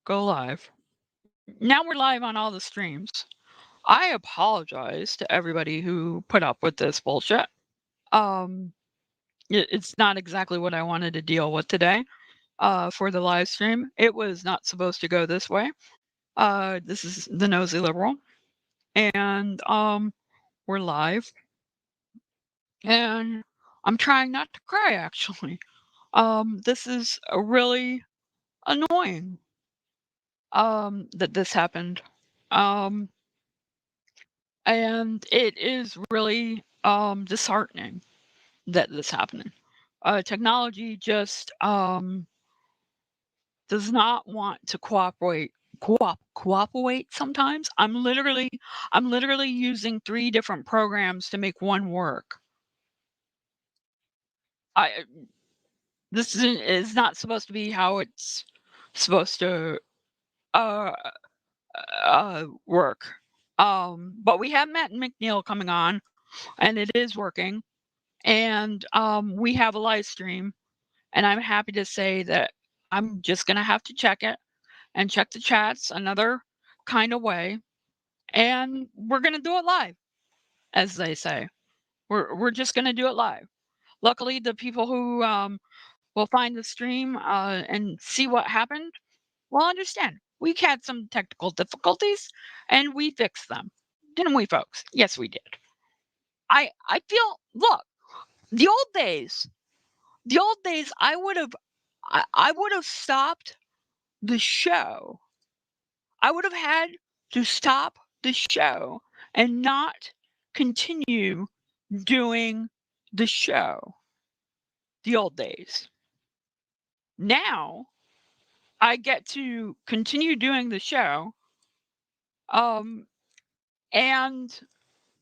go live. Now we're live on all the streams. I apologize to everybody who put up with this bullshit. Um, it's not exactly what I wanted to deal with today. For the live stream, it was not supposed to go this way. This is the Nosey Liberal, and we're live, and I'm trying not to cry. Actually, this is really annoying. That this happened. Um, and it is really disheartening that this happening. Technology just does not want to cooperate sometimes. I'm literally using 3 different programs to make one work. I This is not supposed to be how it's supposed to uh work. But we have Matt and McNeil coming on, and it is working. And we have a live stream, and I'm happy to say that I'm just gonna have to check it and check the chats another kind of way, and we're gonna do it live, as they say. We're just gonna do it live. Luckily, the people who will find the stream and see what happened will understand. We had some technical difficulties, and we fixed them, didn't we, folks? Yes, we did. I feel, look, the old days, I would have stopped the show. I would have had to stop the show and not continue doing the show. The old days. Now I get to continue doing the show um and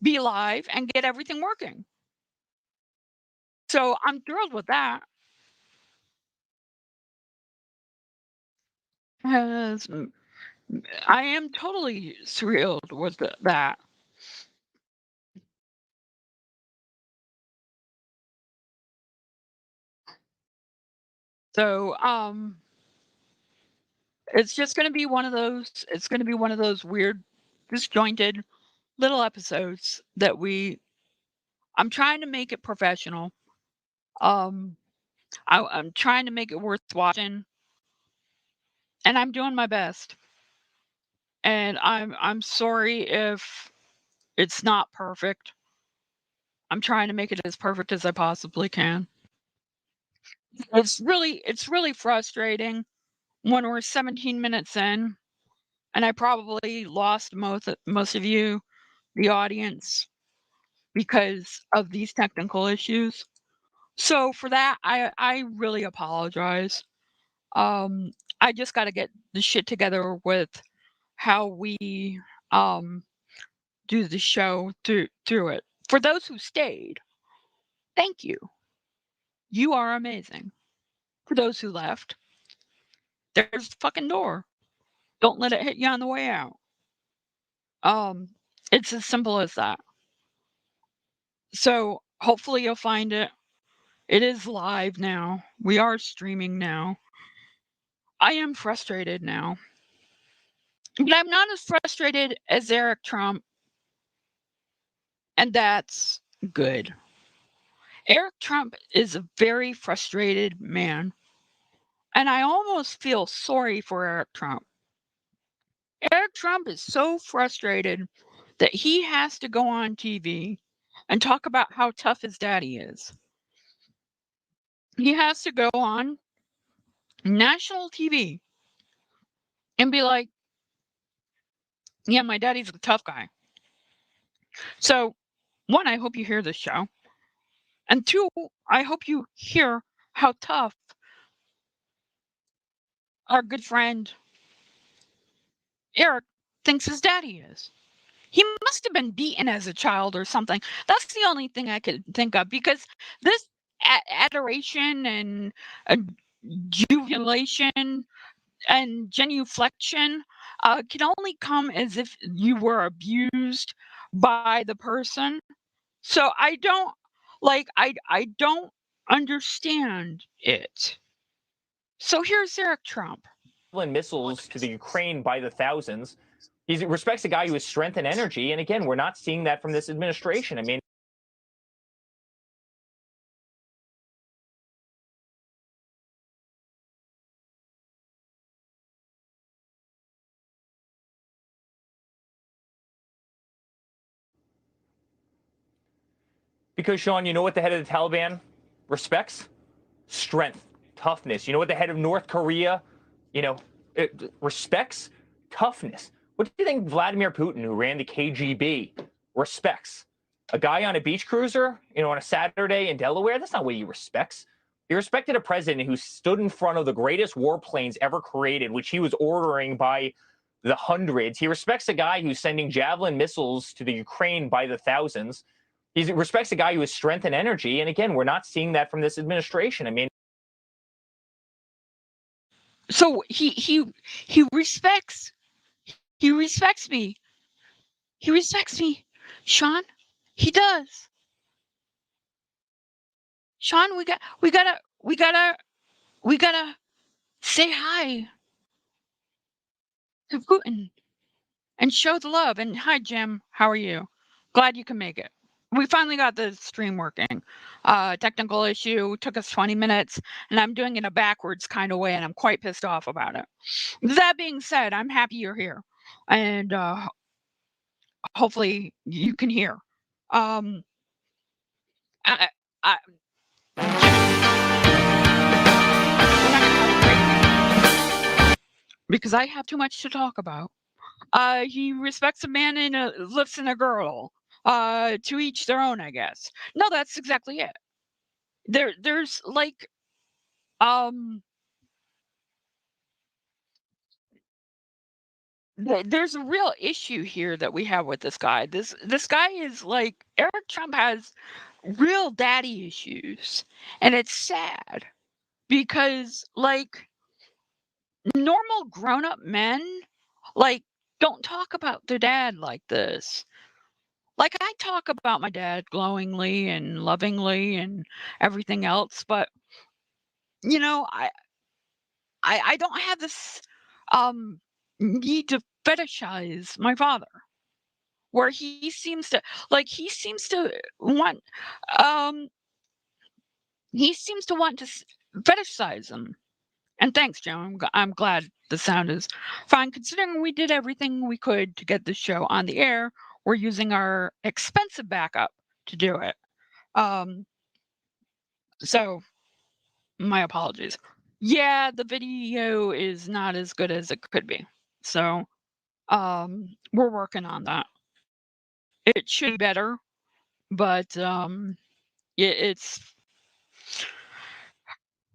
be live and get everything working. So I'm thrilled with that. As I am totally thrilled with that. So it's just going to be one of those, it's going to be one of those weird, disjointed little episodes that I'm trying to make it professional. Um, I'm trying to make it worth watching, and I'm doing my best. And I'm sorry if it's not perfect. I'm trying to make it as perfect as I possibly can. It's really frustrating when we're 17 minutes in, and I probably lost most of you, the audience, because of these technical issues. So for that, I really apologize. Um, I just got to get the shit together with how we um do the show through it. For those who stayed, thank you. You are amazing. For those who left, there's the fucking door. Don't let it hit you on the way out. Um, it's as simple as that. So hopefully you'll find it. It is live now. We are streaming now. I am frustrated now. But I'm not as frustrated as Eric Trump, and that's good. Eric Trump is a very frustrated man, and I almost feel sorry for Eric Trump. Eric Trump is so frustrated that he has to go on TV and talk about how tough his daddy is. He has to go on national TV and be like, yeah, my daddy's a tough guy. So, one, I hope you hear this show. And two, I hope you hear how tough our good friend Eric thinks his daddy is. He must have been beaten as a child or something. That's the only thing I could think of, because this adoration and uh, jubilation and genuflection can only come as if you were abused by the person. So I don't understand it. So here's Eric Trump. Javelin missiles to the Ukraine by the thousands. He respects a guy who has strength and energy. And again, we're not seeing that from this administration. I mean, because, Sean, you know what the head of the Taliban respects? Strength, toughness. You know what the head of North Korea, respects? Toughness. What do you think Vladimir Putin, who ran the KGB, respects? A guy on a beach cruiser, on a Saturday in Delaware? That's not what he respects. He respected a president who stood in front of the greatest warplanes ever created, which he was ordering by the hundreds. He respects a guy who's sending Javelin missiles to the Ukraine by the thousands. He respects a guy who has strength and energy. And again, we're not seeing that from this administration. I mean, So he respects me. He respects me, Sean. He does. Sean, we gotta say hi to Putin and show the love. And hi, Jim. How are you? Glad you can make it. We finally got the stream working. Technical issue took us 20 minutes, and I'm doing it in a backwards kind of way, and I'm quite pissed off about it. That being said, I'm happy you're here, and hopefully you can hear. I, I, because I have too much to talk about. He respects a man and lifts in a girl. To each their own, I guess. No, that's exactly it. There's like, there's a real issue here that we have with this guy. This guy is like, Eric Trump has real daddy issues, and it's sad because like normal grown-up men like don't talk about their dad like this. Like, I talk about my dad glowingly and lovingly and everything else, but, you know, I don't have this, um, need to fetishize my father, where he seems to want, um, he seems to want to fetishize him. And thanks, Joe. I'm glad the sound is fine. Considering we did everything we could to get the show on the air, we're using our expensive backup to do it. So my apologies. Yeah, the video is not as good as it could be. So we're working on that. It should be better, but it's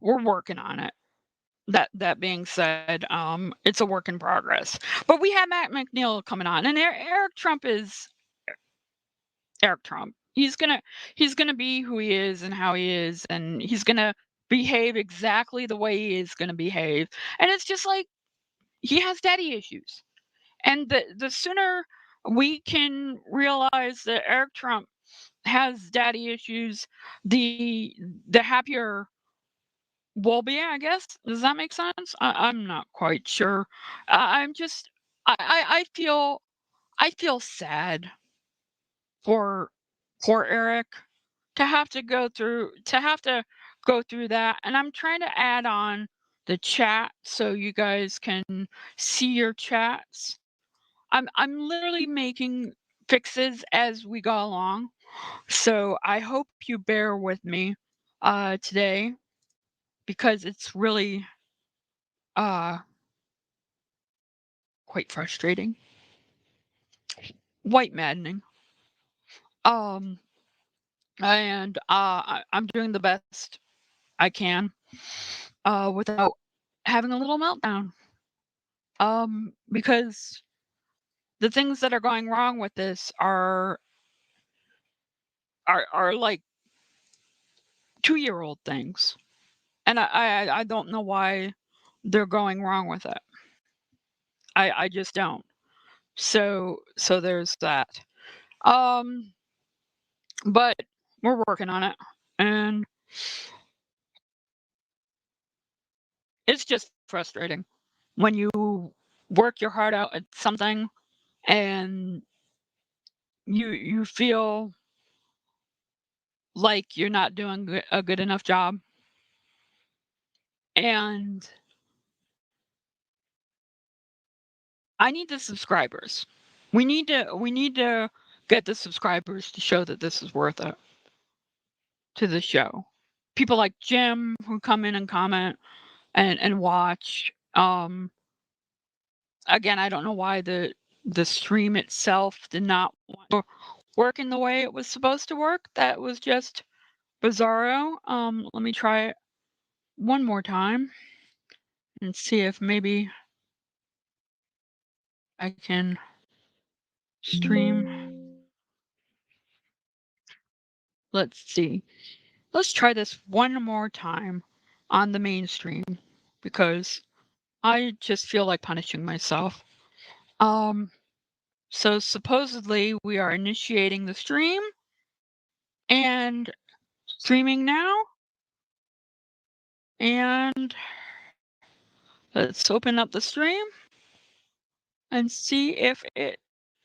we're working on it. That being said, it's a work in progress. But we have Matt McNeil coming on, and Eric Trump is Eric Trump. He's gonna be who he is and how he is, and he's gonna behave exactly the way he is gonna behave. And it's just like he has daddy issues, and the sooner we can realize that Eric Trump has daddy issues, the happier we'll be, I guess. Does that make sense? I'm not quite sure. I'm just I feel sad for poor Eric to have to go through that, and I'm trying to add on the chat so you guys can see your chats. I'm literally making fixes as we go along, so I hope you bear with me today because it's really uh quite frustrating, quite maddening. Um and I'm doing the best I can without having a little meltdown. Because the things that are going wrong with this are like 2-year-old things, and I don't know why they're going wrong with it. I just don't. So there's that. Um, but we're working on it, and it's just frustrating. when you work your heart out at something and you feel like you're not doing a good enough job, and I need the subscribers. We need to get the subscribers to show that this is worth it to the show. People like Jim who come in and comment and watch. Again, I don't know why the stream itself did not work in the way it was supposed to work. That was just bizarro. Let me try it one more time and see if maybe I can stream. Let's see. Let's try this one more time on the main stream because I just feel like punishing myself. So supposedly we are initiating the stream and streaming now. And let's open up the stream and see if it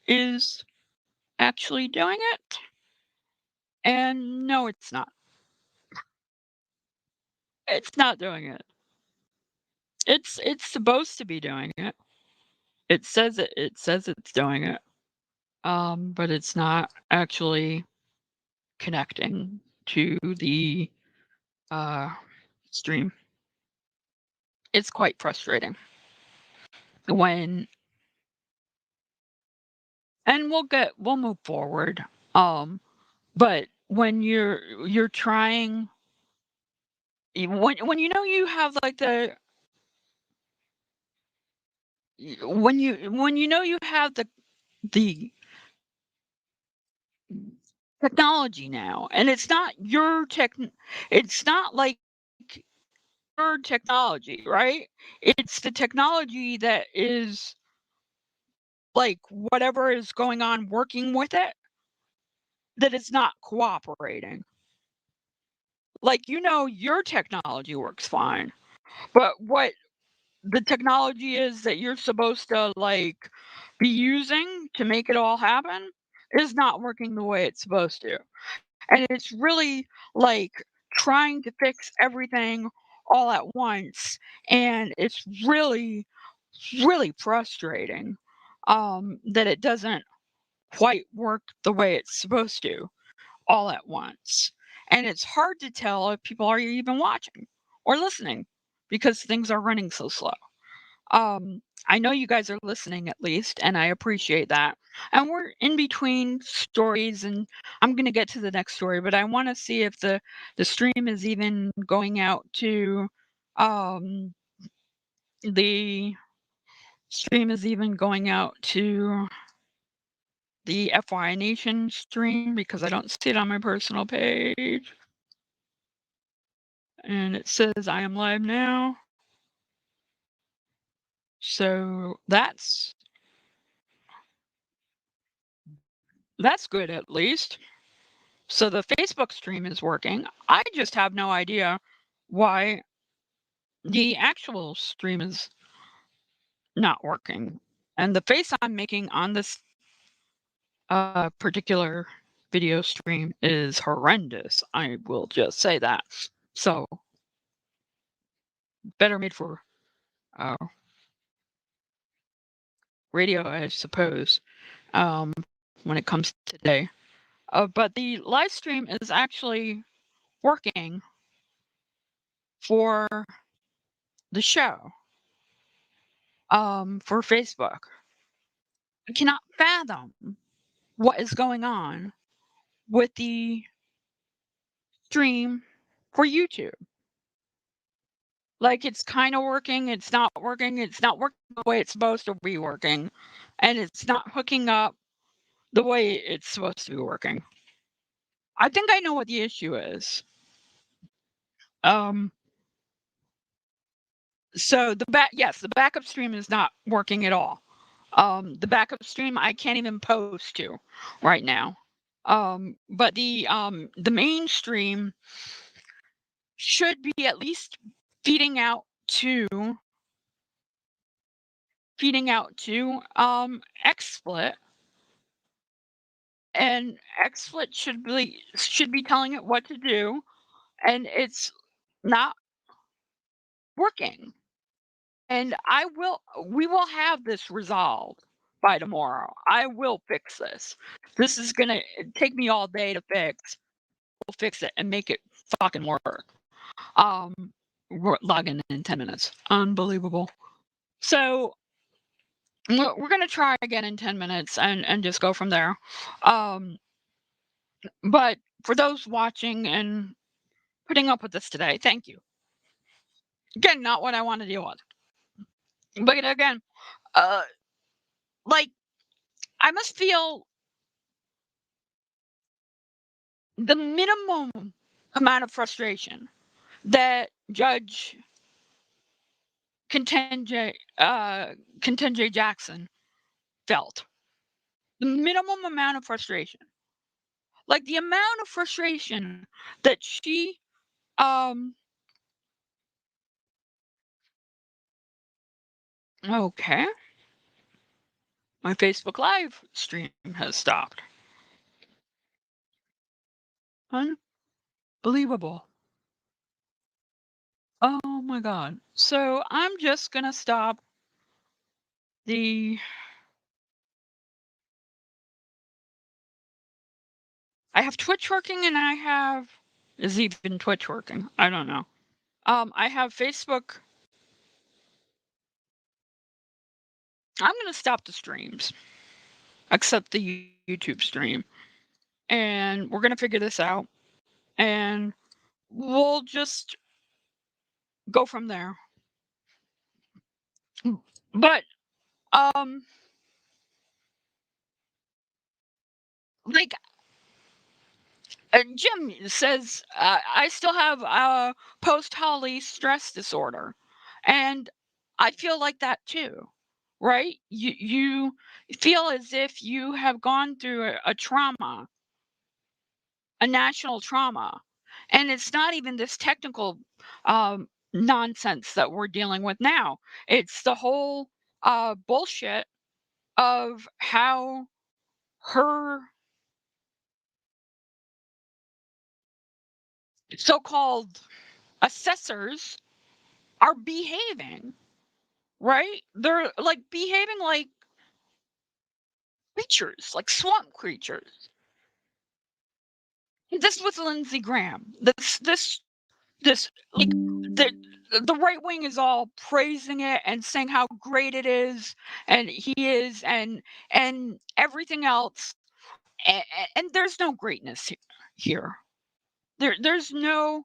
is actually doing it. And no, it's not. It's not doing it. It's supposed to be doing it. It says it's doing it. But it's not actually connecting to the stream. It's quite frustrating when and we'll move forward. But when you're trying when you know you have like when you know you have the technology now and it's not like your technology, right? It's the technology that is like whatever is going on working with it that is not cooperating. Like your technology works fine, but what the technology is that you're supposed to like be using to make it all happen is not working the way it's supposed to. And it's really like trying to fix everything all at once. And it's really, really frustrating that it doesn't quite work the way it's supposed to all at once. And it's hard to tell if people are even watching or listening because things are running so slow. I know you guys are listening at least, and I appreciate that. And we're in between stories, and I'm gonna get to the next story, but I want to see if the stream is even going out to um the stream is even going out to the FY Nation stream because I don't see it on my personal page. And it says I am live now. So that's good at least. So the Facebook stream is working. I just have no idea why the actual stream is not working. And the face I'm making on this particular video stream is horrendous. I will just say that. So better made for uh, radio, I suppose, um, when it comes to today. But the live stream is actually working for the show for Facebook. I cannot fathom what is going on with the stream for YouTube. Like it's kind of working, it's not working, it's not working the way it's supposed to be working, and it's not hooking up the way it's supposed to be working. I think I know what the issue is. Um, so the backup stream is not working at all. The backup stream I can't even post to right now. But the main stream should be at least feeding out to feeding out to XSplit, and XSplit should be telling it what to do, and it's not working. And we will have this resolved by tomorrow. I will fix this. This is gonna take me all day to fix. We'll fix it and make it fucking work. Um, we're logging in 10 minutes. Unbelievable. So we're gonna try again in 10 minutes and just go from there. Um, but for those watching and putting up with this today, thank you. Again, not what I want to deal with. But again, uh, like I must feel the minimum amount of frustration that Judge Contingent Contingent Jackson felt. The minimum amount of frustration. Like the amount of frustration that she um okay. My Facebook Live stream has stopped. Unbelievable. Oh my god. So I'm just gonna stop the I have Twitch working and I have is even Twitch working? I don't know. I have Facebook. I'm gonna stop the streams, except the YouTube stream, and we're gonna figure this out, and we'll just go from there. But um, like Jim says, I still have post Holly stress disorder, and I feel like that too, right? You feel as if you have gone through a trauma, a national trauma, and it's not even this technical nonsense that we're dealing with now. It's the whole bullshit of how her so-called assessors are behaving, right? They're like behaving like creatures, like swamp creatures. This was Lindsey Graham. This like the right wing is all praising it and saying how great it is, and he is, and everything else, and there's no greatness here. There's no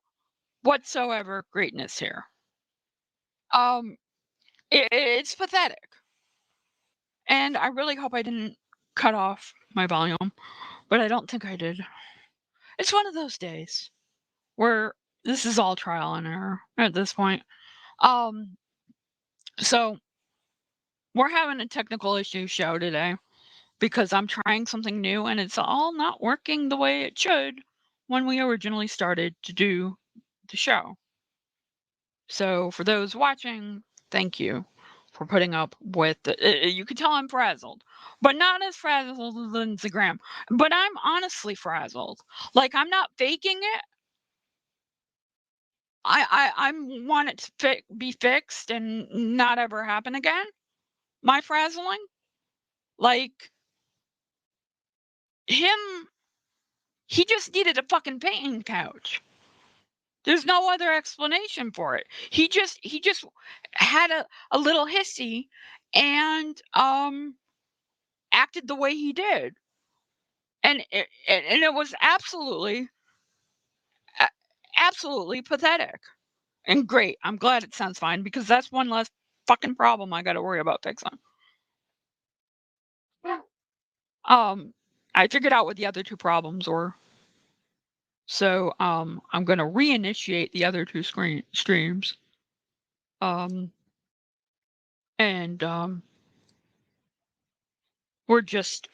whatsoever greatness here. Um, it's pathetic, and I really hope I didn't cut off my volume, but I don't think I did. It's one of those days where this is all trial and error at this point. Um, so we're having a technical issue show today because I'm trying something new and it's all not working the way it should when we originally started to do the show. So for those watching, thank you for putting up with you can tell I'm frazzled, but not as frazzled as Lindsey Graham. But I'm honestly frazzled. Like I'm not faking it. I want it to be fixed and not ever happen again. My frazzling, like him, he just needed a fucking painting couch. There's no other explanation for it. He just had a little hissy and acted the way he did. And it was a- absolutely pathetic. And great. I'm glad it sounds fine because that's one less fucking problem I got to worry about fixing. Um, I figured out what the other two problems were. So I'm gonna reinitiate the other two streams. Um, and we're just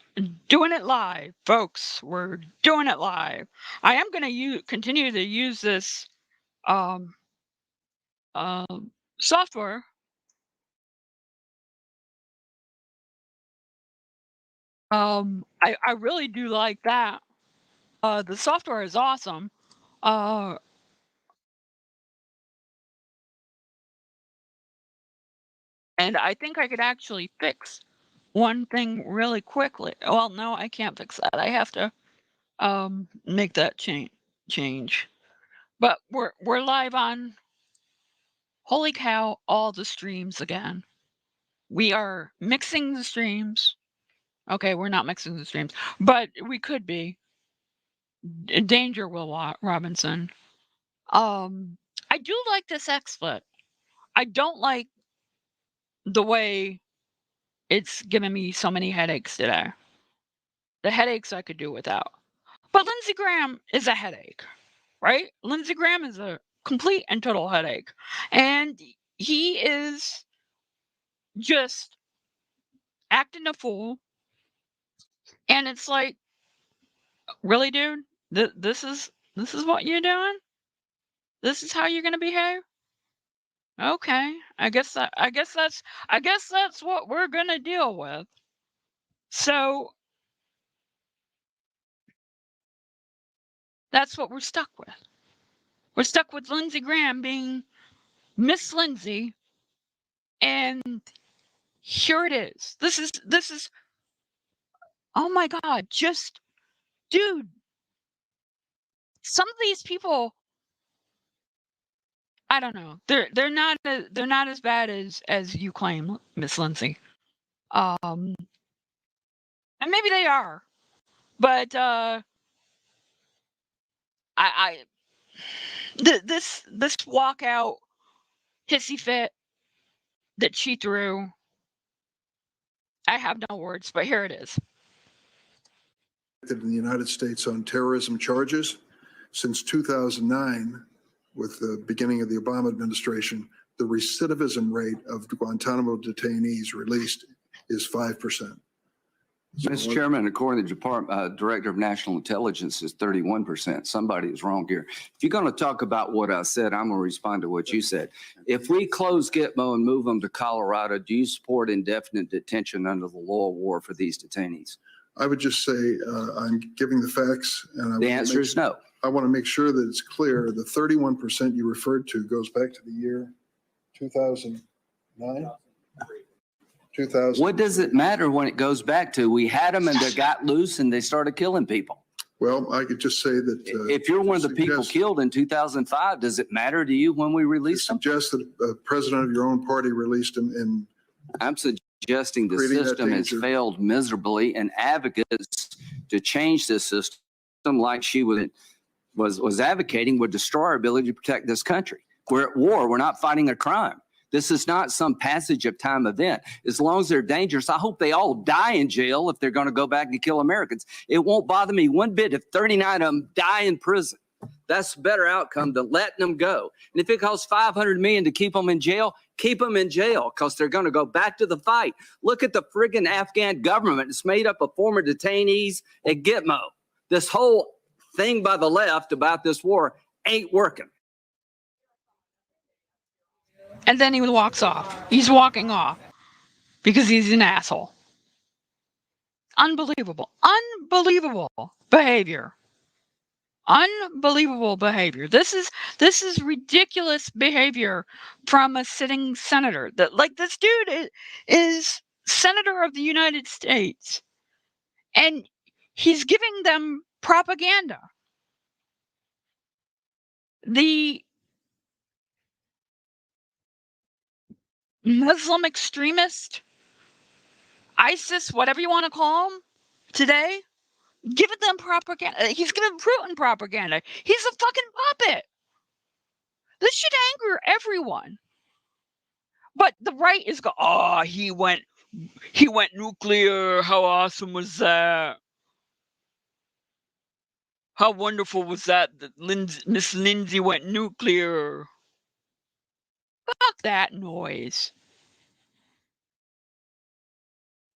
doing it live, folks. We're doing it live. I am gonna continue to use this um, software I really do like that. The software is awesome. And I think I could actually fix one thing really quickly. Well, no, I can't fix that. I have to make that change. But we're live on, holy cow, all the streams again. We are mixing the streams. Okay, we're not mixing the streams, but we could be. Danger, Will Robinson. I do like this XSplit. I don't like the way it's given me so many headaches today. The headaches I could do without. But Lindsey Graham is a headache, right? Lindsey Graham is a complete and total headache. And he is just acting a fool. And it's like, really, dude? This is what you're doing? This is how you're gonna behave? Okay. I guess that's what we're gonna deal with. So that's what we're stuck with. We're stuck with Lindsey Graham being Miss Lindsay, and here it is. This is oh my god, just dude, some of these people, I don't know. They're not as bad as you claim, Miss Lindsay. And maybe they are. But I this walkout hissy fit that she threw, I have no words, but here it is. In the United States on terrorism charges. Since 2009, with the beginning of the Obama administration, the recidivism rate of Guantanamo detainees released is 5%. Mr. Chairman, according to the Director of National Intelligence, is 31%. Somebody is wrong here. If you're going to talk about what I said, I'm going to respond to what you said. If we close Gitmo and move them to Colorado, do you support indefinite detention under the law of war for these detainees? I would just say I'm giving the facts. And the answer is no. I want to make sure that it's clear. The 31% you referred to goes back to the year 2009? 2000. What does it matter when it goes back to? We had them and they got loose and they started killing people. Well, I could just say that. If you're one of the people killed in 2005, does it matter to you when we release them? Suggest that a president of your own party released them in. I'm suggesting the system has failed miserably, and advocates to change this system, like she was advocating, would destroy our ability to protect this country. We're at war. We're not fighting a crime. This is not some passage of time event. As long as they're dangerous, I hope they all die in jail if they're going to go back and kill Americans. It won't bother me one bit if 39 of them die in prison. That's a better outcome than letting them go. And if it costs $500 million to keep them in jail, keep them in jail, because they're going to go back to the fight. Look at the friggin' Afghan government. It's made up of former detainees at Gitmo. This whole thing by the left about this war ain't working. And then he walks off. He's walking off because he's an asshole. Unbelievable. Unbelievable behavior. Unbelievable behavior. This is ridiculous behavior from a sitting senator. That, like, this dude is senator of the United States, and he's giving them propaganda. The Muslim extremist, ISIS, whatever you want to call them, today, giving them propaganda. He's giving Putin propaganda. He's a fucking puppet. This should anger everyone. But the right is he went nuclear. How awesome was that? How wonderful was that Miss Lindsay went nuclear? Fuck that noise.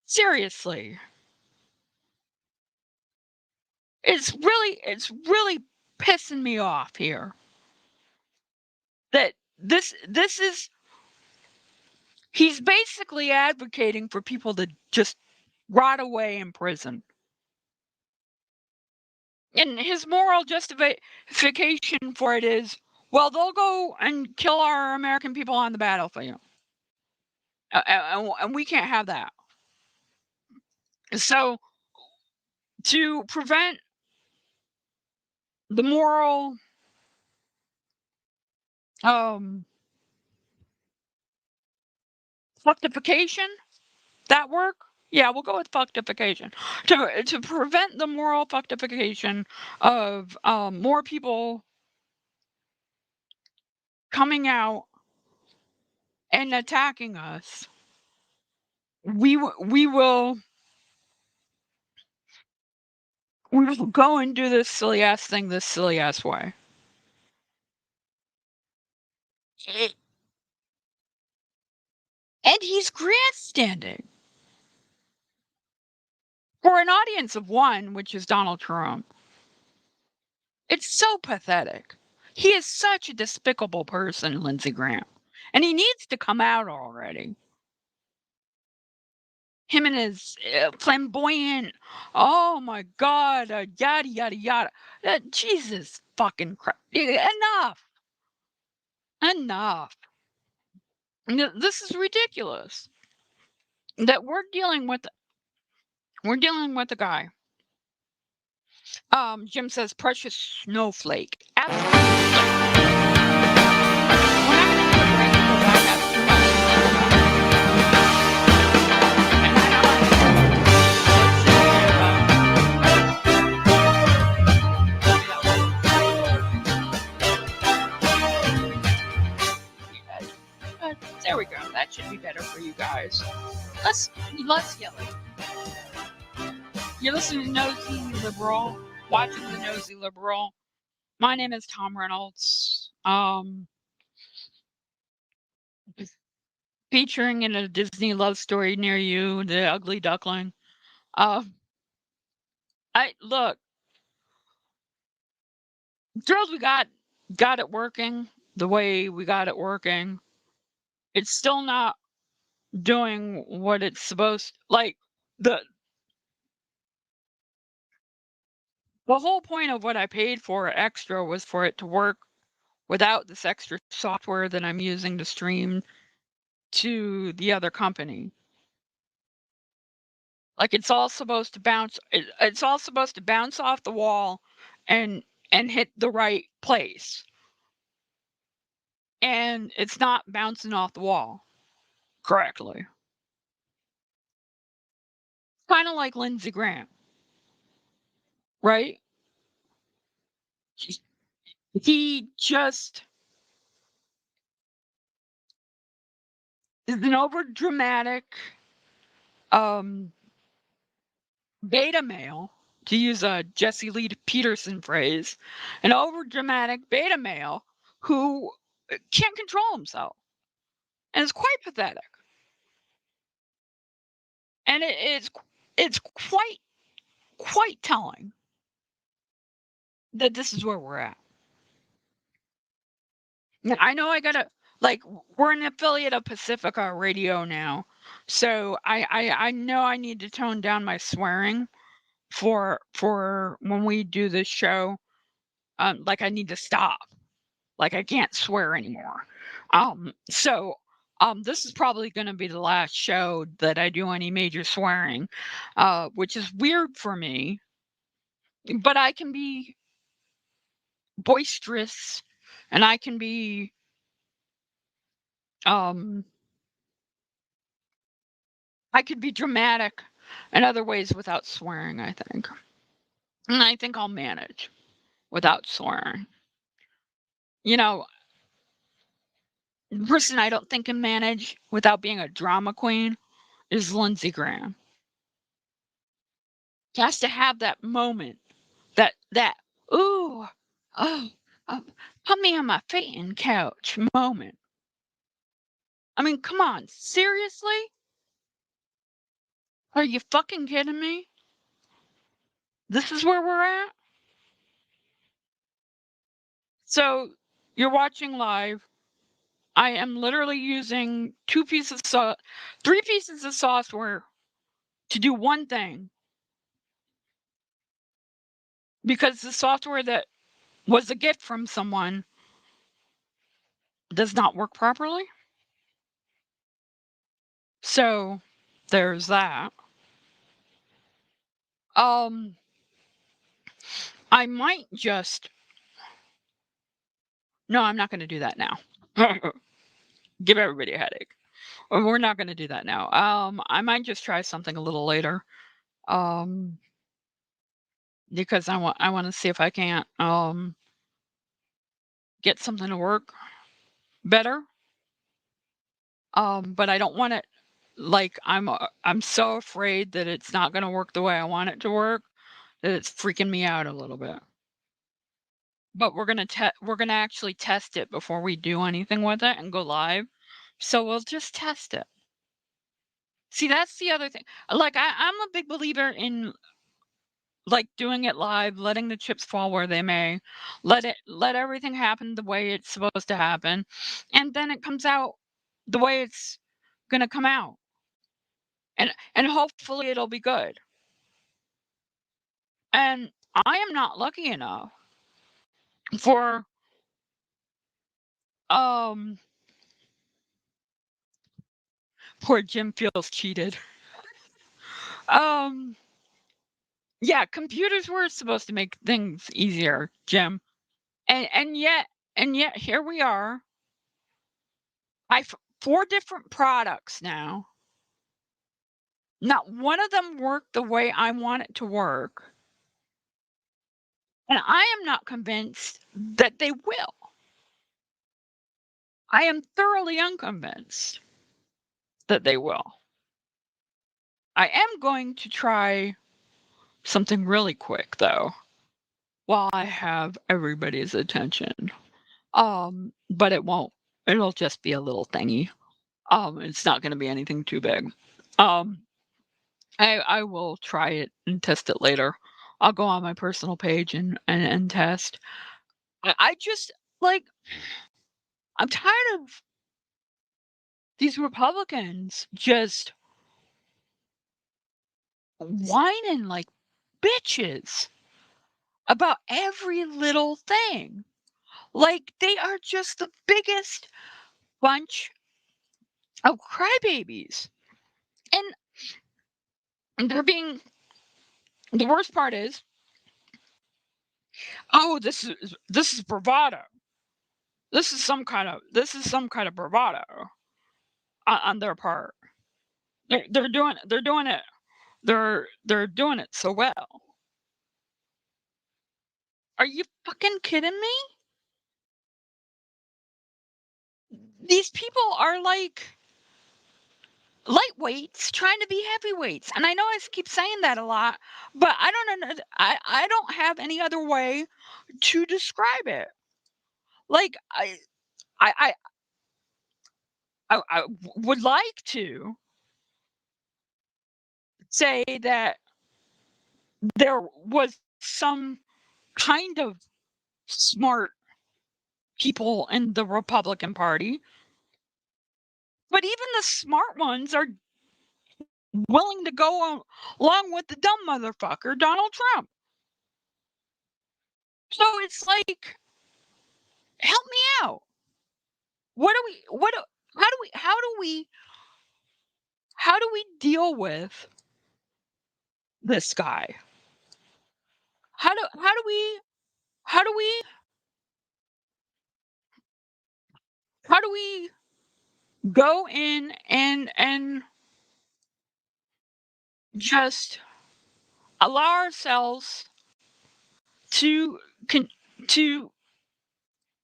Seriously. It's really pissing me off here. That this is, he's basically advocating for people to just rot away in prison. And his moral justification for it is, well, they'll go and kill our American people on the battlefield. And we can't have that. So, to prevent the moral fructification, that work? Yeah, we'll go with fructification. To prevent the moral fructification of more people coming out and attacking us, we will go and do this silly ass thing this silly ass way. And he's grandstanding for an audience of one, which is Donald Trump. It's so pathetic. He is such a despicable person, Lindsey Graham. And he needs to come out already. Him and his flamboyant, oh my God, yada, yada, yada. Jesus fucking Christ. Enough. Enough. This is ridiculous. That we're dealing with a guy. Jim says precious snowflake. Absolutely. There we go. That should be better for you guys. Let's yell it. You're listening to Nosey Liberal, watching the Nosey Liberal. My name is Tom Reynolds. Featuring in a Disney love story near you, The Ugly Duckling. Look, thrilled we got it working the way we got it working. It's still not doing what it's supposed, like the whole point of what I paid for extra was for it to work without this extra software that I'm using to stream to the other company. Like it's all supposed to bounce. It's all supposed to bounce off the wall and hit the right place. And it's not bouncing off the wall correctly. Kind of like Lindsey Graham, right? He just is an overdramatic beta male, to use a Jesse Lee Peterson phrase, an overdramatic beta male who can't control himself. And it's quite pathetic. And it's quite telling that this is where we're at. I know I gotta, like, we're an affiliate of Pacifica Radio now, so I know I need to tone down my swearing for when we do this show. Like I need to stop. Like I can't swear anymore. So this is probably going to be the last show that I do any major swearing, which is weird for me. But I can be boisterous, and I can be I could be dramatic in other ways without swearing, I think. And I think I'll manage without swearing. You know, the person I don't think can manage without being a drama queen is Lindsey Graham. He has to have that moment, that ooh, oh, put me on my fainting couch moment. I mean, come on, seriously? Are you fucking kidding me? This is where we're at? So, you're watching live. I am literally using 3 pieces of software to do one thing because the software that was a gift from someone does not work properly. So there's that. I might just no, I'm not going to do that now. Give everybody a headache. We're not going to do that now. I might just try something a little later. Because I want to see if I can't get something to work better. But I don't want it like I'm so afraid that it's not going to work the way I want it to work that it's freaking me out a little bit. But we're gonna actually test it before we do anything with it and go live. So we'll just test it. See, that's the other thing. Like I'm a big believer in like doing it live, letting the chips fall where they may, let everything happen the way it's supposed to happen, and then it comes out the way it's gonna come out. And hopefully it'll be good. And I am not lucky enough for um poor Jim feels cheated. Um yeah, computers were supposed to make things easier, Jim. And yet here we are. I've 4 different products now. Not one of them worked the way I want it to work. And I am not convinced that they will. I am thoroughly unconvinced that they will. I am going to try something really quick though, while I have everybody's attention. But it won't. It'll just be a little thingy. It's not going to be anything too big. I will try it and test it later. I'll go on my personal page and test. I just like I'm tired of these Republicans just whining like bitches about every little thing. Like they are just the biggest bunch of crybabies. And they're being the worst part is, oh, this is bravado. This is some kind of bravado on their part. They're doing it. They're doing it so well. Are you fucking kidding me? These people are like lightweights trying to be heavyweights. And I know I keep saying that a lot, but I don't have any other way to describe it. Like I I would like to say that there was some kind of smart people in the Republican Party, but even the smart ones are willing to go along with the dumb motherfucker, Donald Trump. So it's like, help me out. What do we, what, do- how do we deal with this guy? How do we, how do we, how do we go in and just allow ourselves to con- to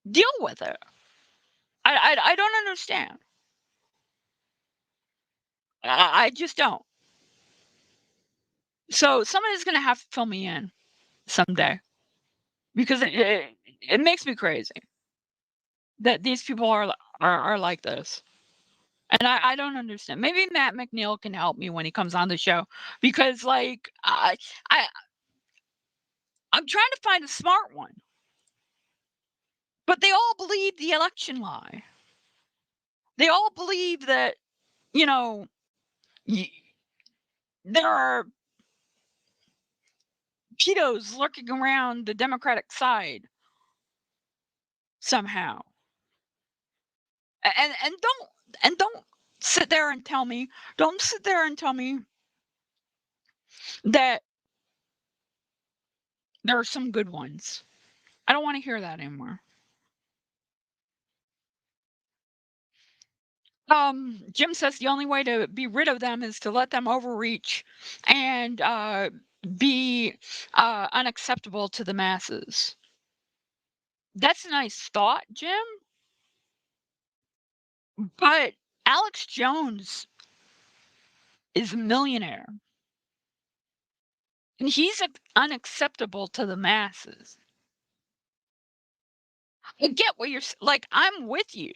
deal with it? I don't understand. I just don't. So somebody's gonna have to fill me in someday because it makes me crazy that these people are like this. And I don't understand. Maybe Matt McNeil can help me when he comes on the show because like I'm trying to find a smart one. But they all believe the election lie. They all believe that, you know, y- there are pedos lurking around the Democratic side somehow. And don't sit there and tell me that there are some good ones. I don't want to hear that anymore. Jim says the only way to be rid of them is to let them overreach and be unacceptable to the masses. That's a nice thought, Jim. But Alex Jones is a millionaire. And he's unacceptable to the masses. I get what you're like. I'm with you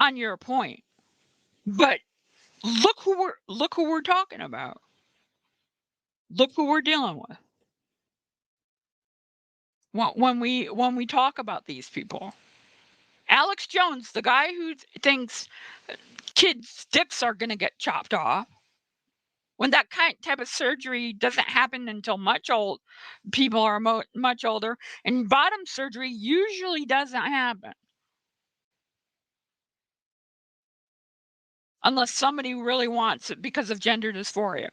on your point, but look who we're talking about. Look who we're dealing with. When we talk about these people, Alex Jones, the guy who thinks kids' dicks are gonna get chopped off, when that type of surgery doesn't happen until people are much older, and bottom surgery usually doesn't happen unless somebody really wants it because of gender dysphoria.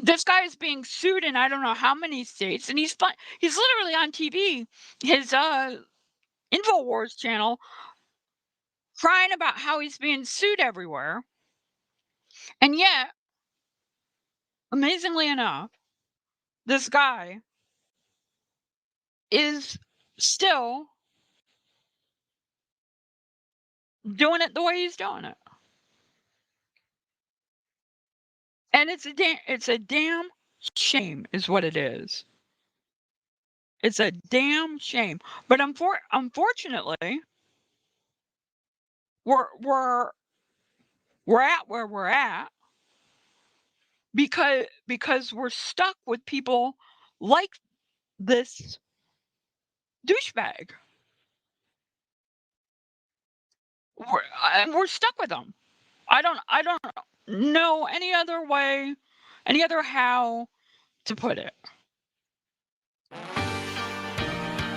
This guy is being sued in I don't know how many states, and he's literally on TV, his InfoWars channel, crying about how he's being sued everywhere. And yet, amazingly enough, this guy is still doing it the way he's doing it. And it's a damn shame is what it is. It's a damn shame. But unfortunately, we're at where we're at because we're stuck with people like this douchebag. We're stuck with them. I don't know any other way, any other how to put it.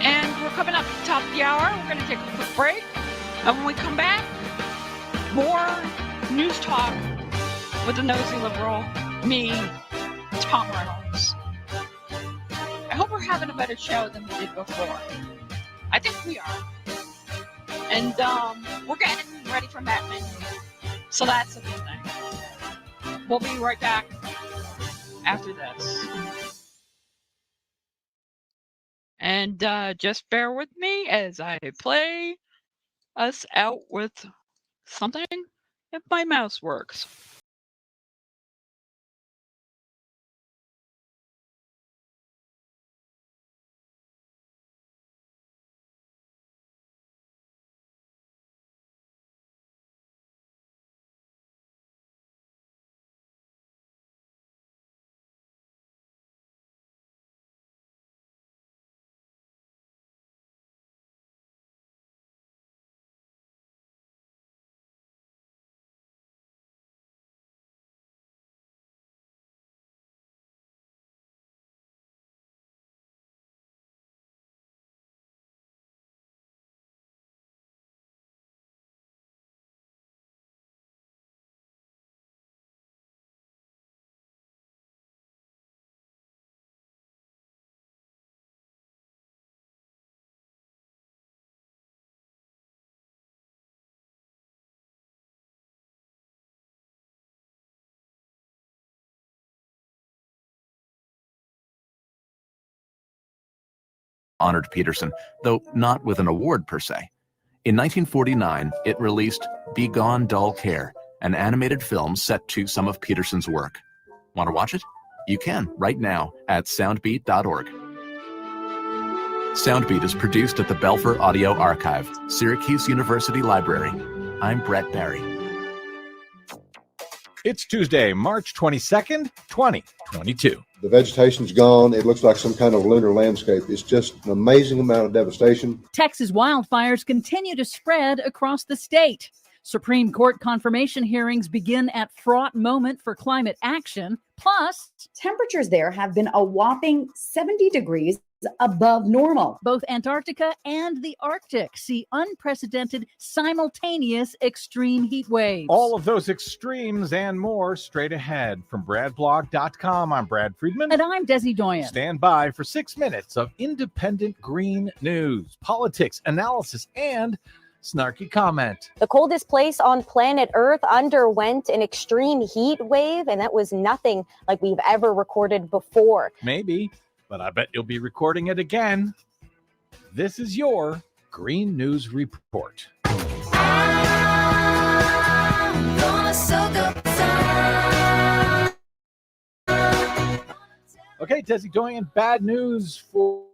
And we're coming up to the top of the hour. We're going to take a quick break. And when we come back, more news talk with the Nosey Liberal, me, Tom Reynolds. I hope we're having a better show than we did before. I think we are. And we're getting ready for Mad Men. So that's a good thing. We'll be right back after this. And just bear with me as I play us out with something if my mouse works. Honored Peterson, though not with an award per se. In 1949, it released Be Gone, Dull Care, an animated film set to some of Peterson's work. Want to watch it? You can right now at soundbeat.org. Soundbeat is produced at the Belfer Audio Archive, Syracuse University Library. I'm Brett Barry. It's Tuesday, March 22nd, 2022. The vegetation's gone. It looks like some kind of lunar landscape. It's just an amazing amount of devastation. Texas wildfires continue to spread across the state. Supreme Court confirmation hearings begin at fraught moment for climate action. Plus, temperatures there have been a whopping 70 degrees above normal. Both Antarctica and the Arctic see unprecedented simultaneous extreme heat waves. All of those extremes and more straight ahead. From BradBlog.com, I'm Brad Friedman. And I'm Desi Doyen. Stand by for 6 minutes of independent green news, politics, analysis, and snarky comment. The coldest place on planet Earth underwent an extreme heat wave, and that was nothing like we've ever recorded before. Maybe, but I bet you'll be recording it again. This is your Green News Report. Okay, Desi Doyen, bad news for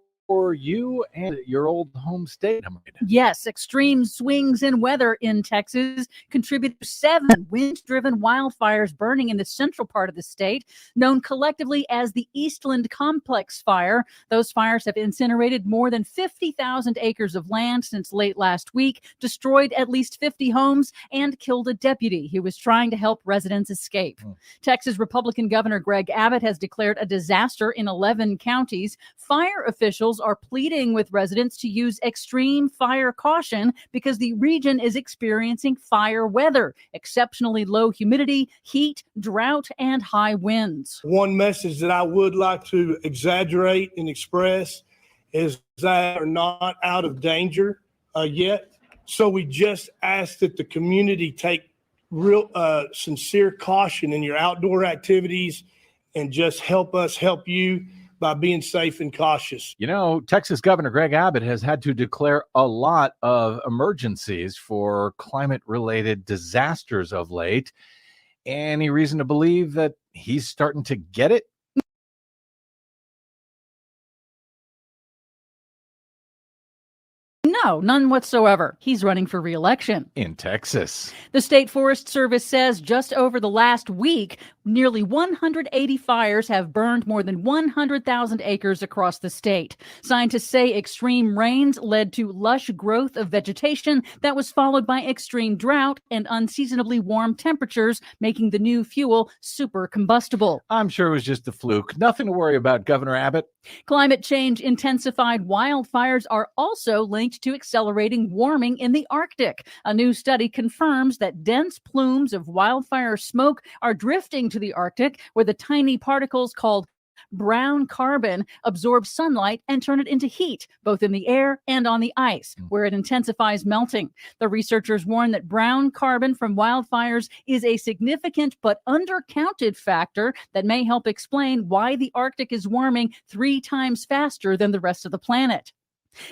you and your old home state. Yes, extreme swings in weather in Texas contributed to 7 wind-driven wildfires burning in the central part of the state, known collectively as the Eastland Complex Fire. Those fires have incinerated more than 50,000 acres of land since late last week, destroyed at least 50 homes, and killed a deputy who was trying to help residents escape. Texas Republican Governor Greg Abbott has declared a disaster in 11 counties. Fire officials are pleading with residents to use extreme fire caution because the region is experiencing fire weather, exceptionally low humidity, heat, drought, and high winds. One message that I would like to exaggerate and express is that we're not out of danger yet. So we just ask that the community take real sincere caution in your outdoor activities and just help us help you by being safe and cautious. You know, Texas Governor Greg Abbott has had to declare a lot of emergencies for climate-related disasters of late. Any reason to believe that he's starting to get it? No, none whatsoever. He's running for re-election. In Texas. The State Forest Service says just over the last week, nearly 180 fires have burned more than 100,000 acres across the state. Scientists say extreme rains led to lush growth of vegetation that was followed by extreme drought and unseasonably warm temperatures, making the new fuel super combustible. I'm sure it was just a fluke. Nothing to worry about, Governor Abbott. Climate change intensified wildfires are also linked to accelerating warming in the Arctic. A new study confirms that dense plumes of wildfire smoke are drifting to the Arctic, where the tiny particles called brown carbon absorb sunlight and turn it into heat, both in the air and on the ice, where it intensifies melting. The researchers warn that brown carbon from wildfires is a significant but undercounted factor that may help explain why the Arctic is warming 3 times faster than the rest of the planet.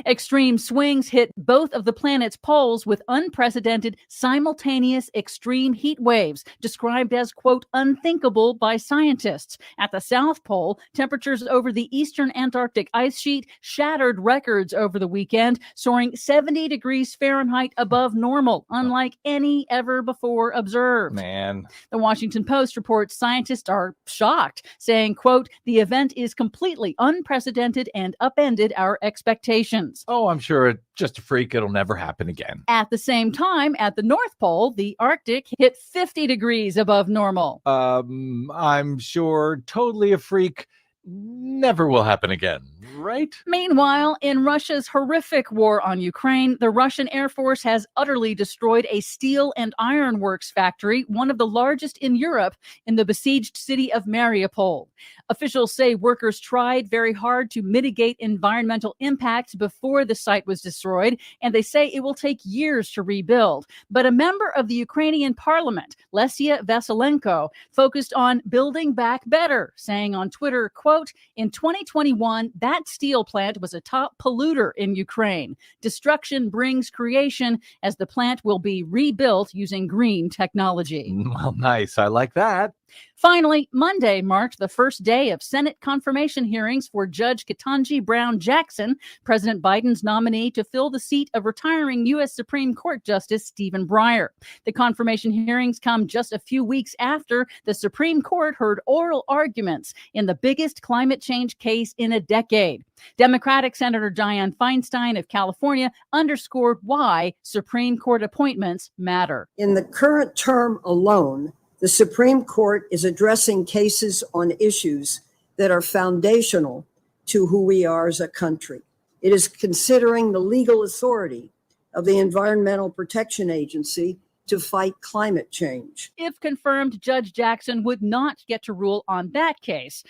Extreme swings hit both of the planet's poles with unprecedented simultaneous extreme heat waves, described as, quote, unthinkable by scientists. At the South Pole, temperatures over the eastern Antarctic ice sheet shattered records over the weekend, soaring 70 degrees Fahrenheit above normal, unlike any ever before observed. Man. The Washington Post reports scientists are shocked, saying, quote, the event is completely unprecedented and upended our expectations. Oh, I'm sure just a freak. It'll never happen again. At the same time, at the North Pole, the Arctic hit 50 degrees above normal. I'm sure totally a freak. Never will happen again, right? Meanwhile, in Russia's horrific war on Ukraine, the Russian Air Force has utterly destroyed a steel and ironworks factory, one of the largest in Europe, in the besieged city of Mariupol. Officials say workers tried very hard to mitigate environmental impacts before the site was destroyed, and they say it will take years to rebuild. But a member of the Ukrainian parliament, Lesia Vasylenko, focused on building back better, saying on Twitter, quote, in 2021, that steel plant was a top polluter in Ukraine. Destruction brings creation, as the plant will be rebuilt using green technology. Well, nice. I like that. Finally, Monday marked the first day of Senate confirmation hearings for Judge Ketanji Brown Jackson, President Biden's nominee to fill the seat of retiring U.S. Supreme Court Justice Stephen Breyer. The confirmation hearings come just a few weeks after the Supreme Court heard oral arguments in the biggest climate change case in a decade. Democratic Senator Dianne Feinstein of California underscored why Supreme Court appointments matter. In the current term alone, the Supreme Court is addressing cases on issues that are foundational to who we are as a country. It is considering the legal authority of the Environmental Protection Agency to fight climate change. If confirmed, Judge Jackson would not get to rule on that case.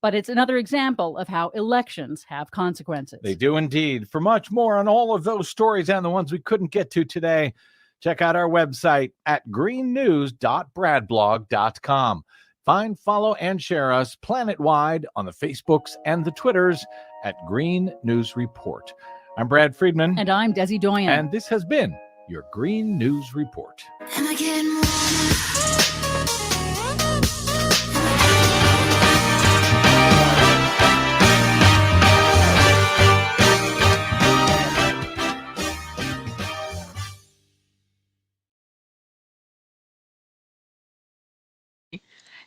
But it's another example of how elections have consequences. They do indeed. For much more on all of those stories and the ones we couldn't get to today, check out our website at greennews.bradblog.com. Find, follow, and share us planet-wide on the Facebooks and the Twitters at Green News Report. I'm Brad Friedman. And I'm Desi Doyen. And this has been your Green News Report. Am I getting warmer?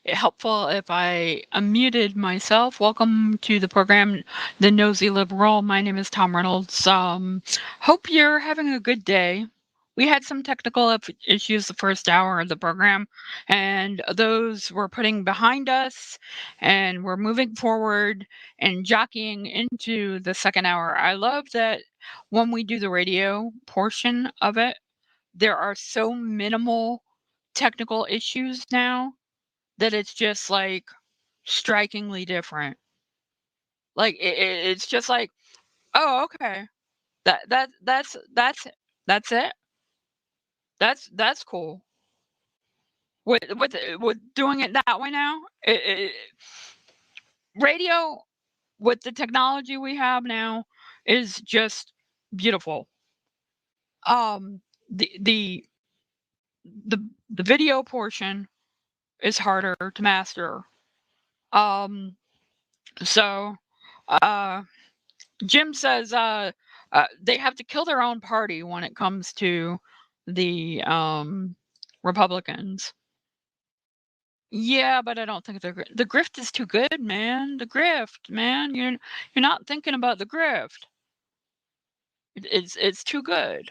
Helpful if I unmuted myself. Welcome to the program, The Nosey Liberal. My name is Tom Reynolds. Hope you're having a good day. We had some technical issues the first hour of the program, and those we're putting behind us, and we're moving forward and jockeying into the second hour. I love that when we do the radio portion of it, there are so minimal technical issues now that it's just like strikingly different. Like it's just like, oh, okay, that's it. That's cool. With doing it that way now, radio with the technology we have now is just beautiful. The video portion is harder to master. So Jim says they have to kill their own party when it comes to the Republicans. Yeah, but I don't think the grift is too good, man. The grift, man. You're not thinking about the grift. It's too good.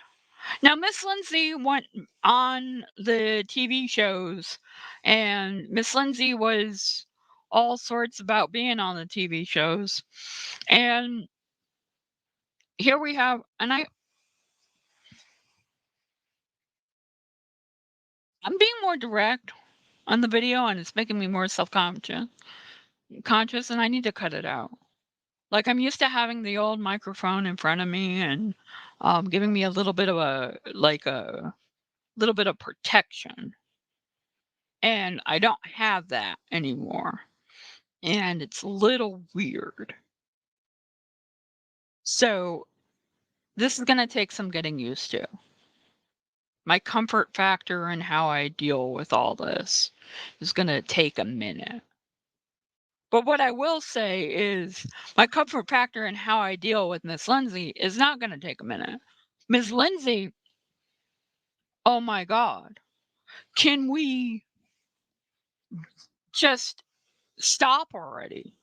Now, Miss Lindsay went on the TV shows, and Miss Lindsay was all sorts about being on the TV shows. And here we have, and I'm being more direct on the video, and it's making me more self-conscious, and I need to cut it out. Like, I'm used to having the old microphone in front of me and giving me a little bit of a little bit of protection. And I don't have that anymore. And it's a little weird. So this is going to take some getting used to. My comfort factor and how I deal with all this is going to take a minute. But what I will say is my comfort factor and how I deal with Miss Lindsay is not going to take a minute. Miss Lindsay, oh my God, can we just stop already?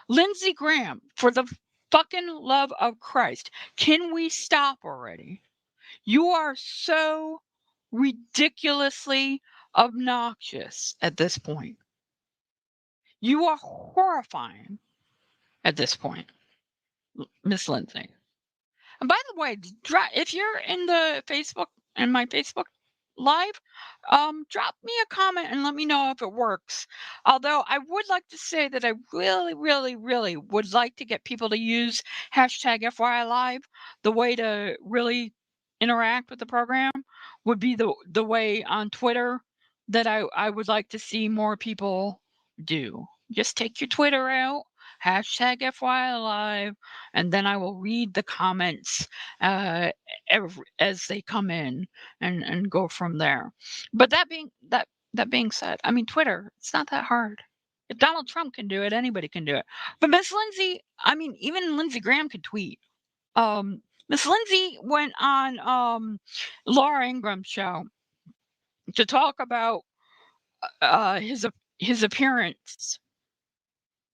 Lindsey Graham, for the fucking love of Christ, can we stop already? You are so ridiculously obnoxious at this point. You are horrifying at this point, Miss Lindsay. And by the way, if you're in the Facebook, in my Facebook Live, drop me a comment and let me know if it works. Although I would like to say that I really, really, really would like to get people to use hashtag FYI Live. The way to really interact with the program would be the way on Twitter that I would like to see more people do. Just take your Twitter out, hashtag FYI Live, and then I will read the comments as they come in and go from there. But that that being said, I mean, Twitter, it's not that hard. If Donald Trump can do it, anybody can do it. But Miss Lindsey, I mean, even Lindsey Graham could tweet. Miss Lindsey went on Laura Ingram's show to talk about his appearance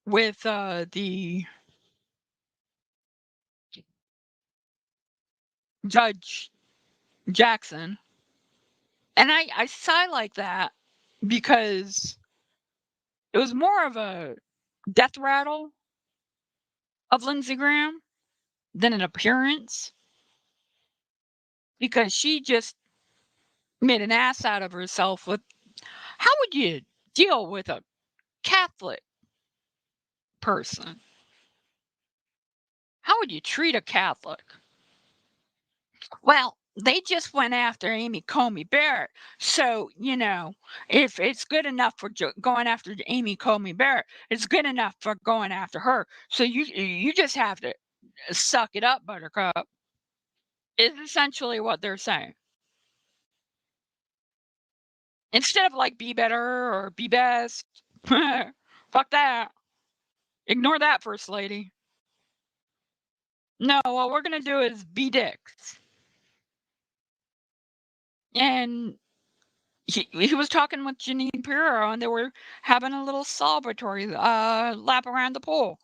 with the Judge Jackson. And I sigh like that because it was more of a death rattle of Lindsey Graham than an appearance, because she just made an ass out of herself with, how would you deal with a Catholic person? How would you treat a Catholic? Well, they just went after Amy Coney Barrett. So, if it's good enough for going after Amy Coney Barrett, it's good enough for going after her. So you just have to suck it up, Buttercup, is essentially what they're saying. Instead of like be better or be best. Fuck that. Ignore that, First Lady. No, what we're going to do is be dicks. And he was talking with Janine Pirro, and they were having a little celebratory lap around the pool.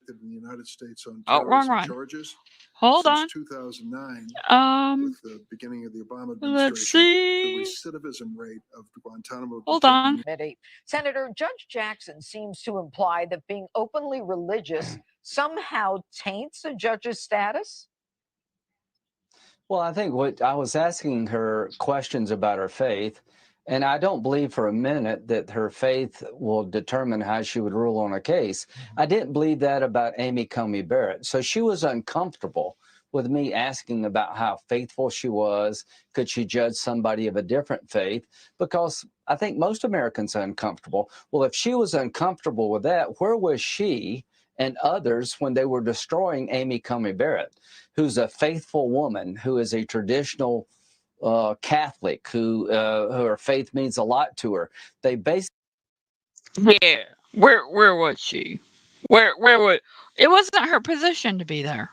In the United States on Oh, wrong terrorism one. charges. Hold Since on. 2009, with the beginning of the Obama Let's administration, see. the recidivism rate of Guantanamo Hold on. Committee. Senator Judge Jackson seems to imply that being openly religious somehow taints a judge's status. Well, I think what I was asking her questions about her faith, and I don't believe for a minute that her faith will determine how she would rule on a case. I didn't believe that about Amy Coney Barrett. So she was uncomfortable with me asking about how faithful she was. Could she judge somebody of a different faith? Because I think most Americans are uncomfortable. Well, if she was uncomfortable with that, where was she and others when they were destroying Amy Coney Barrett, who's a faithful woman, who is a traditional Catholic, who her faith means a lot to her? They basically, Yeah. Where was she? Where would it wasn't her position to be there.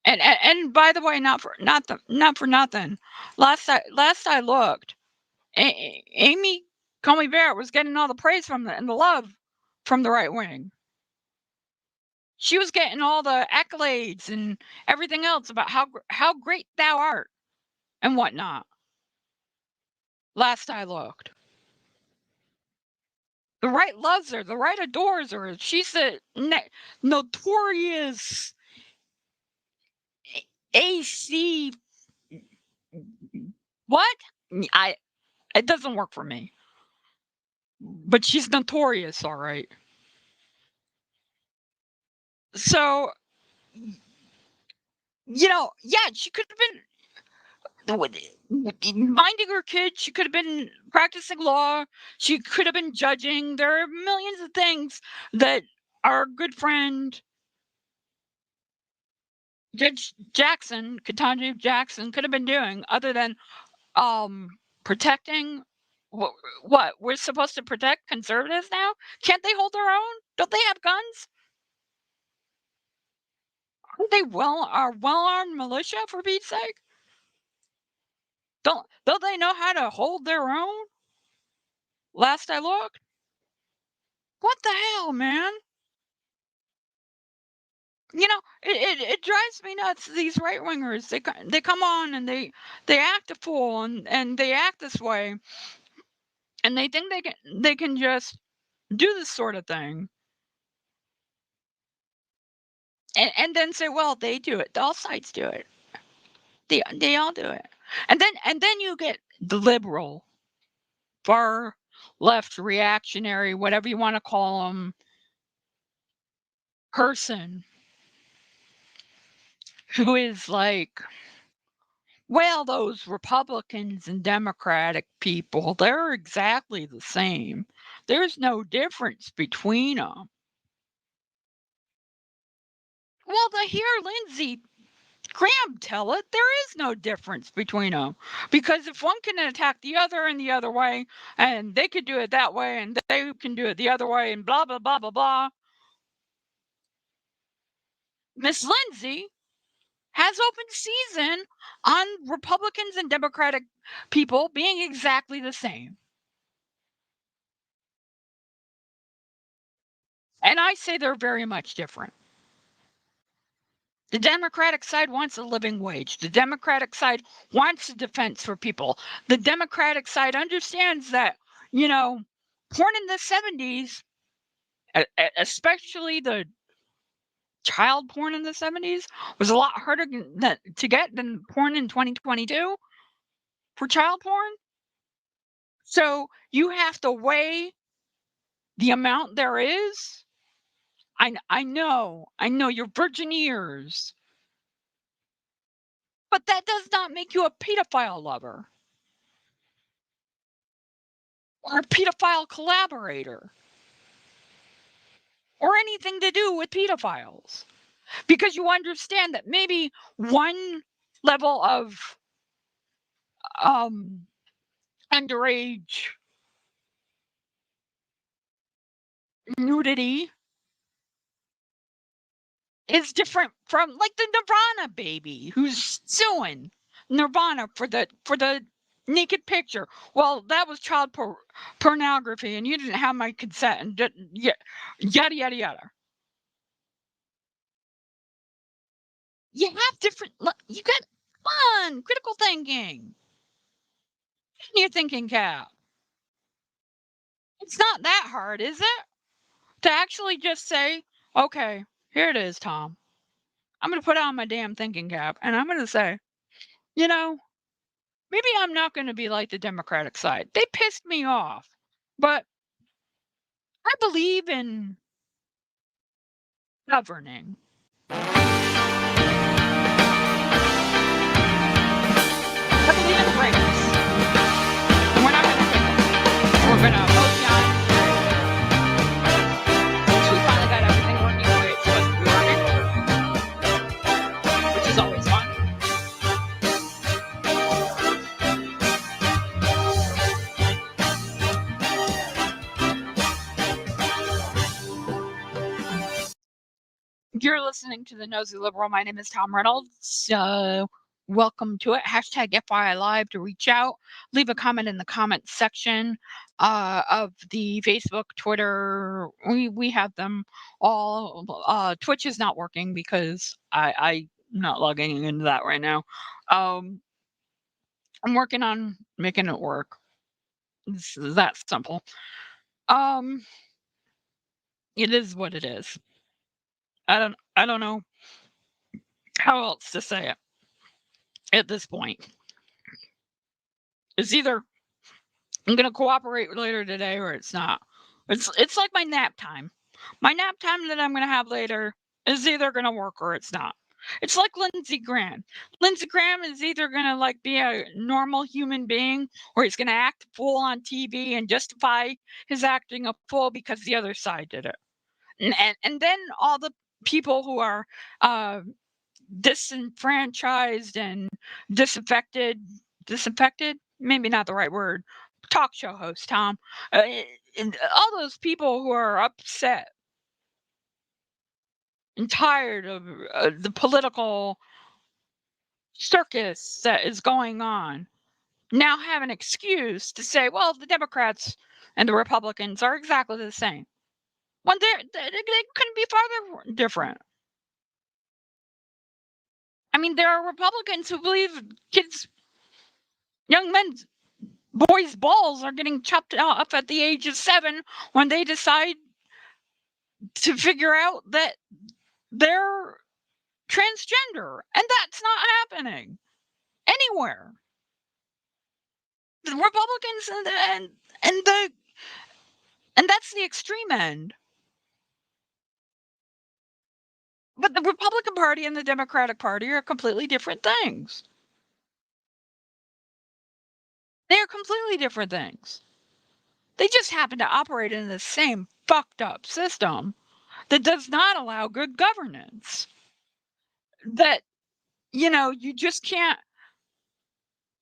And by the way, not for nothing. Last I looked, Amy Coney Barrett was getting all the praise and the love from the right wing. She was getting all the accolades and everything else about how great thou art and whatnot. Last I looked, the right loves her, the right adores her. She's the notorious AC. What? It doesn't work for me. But she's notorious, all right. So, yeah, she could have been minding her kids. She could have been practicing law. She could have been judging. There are millions of things that our good friend Judge Jackson, Ketanji Jackson, could have been doing other than protecting. What we're supposed to protect conservatives now? Can't they hold their own? Don't they have guns? Aren't they well-armed militia, for Pete's sake? Don't they know how to hold their own? Last I looked. What the hell, man? It drives me nuts. These right wingers, they come on and they act a fool and they act this way, and they think they can just do this sort of thing, and then say, well, they do it. All sides do it. They all do it, and then you get the liberal, far left, reactionary, whatever you want to call them, person who is like, well, those Republicans and Democratic people, they're exactly the same. There's no difference between them. Well, to hear Lindsey Graham tell it, there is no difference between them. Because if one can attack the other in the other way, and they could do it that way, and they can do it the other way, and blah, blah, blah, blah, blah. Miss Lindsay has open season on Republicans and Democratic people being exactly the same. And I say they're very much different. The Democratic side wants a living wage. The Democratic side wants a defense for people. The Democratic side understands that, porn in the 70s, especially the child porn in the 70s, was a lot harder to get than porn in 2022 for child porn. So you have to weigh the amount there is. I know you're virgin ears. But that does not make you a pedophile lover or a pedophile collaborator or anything to do with pedophiles. Because you understand that maybe one level of underage nudity is different from like the Nirvana baby who's suing Nirvana for the naked picture. Well, that was child pornography, and you didn't have my consent, and yada yada yada. You have different. You got fun, critical thinking in your thinking cap. It's not that hard, is it? To actually just say, okay, here it is, Tom. I'm going to put on my damn thinking cap, and I'm going to say, maybe I'm not going to be like the Democratic side. They pissed me off. But I believe in governing. I believe in rights. And we're not going to take it. We're going to vote down. Since we finally got everything working the way it's supposed to be working. Which is always fun. You're listening to the Nosey Liberal. My name is Tom Reynolds. Welcome to it. Hashtag FYI Live to reach out. Leave a comment in the comment section of the Facebook, Twitter. We have them all. Twitch is not working because I'm not logging into that right now. I'm working on making it work. It's that simple. It is what it is. I don't know how else to say it at this point. It's either I'm going to cooperate later today or it's not. It's like my nap time. My nap time that I'm going to have later is either going to work or it's not. It's like Lindsey Graham. Lindsey Graham is either going to be a normal human being or he's going to act a fool on TV and justify his acting a fool because the other side did it. And then all the people who are disenfranchised and disaffected, maybe not the right word, talk show host, Tom, and all those people who are upset and tired of the political circus that is going on now have an excuse to say, well, the Democrats and the Republicans are exactly the same. When they couldn't be farther different. I mean, there are Republicans who believe young men's boys' balls are getting chopped off at the age of 7 when they decide to figure out that they're transgender, and that's not happening anywhere. The Republicans and that's the extreme end. But the Republican Party and the Democratic Party are completely different things. They are completely different things. They just happen to operate in the same fucked up system that does not allow good governance. That, you know, you just can't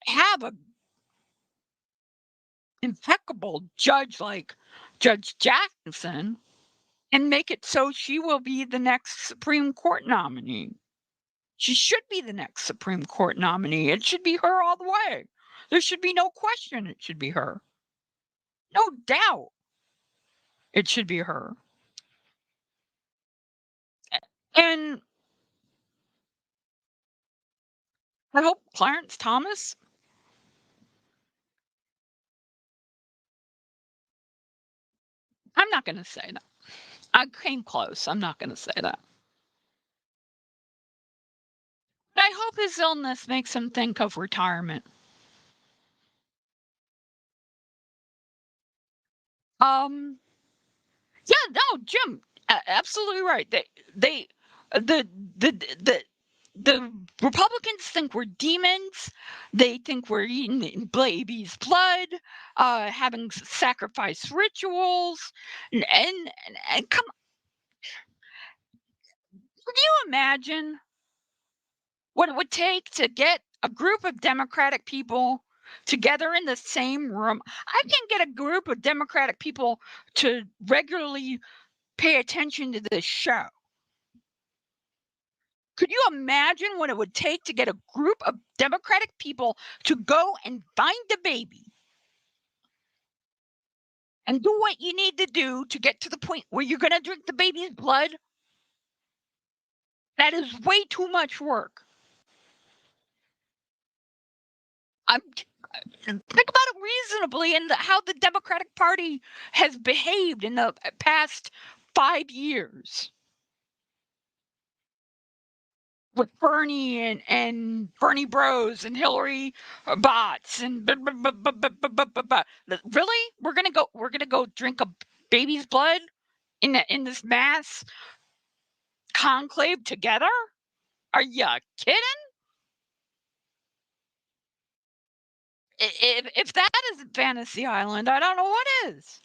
have a impeccable judge like Judge Jackson and make it so she will be the next Supreme Court nominee. She should be the next Supreme Court nominee. It should be her all the way. There should be no question it should be her. No doubt it should be her. And I hope Clarence Thomas I'm not going to say that. I came close. I'm not going to say that. But I hope his illness makes him think of retirement. Yeah, no, Jim, absolutely right. They, the, the, the Republicans think we're demons. They think we're eating baby's blood, having sacrifice rituals, and come. Can you imagine what it would take to get a group of Democratic people together in the same room? I can get a group of Democratic people to regularly pay attention to this show. Could you imagine what it would take to get a group of Democratic people to go and find the baby and do what you need to do to get to the point where you're going to drink the baby's blood? That is way too much work. Think about it reasonably and how the Democratic Party has behaved in the past 5 years. With Bernie and Bernie Bros and Hillary bots and really, we're gonna go drink a baby's blood in this mass conclave together? Are you kidding? If that isn't Fantasy Island, I don't know what is.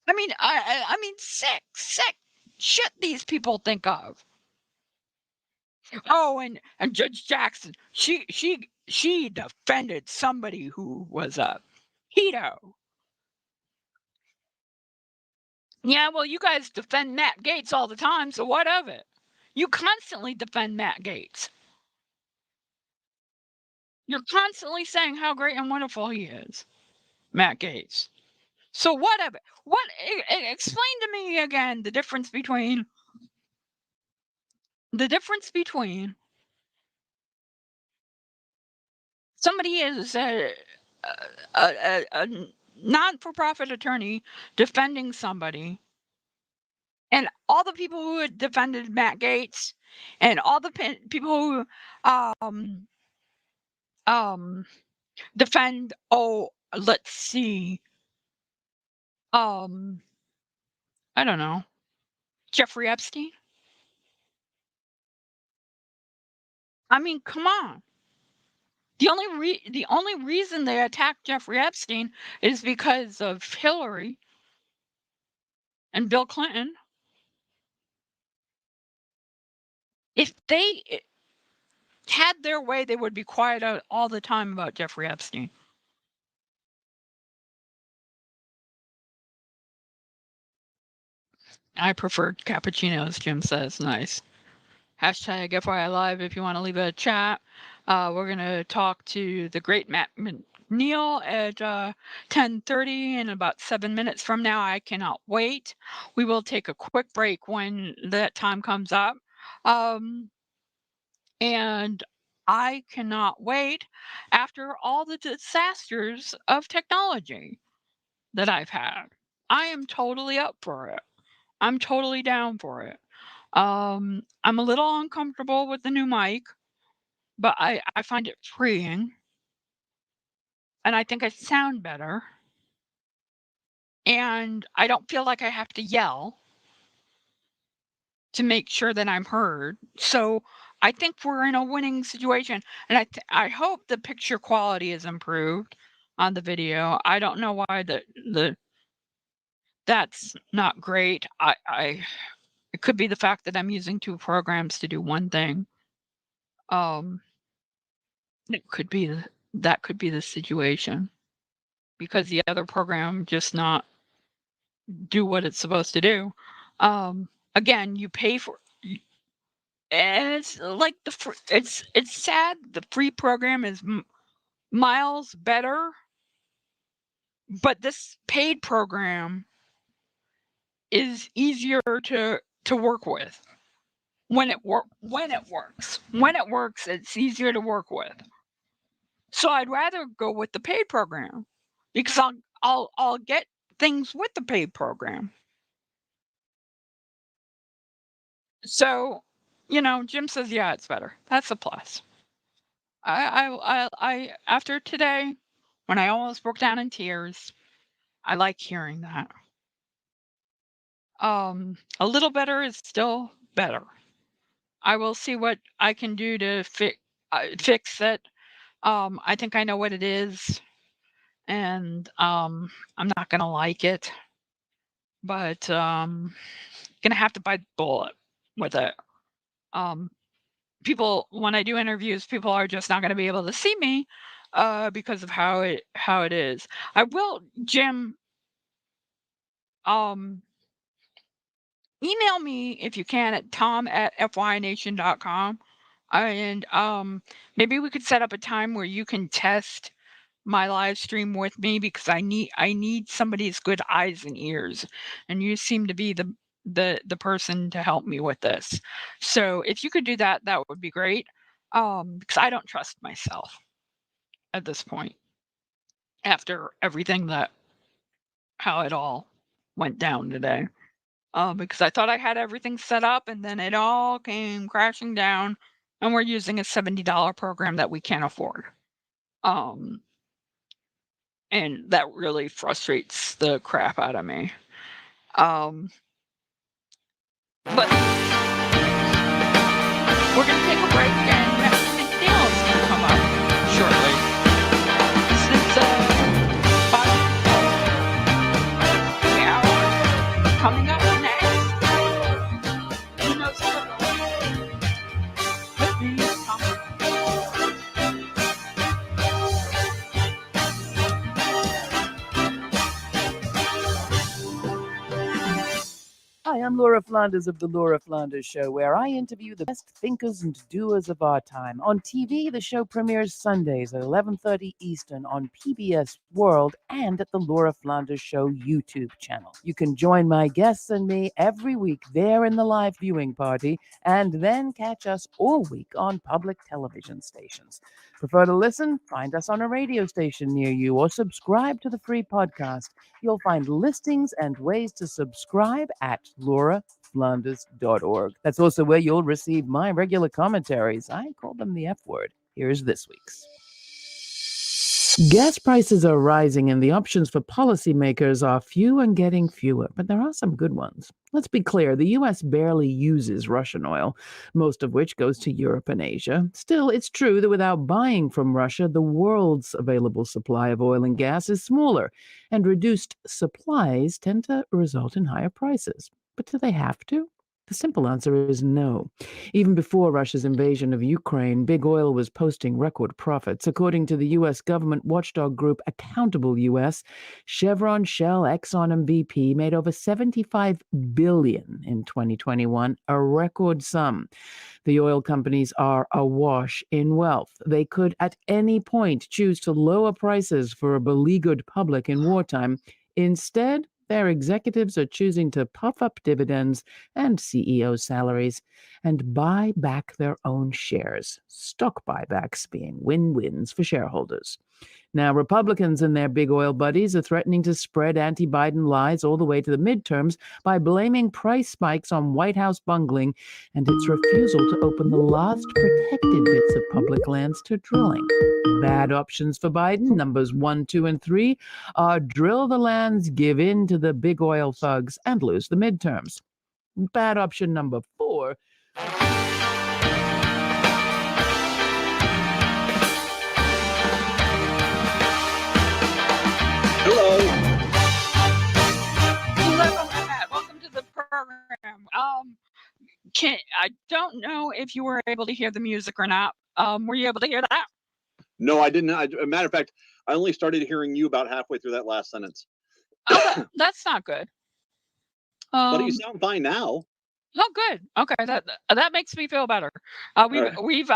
I mean, sick shit these people think of. Oh, and Judge Jackson, she defended somebody who was a pedo. Yeah, well, you guys defend Matt Gaetz all the time, so what of it? You constantly defend Matt Gaetz. You're constantly saying how great and wonderful he is, Matt Gaetz. So what of it? Explain to me again the difference between somebody is a non-for-profit attorney defending somebody, and all the people who had defended Matt Gaetz, and all the people who defend, oh, let's see, I don't know, Jeffrey Epstein. I mean, come on. The only reason they attacked Jeffrey Epstein is because of Hillary and Bill Clinton. If they had their way, they would be quiet out all the time about Jeffrey Epstein. I prefer cappuccinos, Jim says. Nice. Hashtag FYI Live if you want to leave a chat. We're going to talk to the great Matt McNeil at 10:30 in about 7 minutes from now. I cannot wait. We will take a quick break when that time comes up. And I cannot wait after all the disasters of technology that I've had. I am totally up for it. I'm totally down for it. I'm a little uncomfortable with the new mic, but I find it freeing. And I think I sound better. And I don't feel like I have to yell to make sure that I'm heard. So I think we're in a winning situation. And I hope the picture quality is improved on the video. I don't know why that's not great. It could be the fact that I'm using 2 programs to do one thing. It could be that could be the situation, because the other program just not do what it's supposed to do. Again, you pay for, and it's like it's sad. The free program is miles better, but this paid program is easier to work with when it works. When it works, it's easier to work with. So I'd rather go with the paid program, because I'll get things with the paid program. So, Jim says, yeah, it's better. That's a plus. I after today, when I almost broke down in tears, I like hearing that. A little better is still better. I will see what I can do to fix it. I think I know what it is, and I'm not gonna like it, but gonna have to bite the bullet with it. People, when I do interviews, people are just not gonna be able to see me because of how it is. I will, Jim. Email me if you can at tom@fynation.com, and maybe we could set up a time where you can test my live stream with me, because I need somebody's good eyes and ears, and you seem to be the person to help me with this. So if you could do that, that would be great. Because I don't trust myself at this point, after everything how it all went down today. Because I thought I had everything set up, and then it all came crashing down, and we're using a $70 program that we can't afford. And that really frustrates the crap out of me. But we're gonna take a break, and Neil is gonna come up shortly. This is bottom of the hour. Coming up next, Nosey Liberal with me, Tom. Hi, I'm Laura Flanders of The Laura Flanders Show, where I interview the best thinkers and doers of our time. On TV, the show premieres Sundays at 11:30 Eastern on PBS World and at the Laura Flanders Show YouTube channel. You can join my guests and me every week there in the live viewing party, and then catch us all week on public television stations. Prefer to listen? Find us on a radio station near you, or subscribe to the free podcast. You'll find listings and ways to subscribe at lauraflanders.org. That's also where you'll receive my regular commentaries. I call them the F word. Here's this week's. Gas prices are rising, and the options for policymakers are few and getting fewer, but there are some good ones. Let's be clear, the U.S. barely uses Russian oil, most of which goes to Europe and Asia. Still, it's true that without buying from Russia, the world's available supply of oil and gas is smaller, and reduced supplies tend to result in higher prices. But do they have to? The simple answer is no. Even before Russia's invasion of Ukraine, big oil was posting record profits. According to the U.S. government watchdog group Accountable U.S., Chevron, Shell, Exxon, and BP made over $75 billion in 2021, a record sum. The oil companies are awash in wealth. They could at any point choose to lower prices for a beleaguered public in wartime. Instead, their executives are choosing to puff up dividends and CEO salaries and buy back their own shares, stock buybacks being win-wins for shareholders. Now, Republicans and their big oil buddies are threatening to spread anti-Biden lies all the way to the midterms by blaming price spikes on White House bungling and its refusal to open the last protected bits of public lands to drilling. Bad options for Biden, numbers 1, 2, and 3, are drill the lands, give in to the big oil thugs, and lose the midterms. Bad option number 4. Welcome to the program. don't know if you were able to hear the music or not. Were you able to hear that? No, I didn't. As a matter of fact, I only started hearing you about halfway through that last sentence. Okay, that's not good. But you sound fine now. Oh, good. Okay, that makes me feel better. We've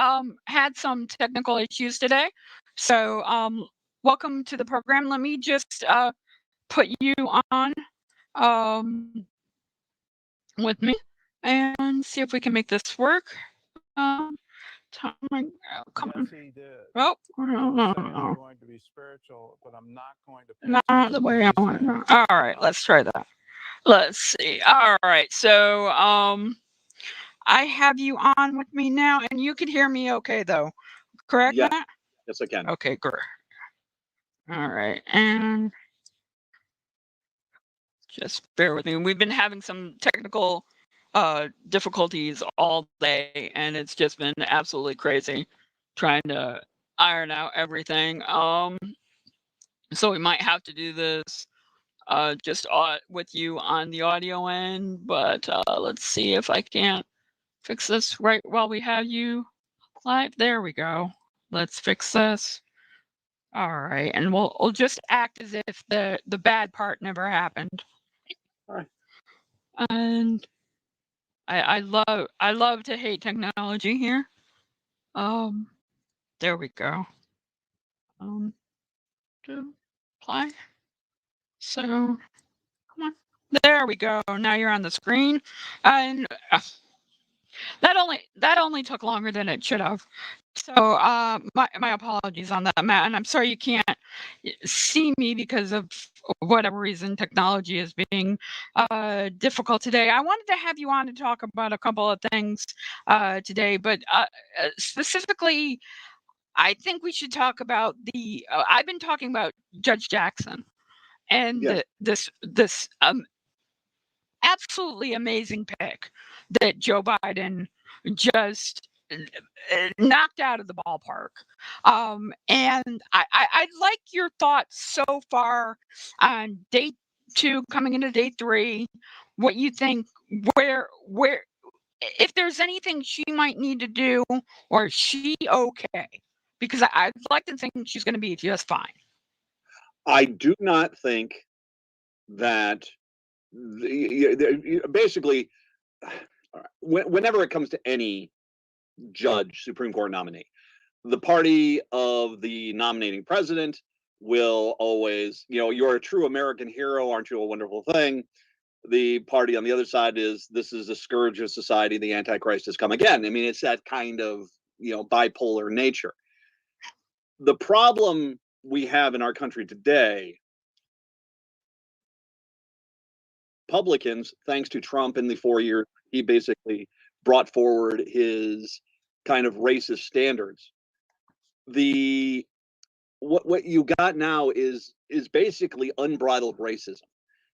had some technical issues today, so welcome to the program. Let me just put you on with me and see if we can make this work. Come on. Oh, going to be spiritual, but I'm not going to. not the way I want it. All right, let's try that. Let's see. All right, so I have you on with me now, and you can hear me okay, though. Correct, Yeah. Matt? Yes, I can. Okay, great. All right, and just bear with me. We've been having some technical difficulties all day, and it's just been absolutely crazy trying to iron out everything. So we might have to do this just with you on the audio end, but let's see if I can't fix this right while we have you live. There we go. Let's fix this. All right, and we'll just act as if the bad part never happened. All right. And I love to hate technology here. There we go. To apply. So come on. There we go. Now you're on the screen, and that only took longer than it should have. So my apologies on that, Matt, and I'm sorry you can't see me because of whatever reason technology is being difficult today. I wanted to have you on to talk about a couple of things today, but specifically, I think we should talk about the. I've been talking about Judge Jackson and Yeah. this absolutely amazing pick that Joe Biden just knocked out of the ballpark. And I'd like your thoughts so far on day 2 coming into day 3. What you think? Where if there's anything she might need to do, or is she okay? Because I'd like to think she's going to be just fine. I do not think that basically, whenever it comes to any judge, Supreme Court nominee, the party of the nominating president will always, you're a true American hero, aren't you a wonderful thing? The party on the other side is, this is a scourge of society, the Antichrist has come again. I mean, it's that kind of, bipolar nature. The problem we have in our country today, Republicans, thanks to Trump in the 4 years, he basically brought forward his kind of racist standards. What you got now is basically unbridled racism.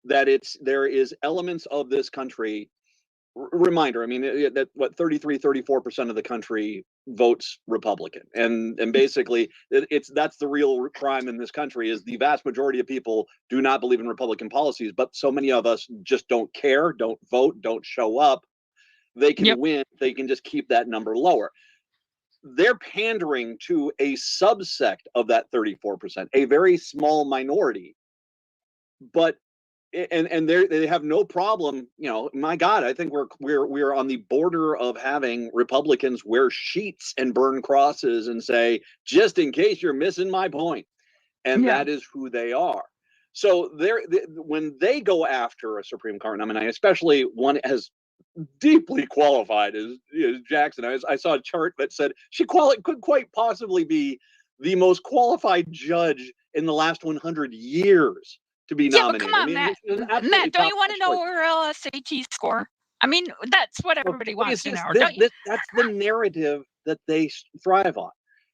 That there is elements of this country. Reminder, I mean, that 34% of the country votes Republican, and basically that's the real crime in this country, is the vast majority of people do not believe in Republican policies, but so many of us just don't care, don't vote, don't show up. They can win, they can just keep that number lower. They're pandering to a subsect of that 34%, a very small minority, but and they have no problem. My God, I think we're on the border of having Republicans wear sheets and burn crosses and say, just in case you're missing my point. And that is who they are. So when they go after a Supreme Court nominee, especially one as deeply qualified as Jackson, I saw a chart that said she could quite possibly be the most qualified judge in the last 100 years to be nominated. But come on, Matt, don't you want to know her SAT score? I mean, that's what everybody wants to know. That's the narrative that they thrive on.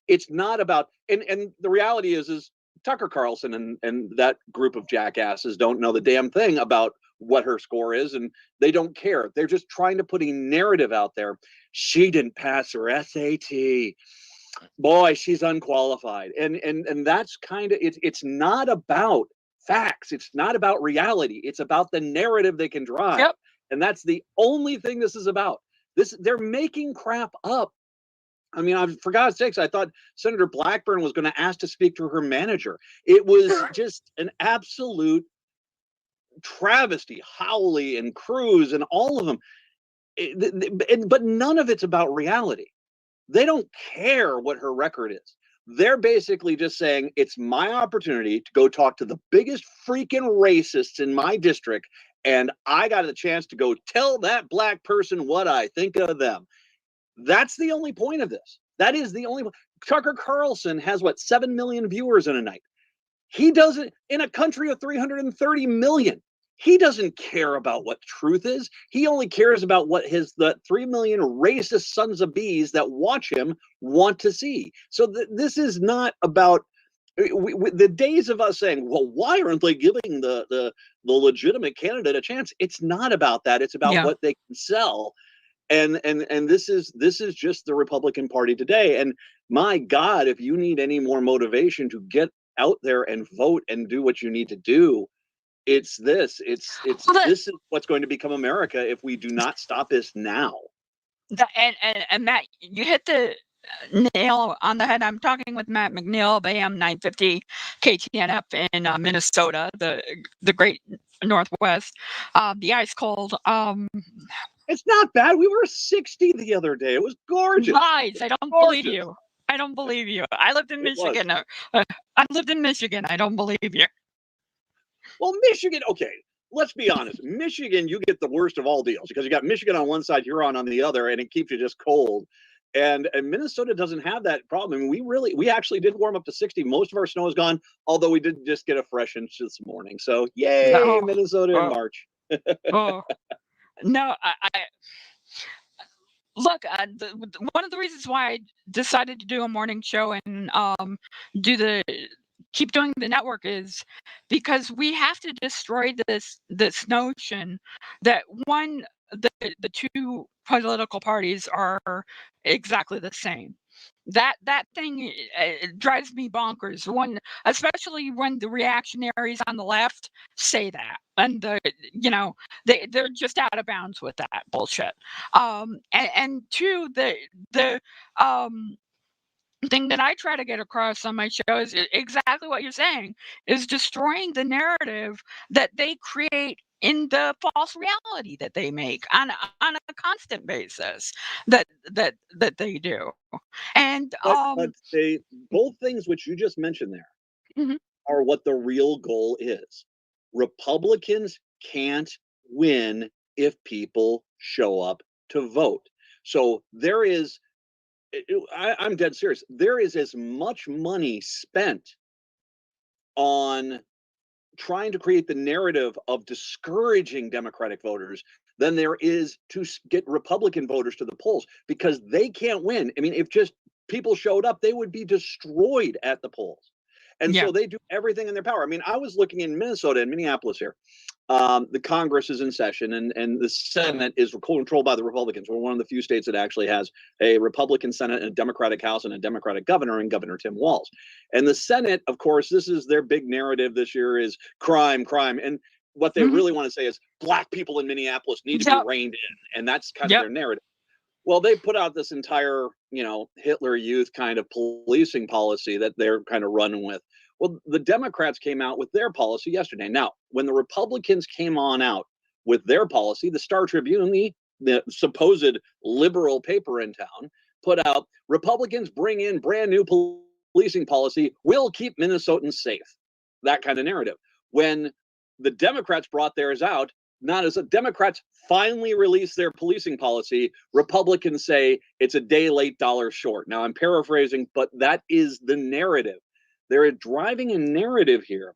It's not about, and the reality is Tucker Carlson and that group of jackasses don't know the damn thing about what her score is, and they don't care. They're just trying to put a narrative out there. She didn't pass her SAT. Boy, she's unqualified. And that's kind of, it's not about facts. It's not about reality. It's about the narrative they can drive. And that's the only thing this is about. They're making crap up. I mean, for God's sakes, I thought Senator Blackburn was going to ask to speak to her manager. It was just an absolute travesty. Howley and Cruz and all of them. But none of it's about reality. They don't care what her record is. They're basically just saying, it's my opportunity to go talk to the biggest freaking racists in my district, and I got a chance to go tell that black person what I think of them. That's the only point of this. That is the only. Tucker Carlson has, what, 7 million viewers in a night. He doesn't, in a country of 330 million. He doesn't care about what truth is. He only cares about what the 3 million racist sons of bees that watch him want to see. So this is not about the days of us saying, well, why aren't they giving the legitimate candidate a chance? It's not about that. It's about what they can sell. And this is just the Republican Party today. And my God, if you need any more motivation to get out there and vote and do what you need to do, it's this. This is what's going to become America if we do not stop this now. And Matt, you hit the nail on the head. I'm talking with Matt McNeil of AM 950 KTNF in Minnesota, the great Northwest, the ice cold. It's not bad. We were 60 the other day. It was gorgeous. Lies. I don't believe you. I don't believe you. I lived in Michigan. I lived in Michigan. I don't believe you. Well, Michigan, okay, let's be honest. Michigan, you get the worst of all deals because you got Michigan on one side, Huron on the other, and it keeps you just cold. And Minnesota doesn't have that problem. I mean, we actually did warm up to 60. Most of our snow is gone, although we did just get a fresh inch this morning. So, yay, Minnesota in March. No, I look, one of the reasons why I decided to do a morning show and keep doing the network is because we have to destroy this notion that the two political parties are exactly the same. That thing drives me bonkers. Especially when the reactionaries on the left say that, and they're just out of bounds with that bullshit. And two, the thing that I try to get across on my show is exactly what you're saying, is destroying the narrative that they create in the false reality that they make on a constant basis that they do. And but they both things which you just mentioned there are what the real goal is. Republicans can't win if people show up to vote. So there is, I'm dead serious. There is as much money spent on trying to create the narrative of discouraging Democratic voters than there is to get Republican voters to the polls, because they can't win. I mean, if just people showed up, they would be destroyed at the polls. And so they do everything in their power. I mean, I was looking in Minnesota and Minneapolis here. The Congress is in session and the Senate is controlled by the Republicans. We're one of the few states that actually has a Republican Senate and a Democratic House and a Democratic governor, and Governor Tim Walz. And the Senate, of course, this is their big narrative this year, is crime. And what they really want to say is black people in Minneapolis need to be reined in. And that's kind of their narrative. Well, they put out this entire, Hitler Youth kind of policing policy that they're kind of running with. Well, the Democrats came out with their policy yesterday. Now, when the Republicans came on out with their policy, the Star Tribune, the supposed liberal paper in town, put out, Republicans bring in brand new policing policy, will keep Minnesotans safe. That kind of narrative. When the Democrats brought theirs out, not as the Democrats finally released their policing policy, Republicans say it's a day late, dollar short. Now, I'm paraphrasing, but that is the narrative. They're driving a narrative here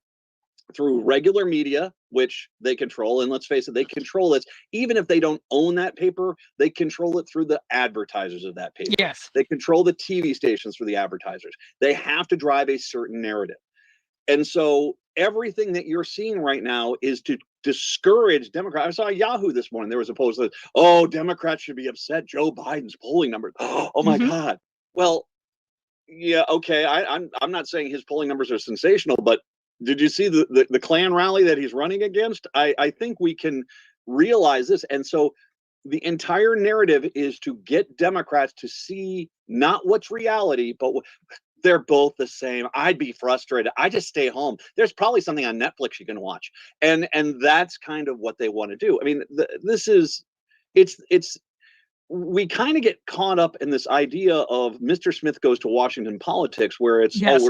through regular media, which they control. And let's face it, they control it. Even if they don't own that paper, they control it through the advertisers of that paper. Yes. They control the TV stations for the advertisers. They have to drive a certain narrative. And so everything that you're seeing right now is to discourage Democrats. I saw Yahoo this morning. There was a post that, oh, Democrats should be upset. Joe Biden's polling numbers. Oh my God. Well, yeah, okay. I'm not saying his polling numbers are sensational, but did you see the Klan rally that he's running against? I think we can realize this. And so the entire narrative is to get Democrats to see not what's reality, but they're both the same. I'd be frustrated. I just stay home. There's probably something on Netflix you can watch. And that's kind of what they want to do. I mean, we kind of get caught up in this idea of Mr. Smith Goes to Washington politics, where it's, Yes.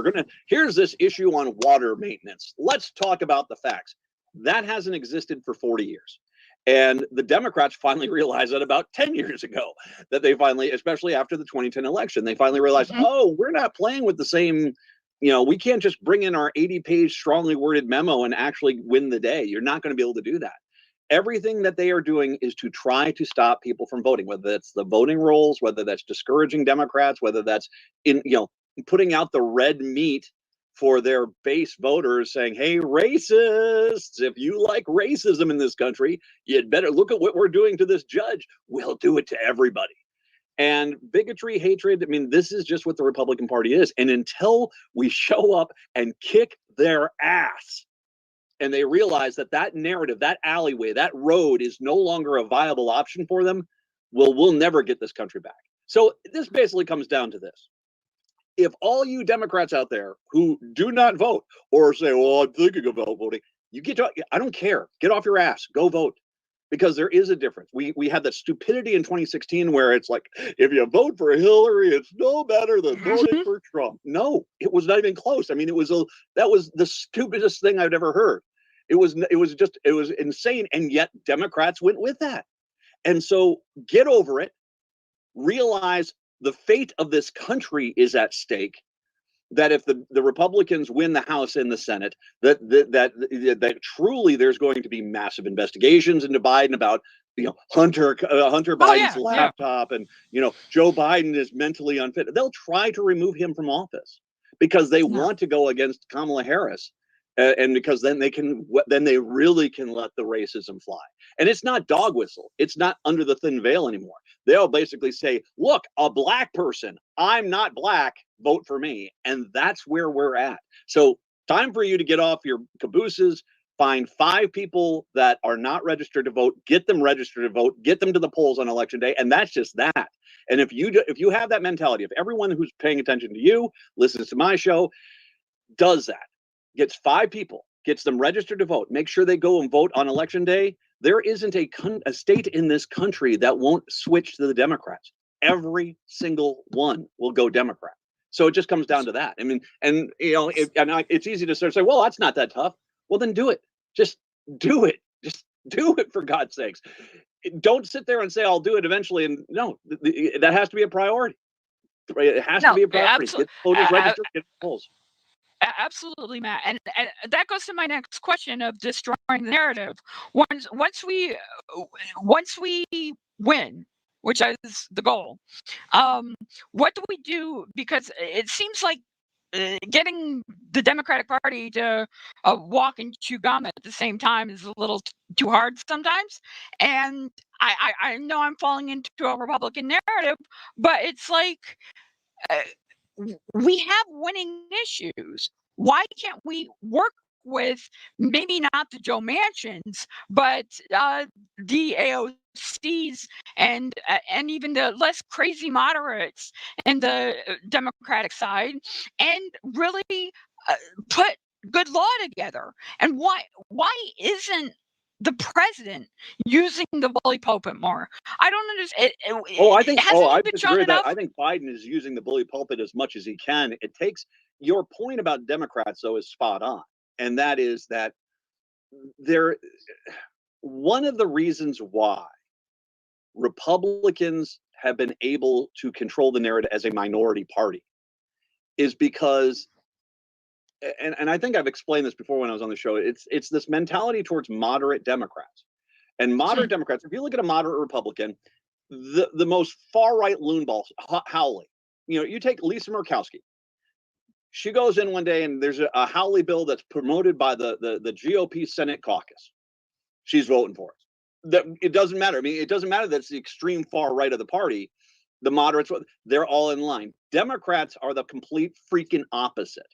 here's this issue on water maintenance. Let's talk about the facts. That hasn't existed for 40 years. And the Democrats finally realized that about 10 years ago, that they finally, especially after the 2010 election, they finally realized, oh, we're not playing with the same, we can't just bring in our 80-page strongly worded memo and actually win the day. You're not going to be able to do that. Everything that they are doing is to try to stop people from voting, whether that's the voting rolls, whether that's discouraging Democrats, whether that's putting out the red meat for their base voters, saying, hey, racists, if you like racism in this country, you'd better look at what we're doing to this judge. We'll do it to everybody. And bigotry, hatred, I mean, this is just what the Republican Party is. And until we show up and kick their ass, and they realize that that narrative, that alleyway, that road is no longer a viable option for them, we'll never get this country back. So this basically comes down to this. If all you Democrats out there who do not vote or say, well, I'm thinking about voting, I don't care. Get off your ass. Go vote. Because there is a difference. We had that stupidity in 2016 where it's like, if you vote for Hillary, it's no better than voting for Trump. No, it was not even close. I mean, that was the stupidest thing I've ever heard. It was insane. And yet Democrats went with that. And so get over it. Realize the fate of this country is at stake. That if the Republicans win the House and the Senate, that truly there's going to be massive investigations into Biden about Hunter Biden's laptop and Joe Biden is mentally unfit. They'll try to remove him from office because they want to go against Kamala Harris, and because then they really can let the racism fly. And it's not dog whistle. It's not under the thin veil anymore. They'll basically say, look, a black person, I'm not black, vote for me. And that's where we're at. So time for you to get off your cabooses, find 5 people that are not registered to vote, get them registered to vote, get them to the polls on election day. And that's just that. And if you have that mentality, if everyone who's paying attention to you, listens to my show, does that, gets 5 people, gets them registered to vote, make sure they go and vote on election day, there isn't a state in this country that won't switch to the Democrats. Every single one will go Democrat. So it just comes down to that. I mean, and it's easy to say, well, that's not that tough. Well, then do it. Just do it. Just do it, for God's sakes. Don't sit there and say, I'll do it eventually. And no, that has to be a priority. It has to be a priority. Get voters registered, get the polls. Absolutely, Matt, and that goes to my next question of destroying the narrative. Once we win, which is the goal, what do we do? Because it seems like getting the Democratic Party to walk and chew gum at the same time is a little too hard sometimes. And I know I'm falling into a Republican narrative, but it's like, we have winning issues. Why can't we work with maybe not the Joe Manchins, but the AOCs and even the less crazy moderates in the Democratic side, and really put good law together? And why isn't the president using the bully pulpit more? I don't understand. I disagree with that. I think Biden is using the bully pulpit as much as he can. It takes, your point about Democrats, though, is spot on. And that is that one of the reasons why Republicans have been able to control the narrative as a minority party is because, and I think I've explained this before when I was on the show, it's this mentality towards moderate Democrats. And moderate Democrats, if you look at a moderate Republican, the most far-right loon balls, Howley, you take Lisa Murkowski. She goes in one day and there's a Howley bill that's promoted by the GOP Senate caucus. She's voting for it. It doesn't matter. I mean, it doesn't matter that it's the extreme far right of the party. The moderates, they're all in line. Democrats are the complete freaking opposite.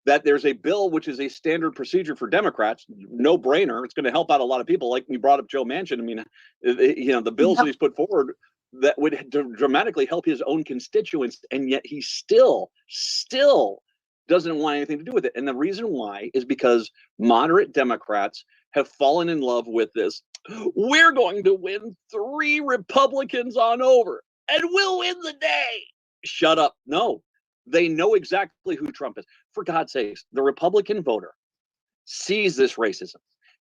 that there's a bill which is a standard procedure for Democrats, no brainer. It's going to help out a lot of people. Like you brought up Joe Manchin. I mean, the bills that he's put forward that would dramatically help his own constituents, and yet he still doesn't want anything to do with it. And the reason why is because moderate Democrats have fallen in love with this. We're going to win 3 Republicans on over, and we'll win the day. Shut up. No. They know exactly who Trump is. For God's sakes, the Republican voter sees this racism.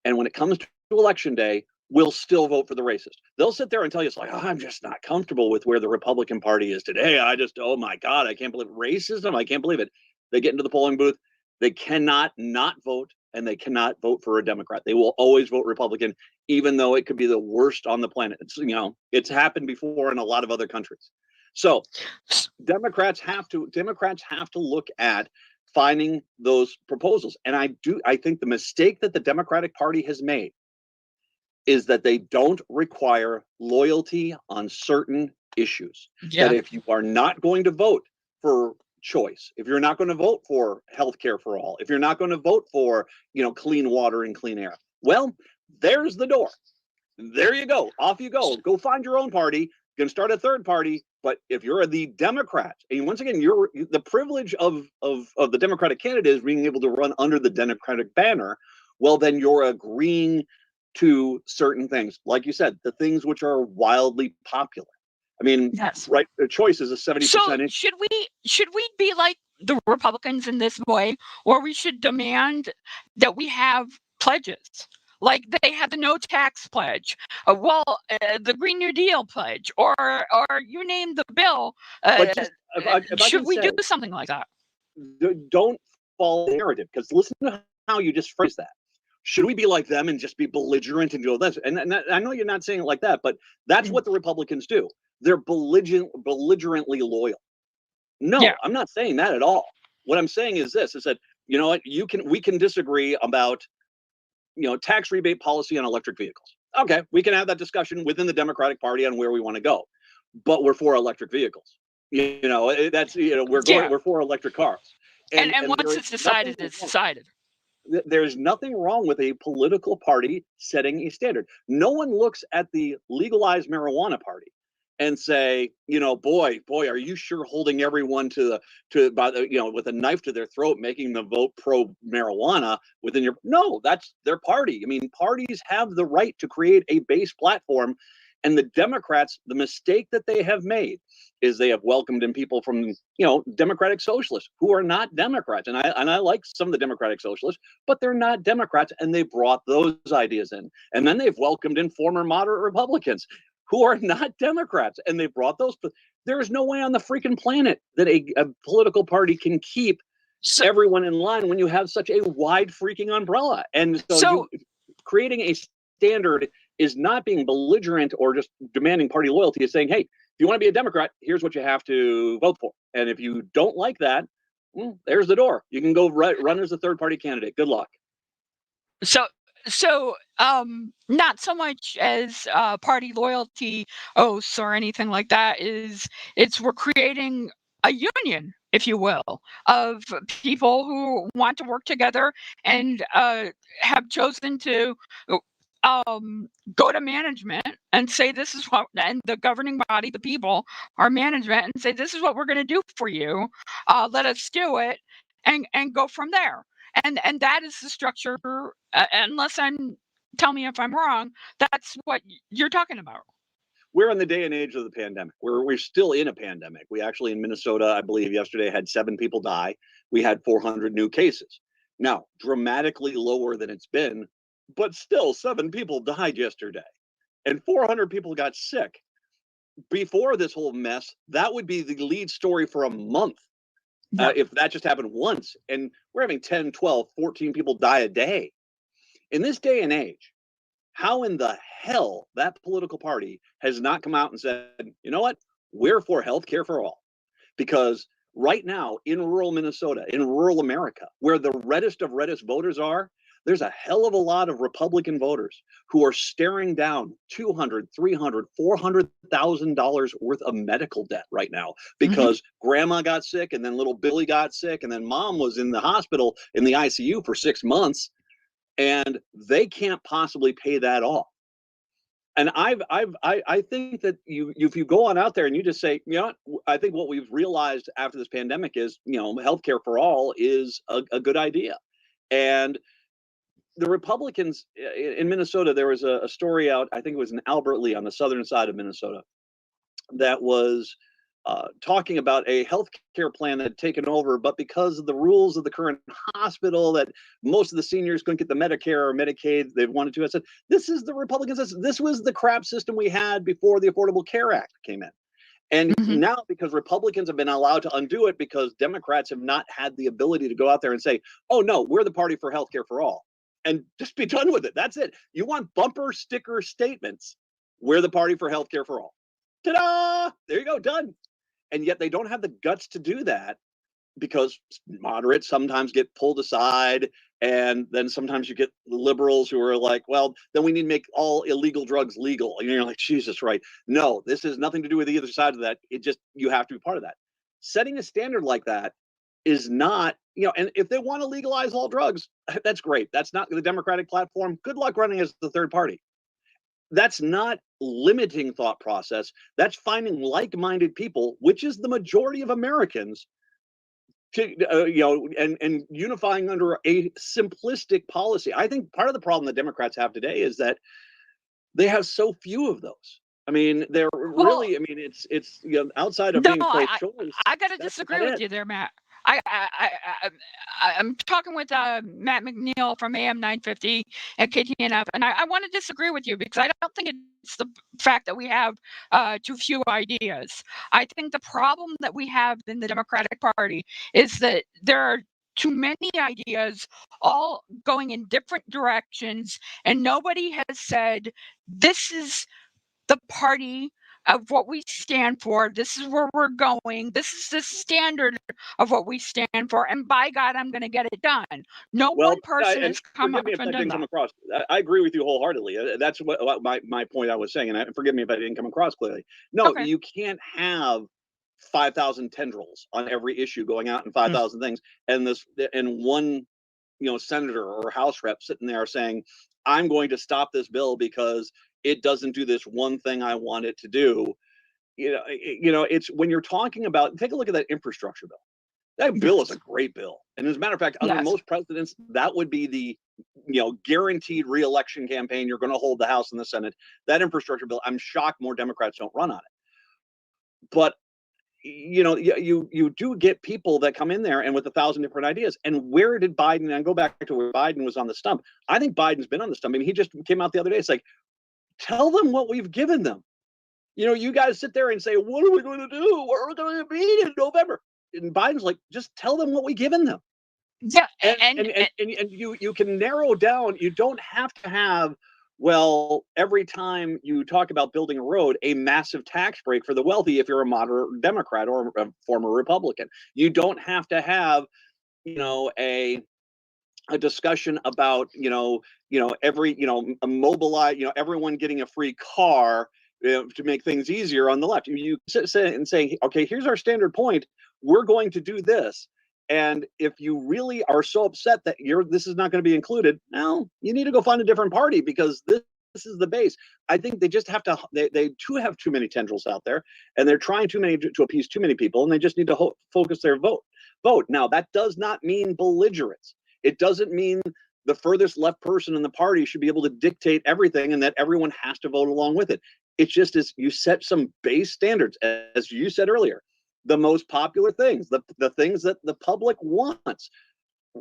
And when it comes to election day, will still vote for the racist. They'll sit there and tell you, it's like, oh, I'm just not comfortable with where the Republican Party is today. Oh my God, I can't believe racism. I can't believe it. They get into the polling booth. They cannot not vote, and they cannot vote for a Democrat. They will always vote Republican, even though it could be the worst on the planet. It's happened before in a lot of other countries. So Democrats have to look at finding those proposals. And I think the mistake that the Democratic Party has made is that they don't require loyalty on certain issues. Yeah. That if you are not going to vote for choice, if you're not going to vote for health care for all, if you're not going to vote for, clean water and clean air, well, there's the door. There you go. Off you go. Go find your own party. You can start a third party. But if you're the Democrat, and once again, you're the privilege of the Democratic candidate is being able to run under the Democratic banner. Well, then you're agreeing to certain things, like you said, the things which are wildly popular. I mean, Yes. Right? The choice is a 70%. So should we be like the Republicans in this way, or we should demand that we have pledges? Like they had the no tax pledge, the Green New Deal pledge, or you name the bill. Should we do something like that? Don't follow the narrative, because listen to how you just phrased that. Should we be like them and just be belligerent and do this? And I know you're not saying it like that, but that's what the Republicans do. They're belligerently loyal. No, yeah. I'm not saying that at all. What I'm saying is this: is that we can disagree about tax rebate policy on electric vehicles. Okay, we can have that discussion within the Democratic Party on where we want to go, but we're for electric vehicles. We're for electric cars. And once it's decided, it's decided. There's nothing wrong with a political party setting a standard. No one looks at the legalized marijuana party and say, boy, are you sure holding everyone with a knife to their throat, making them vote pro marijuana within your? No, that's their party. I mean, parties have the right to create a base platform, and the Democrats, the mistake that they have made is they have welcomed in people from, Democratic socialists who are not Democrats. And I like some of the Democratic socialists, but they're not Democrats, and they brought those ideas in. And then they've welcomed in former moderate Republicans who are not Democrats, and they brought those. There is no way on the freaking planet that a political party can keep everyone in line when you have such a wide freaking umbrella. And so creating a standard is not being belligerent or just demanding party loyalty. It's saying, hey, if you want to be a Democrat, here's what you have to vote for. And if you don't like that, there's the door. You can go run as a third party candidate. Good luck. So not so much as party loyalty oaths or anything like that. We're creating a union, if you will, of people who want to work together and have chosen to go to management and say, this is what, and the governing body, the people, our management, and say, this is what we're going to do for you. Let us do it and go from there. And that is the structure, tell me if I'm wrong, that's what you're talking about. We're in the day and age of the pandemic. We're still in a pandemic. We actually, in Minnesota, I believe yesterday, had 7 people die. We had 400 new cases. Now, dramatically lower than it's been, but still 7 people died yesterday and 400 people got sick. Before this whole mess, that would be the lead story for a month. If that just happened once, and we're having 10, 12, 14 people die a day. In this day and age, how in the hell that political party has not come out and said, you know what, we're for healthcare for all? Because right now in rural Minnesota, in rural America, where the reddest of reddest voters are, there's a hell of a lot of Republican voters who are staring down $200, $300, $400,000 worth of medical debt right now because grandma got sick, and then little Billy got sick, and then mom was in the hospital in the ICU for 6 months, and they can't possibly pay that off. And I think that if you go on out there and you just say, you know what, I think what we've realized after this pandemic is, healthcare for all is a good idea. And the Republicans in Minnesota, there was a story out, I think it was in Albert Lea on the southern side of Minnesota, that was talking about a health care plan that had taken over, but because of the rules of the current hospital, that most of the seniors couldn't get the Medicare or Medicaid they wanted to. I said, this is the Republicans. This was the crap system we had before the Affordable Care Act came in. And now, because Republicans have been allowed to undo it because Democrats have not had the ability to go out there and say, oh, no, we're the party for health care for all, and just be done with it. That's it. You want bumper sticker statements. We're the party for health care for all. Ta-da! There you go, done. And yet they don't have the guts to do that because moderates sometimes get pulled aside. And then sometimes you get liberals who are like, well, then we need to make all illegal drugs legal. And you're like, Jesus, right. No, this has nothing to do with either side of that. You have to be part of that. Setting a standard like that is not, and if they want to legalize all drugs, that's great. That's not the Democratic platform. Good luck running as the third party. That's not limiting thought process. That's finding like-minded people, which is the majority of Americans, to and unifying under a simplistic policy. I think part of the problem that Democrats have today is that they have so few of those. I mean, they're really. I mean, it's outside of being pro-choice. I got to disagree with you there, Matt. I'm talking with Matt McNeil from AM 950 at KTNF, and I want to disagree with you because I don't think it's the fact that we have too few ideas. I think the problem that we have in the Democratic Party is that there are too many ideas all going in different directions, and nobody has said, this is the party of what we stand for. This is where we're going. This is the standard of what we stand for. And by God, I'm going to get it done. No one person has come up and done that. Across. I agree with you wholeheartedly. That's what my point I was saying. And forgive me if I didn't come across clearly. No, you can't have 5,000 tendrils on every issue going out and 5,000 things. And one, senator or House rep sitting there saying, I'm going to stop this bill because it doesn't do this one thing I want it to do. It's when you're talking about, take a look at that infrastructure bill. That bill is a great bill. And as a matter of fact, under most presidents, that would be the, guaranteed reelection campaign. You're going to hold the House and the Senate. That infrastructure bill, I'm shocked more Democrats don't run on it. But you do get people that come in there and with 1,000 different ideas. And where did Biden, and go back to where Biden was on the stump. I think Biden's been on the stump. I mean, he just came out the other day. It's like, tell them what we've given them. You guys sit there and say, what are we going to do? Where are we going to be in November? And Biden's like, just tell them what we've given them. Yeah. And you can narrow down. You don't have to have, well, every time you talk about building a road, a massive tax break for the wealthy if you're a moderate Democrat or a former Republican. You don't have to have, a discussion about, every, mobilize, everyone getting a free car to make things easier on the left. You sit and say, okay, here's our standard point. We're going to do this. And if you really are so upset that this is not going to be included, now you need to go find a different party because this is the base. I think they just have to, they do have too many tendrils out there and they're trying too many to appease too many people. And they just need to focus their vote. Now, that does not mean belligerence. It doesn't mean the furthest left person in the party should be able to dictate everything and that everyone has to vote along with it. It's just as you set some base standards, as you said earlier, the most popular things, the things that the public wants,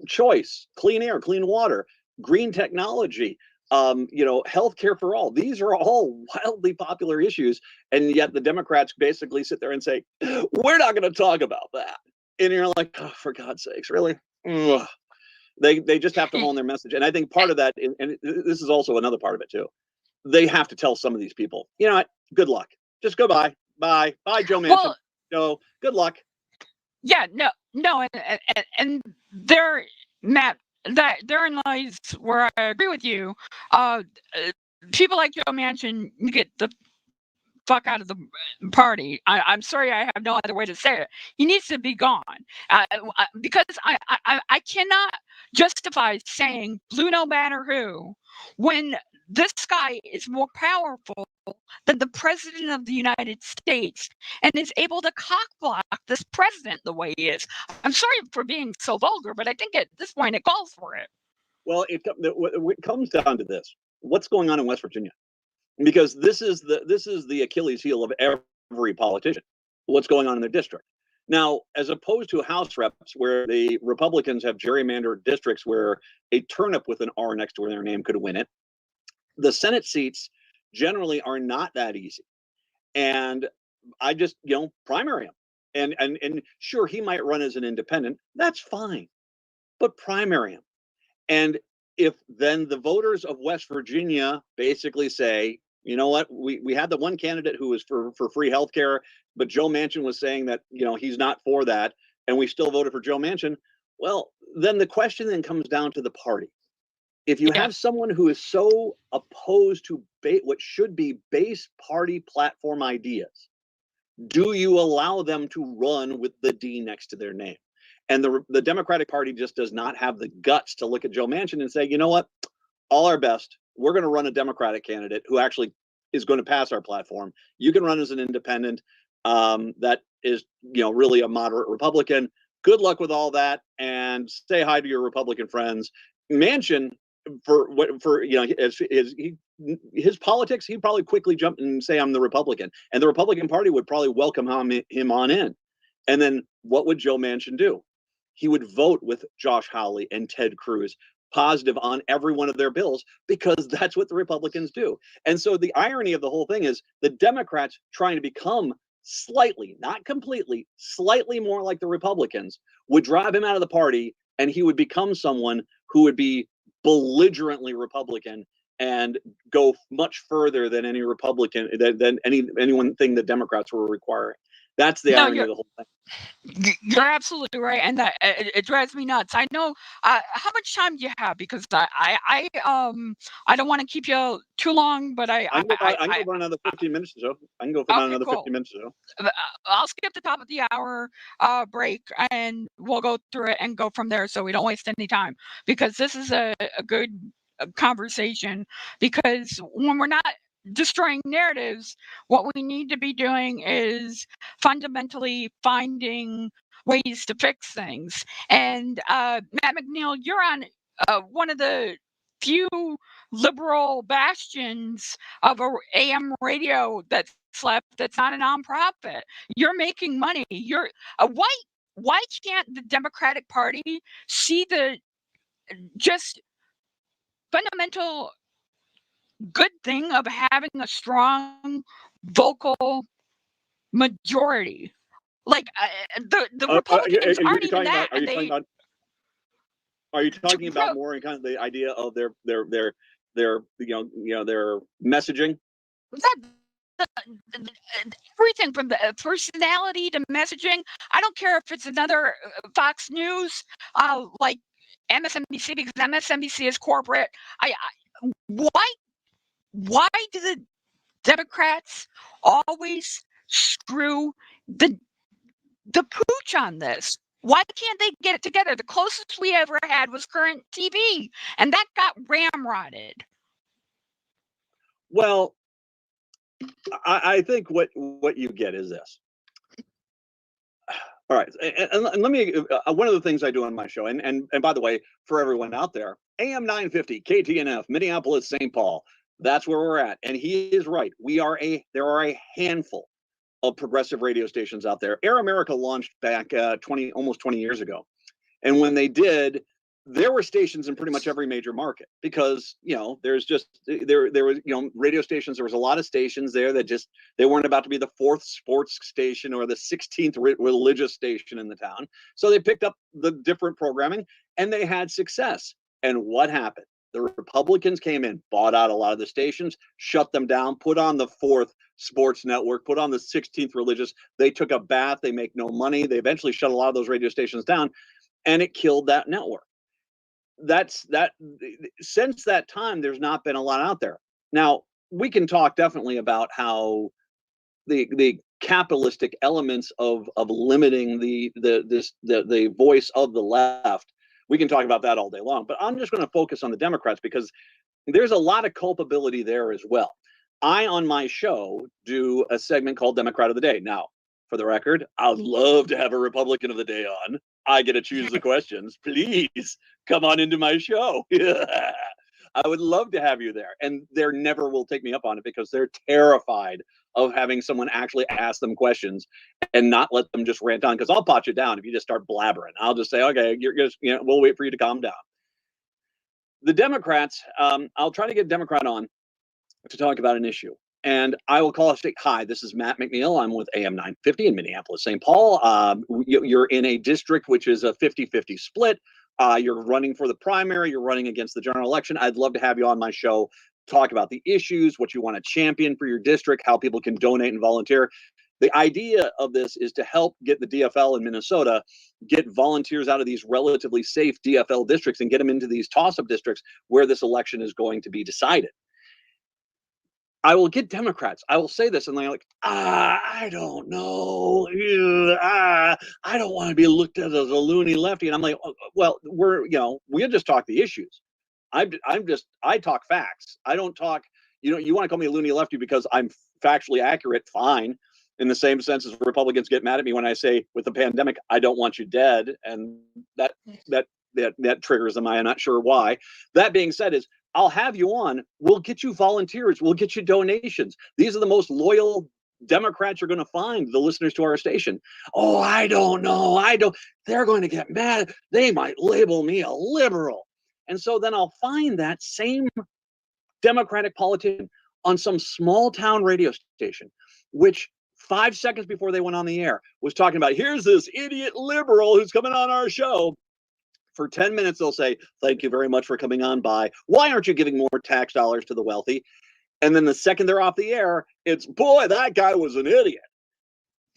choice, clean air, clean water, green technology, healthcare for all. These are all wildly popular issues. And yet the Democrats basically sit there and say, we're not going to talk about that. And you're like, oh, for God's sakes, really? Ugh. They just have to hone their message. And I think part of that, and this is also another part of it too, they have to tell some of these people, you know what, good luck. Just goodbye. Bye, Joe Manchin. No, good luck. Yeah, no, and there, Matt, that therein lies where I agree with you. People like Joe Manchin get the fuck out of the party. I'm sorry, I have no other way to say it. He needs to be gone because I cannot justify saying blue no matter who when this guy is more powerful than the president of the United States and is able to cockblock this president the way he is. I'm sorry for being so vulgar, but I think at this point it calls for it. Well, it comes down to this: what's going on in West Virginia? Because this is the Achilles heel of every politician. What's going on in their district? Now, as opposed to House reps, where the Republicans have gerrymandered districts where a turnip with an R next to their name could win it, the Senate seats generally are not that easy. And I just, primary him. And sure, he might run as an independent. That's fine. But primary him. And if then the voters of West Virginia basically say, you know what, we had the one candidate who was for free health care, but Joe Manchin was saying that, he's not for that, and we still voted for Joe Manchin. Well, then the question then comes down to the party. If you have someone who is so opposed to what should be base party platform ideas, do you allow them to run with the D next to their name? And the Democratic Party just does not have the guts to look at Joe Manchin and say, you know what, all our best, we're going to run a Democratic candidate who actually is going to pass our platform. You can run as an independent that is, really a moderate Republican. Good luck with all that, and say hi to your Republican friends. Manchin, his politics, he'd probably quickly jump and say, I'm the Republican. And the Republican Party would probably welcome him on in. And then what would Joe Manchin do? He would vote with Josh Hawley and Ted Cruz positive on every one of their bills, because that's what the Republicans do. And so the irony of the whole thing is the Democrats trying to become slightly, not completely, slightly more like the Republicans would drive him out of the party, and he would become someone who would be belligerently Republican and go much further than any Republican, than anyone thing the Democrats were requiring. That's the irony of the whole thing. You're absolutely right, and that it drives me nuts. I know. How much time do you have? Because I don't want to keep you too long, but I can go for another 15 minutes or so. I can go for another 15 minutes or so. I'll skip the top of the hour break, and we'll go through it and go from there, so we don't waste any time. Because this is a good conversation. Because when we're not destroying narratives, what we need to be doing is fundamentally finding ways to fix things. And Matt McNeil, you're on one of the few liberal bastions of a AM radio that's left that's not a nonprofit. You're making money. You're why can't the Democratic Party see the just fundamental good thing of having a strong vocal majority? Like the Republicans aren't even that. Are you talking about more in kind of the idea of their their messaging? Everything from the personality to messaging. I don't care if it's another Fox News like MSNBC, because MSNBC is corporate. Why do the Democrats always screw the pooch on this? Why can't they get it together? The closest we ever had was Current TV, and that got ramrodded. Well, I think what you get is this. All right, and let me. One of the things I do on my show, and by the way, for everyone out there, AM 950 KTNF, Minneapolis, St. Paul. That's where we're at, and he is right. There are a handful of progressive radio stations out there. Air America launched back almost 20 years ago, and when they did, there were stations in pretty much every major market, because there's just there was radio stations. There was a lot of stations there that just they weren't about to be the 4th sports station or the 16th religious station in the town. So they picked up the different programming and they had success. And what happened? The Republicans came in, bought out a lot of the stations, shut them down, put on the 4th sports network, put on the 16th religious. They took a bath. They make no money. They eventually shut a lot of those radio stations down, and it killed that network. since that time, there's not been a lot out there. Now, we can talk definitely about how the capitalistic elements of limiting the voice of the left. We can talk about that all day long, but I'm just going to focus on the Democrats because there's a lot of culpability there as well. I, on my show, do a segment called Democrat of the Day. Now, for the record, I'd love to have a Republican of the Day on. I get to choose the questions. Please come on into my show. I would love to have you there. And they never will take me up on it because they're terrified of having someone actually ask them questions and not let them just rant on. Because I'll pot you down if you just start blabbering. I'll just say, okay, you're just, we'll wait for you to calm down. The Democrats, I'll try to get a Democrat on to talk about an issue. And I will call a state. Hi, this is Matt McNeil. I'm with AM 950 in Minneapolis, St. Paul. You're in a district which is a 50-50 split. You're running for the primary. You're running against the general election. I'd love to have you on my show, talk about the issues, what you want to champion for your district, how people can donate and volunteer. The idea of this is to help get the DFL in Minnesota, get volunteers out of these relatively safe DFL districts and get them into these toss-up districts where this election is going to be decided. I will get Democrats. I will say this, and they're like, I don't know. I don't want to be looked at as a loony lefty. And I'm like, well, we'll just talk the issues. I talk facts. I don't talk, you want to call me a loony lefty because I'm factually accurate, fine. In the same sense as Republicans get mad at me when I say with the pandemic, I don't want you dead. And that triggers them. I am not sure why. That being said is, I'll have you on. We'll get you volunteers. We'll get you donations. These are the most loyal Democrats you're going to find, the listeners to our station. Oh, I don't know. They're going to get mad. They might label me a liberal. And so then I'll find that same Democratic politician on some small town radio station, which 5 seconds before they went on the air was talking about, here's this idiot liberal who's coming on our show. For 10 minutes, they'll say, thank you very much for coming on by. Why aren't you giving more tax dollars to the wealthy? And then the second they're off the air, it's, boy, that guy was an idiot.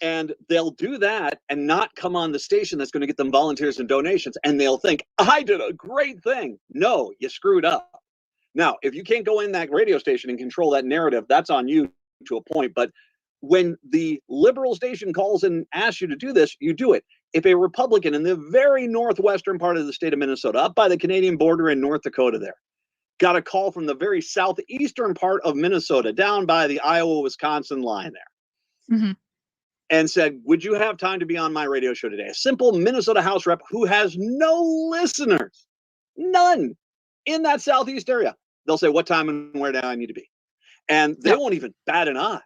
And they'll do that and not come on the station that's going to get them volunteers and donations. And they'll think, I did a great thing. No, you screwed up. Now, if you can't go in that radio station and control that narrative, that's on you to a point. But when the liberal station calls and asks you to do this, you do it. If a Republican in the very northwestern part of the state of Minnesota, up by the Canadian border in North Dakota there, got a call from the very southeastern part of Minnesota, down by the Iowa-Wisconsin line there, and said, would you have time to be on my radio show today? A simple Minnesota House rep who has no listeners, none, in that southeast area. They'll say, what time and where do I need to be? And they won't even bat an eye,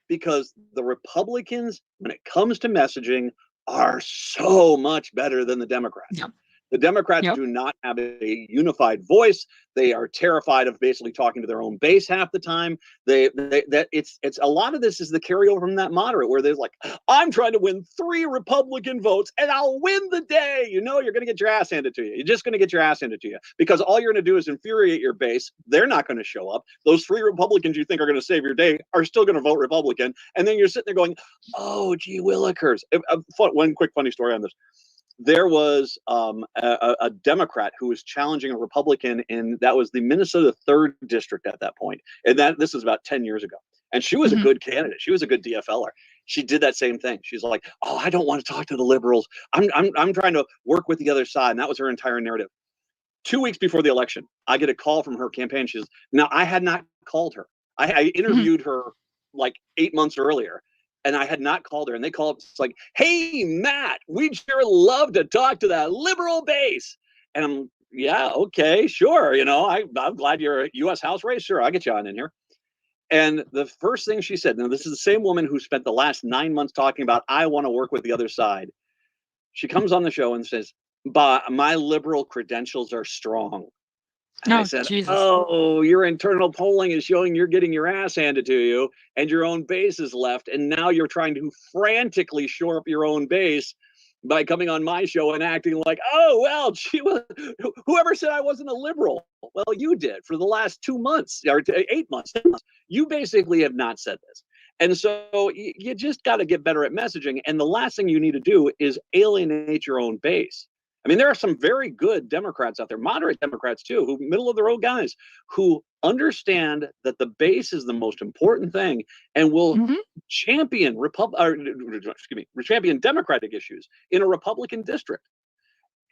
because the Republicans, when it comes to messaging, are so much better than the Democrats. The Democrats do not have a unified voice. They are terrified of basically talking to their own base half the time. It's a lot of this is the carryover from that moderate where they're like, I'm trying to win 3 Republican votes and I'll win the day. You're going to get your ass handed to you. You're just going to get your ass handed to you because all you're going to do is infuriate your base. They're not going to show up. Those 3 Republicans you think are going to save your day are still going to vote Republican. And then you're sitting there going, oh, gee willikers. One quick funny story on this. There was a Democrat who was challenging a Republican, and that was the Minnesota 3rd District at that point. And this was about 10 years ago. And she was a good candidate. She was a good DFLer. She did that same thing. She's like, oh, I don't want to talk to the liberals. I'm trying to work with the other side. And that was her entire narrative. 2 weeks before the election, I get a call from her campaign. She says, now, I had not called her. I interviewed her like 8 months earlier. And I had not called her, and they called. It's like, hey, Matt, we'd sure love to talk to that liberal base. And I'm, yeah, okay, sure. I'm glad you're a U.S. House race. Sure, I'll get you on in here. And the first thing she said, now this is the same woman who spent the last 9 months talking about, I want to work with the other side. She comes on the show and says, but my liberal credentials are strong. And I said, Jesus. oh, your internal polling is showing you're getting your ass handed to you and your own base is left. And now you're trying to frantically shore up your own base by coming on my show and acting like, oh, well, whoever said I wasn't a liberal? Well, you did for the last 2 months or 8 months, 10 months. You basically have not said this. And so you just got to get better at messaging. And the last thing you need to do is alienate your own base. I mean, there are some very good Democrats out there, moderate Democrats too, who middle of the road guys who understand that the base is the most important thing and will champion champion Democratic issues in a Republican district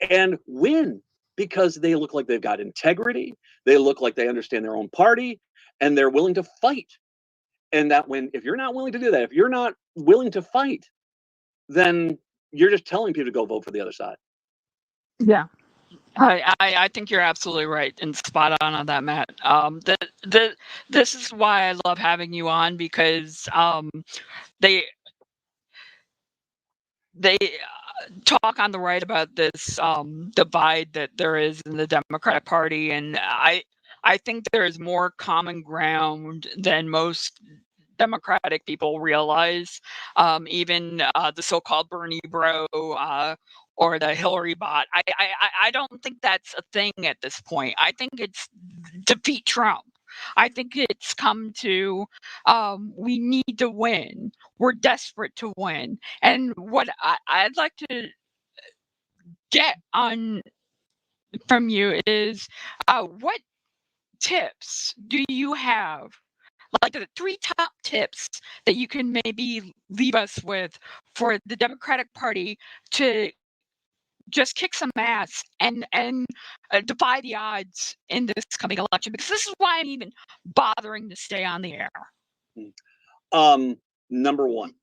and win because they look like they've got integrity, they look like they understand their own party, and they're willing to fight. And that if you're not willing to do that, if you're not willing to fight, then you're just telling people to go vote for the other side. Yeah. I think you're absolutely right and spot on that, Matt. This is why I love having you on, because they talk on the right about this divide that there is in the Democratic Party, and I think there is more common ground than most Democratic people realize. Even the so-called Bernie bro or the Hillary bot. I don't think that's a thing at this point. I think it's defeat Trump. I think it's come to we need to win. We're desperate to win. And what I'd like to get on from you is what tips do you have? Like the 3 top tips that you can maybe leave us with for the Democratic Party to just kick some ass and defy the odds in this coming election, because this is why I'm even bothering to stay on the air. Number one,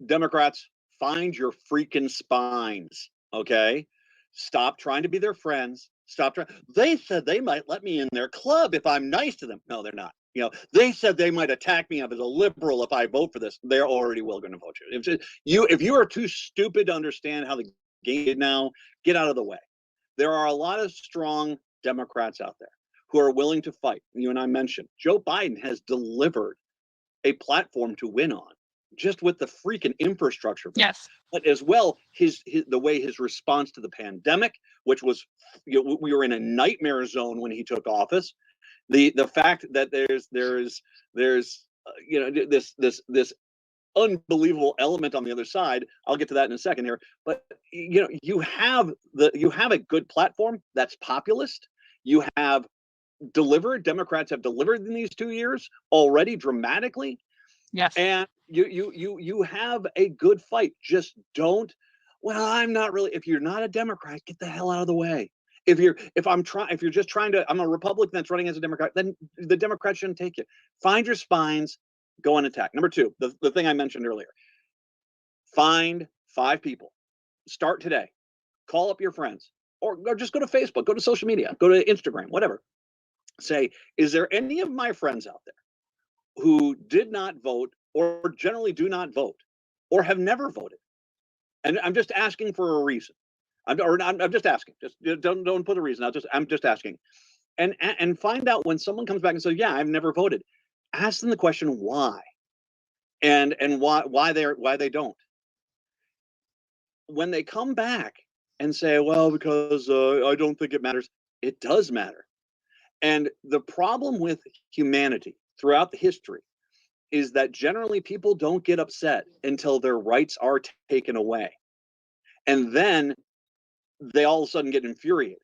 Democrats, find your freaking spines. Okay, stop trying to be their friends. Stop trying. They said they might let me in their club if I'm nice to them. No, they're not. You know, they said they might attack me as a liberal if I vote for this. They're already going to vote you. If you are too stupid to understand how the game is now, get out of the way. There are a lot of strong Democrats out there who are willing to fight. You and I mentioned Joe Biden has delivered a platform to win on, just with the freaking infrastructure. Yes. But as well, the way his response to the pandemic, which was, we were in a nightmare zone when he took office. The fact that there's this unbelievable element on the other side. I'll get to that in a second here. But you have a good platform that's populist. You have delivered. Democrats have delivered in these 2 years already dramatically. Yes. And you have a good fight. Just don't. Well, I'm not really. If you're not a Democrat, get the hell out of the way. If you're just trying to, I'm a Republican that's running as a Democrat, then the Democrats shouldn't take you. Find your spines, go and attack. Number two, the thing I mentioned earlier. Find 5 people. Start today. Call up your friends, or just go to Facebook, go to social media, go to Instagram, whatever. Say, is there any of my friends out there who did not vote, or generally do not vote, or have never voted? And I'm just asking for a reason. I'm just asking. Just don't put a reason. I'm just asking, and find out when someone comes back and says, "Yeah, I've never voted." Ask them the question why, and why they don't. When they come back and say, "Well, because I don't think it matters," it does matter. And the problem with humanity throughout the history is that generally people don't get upset until their rights are taken away. And then they all of a sudden get infuriated.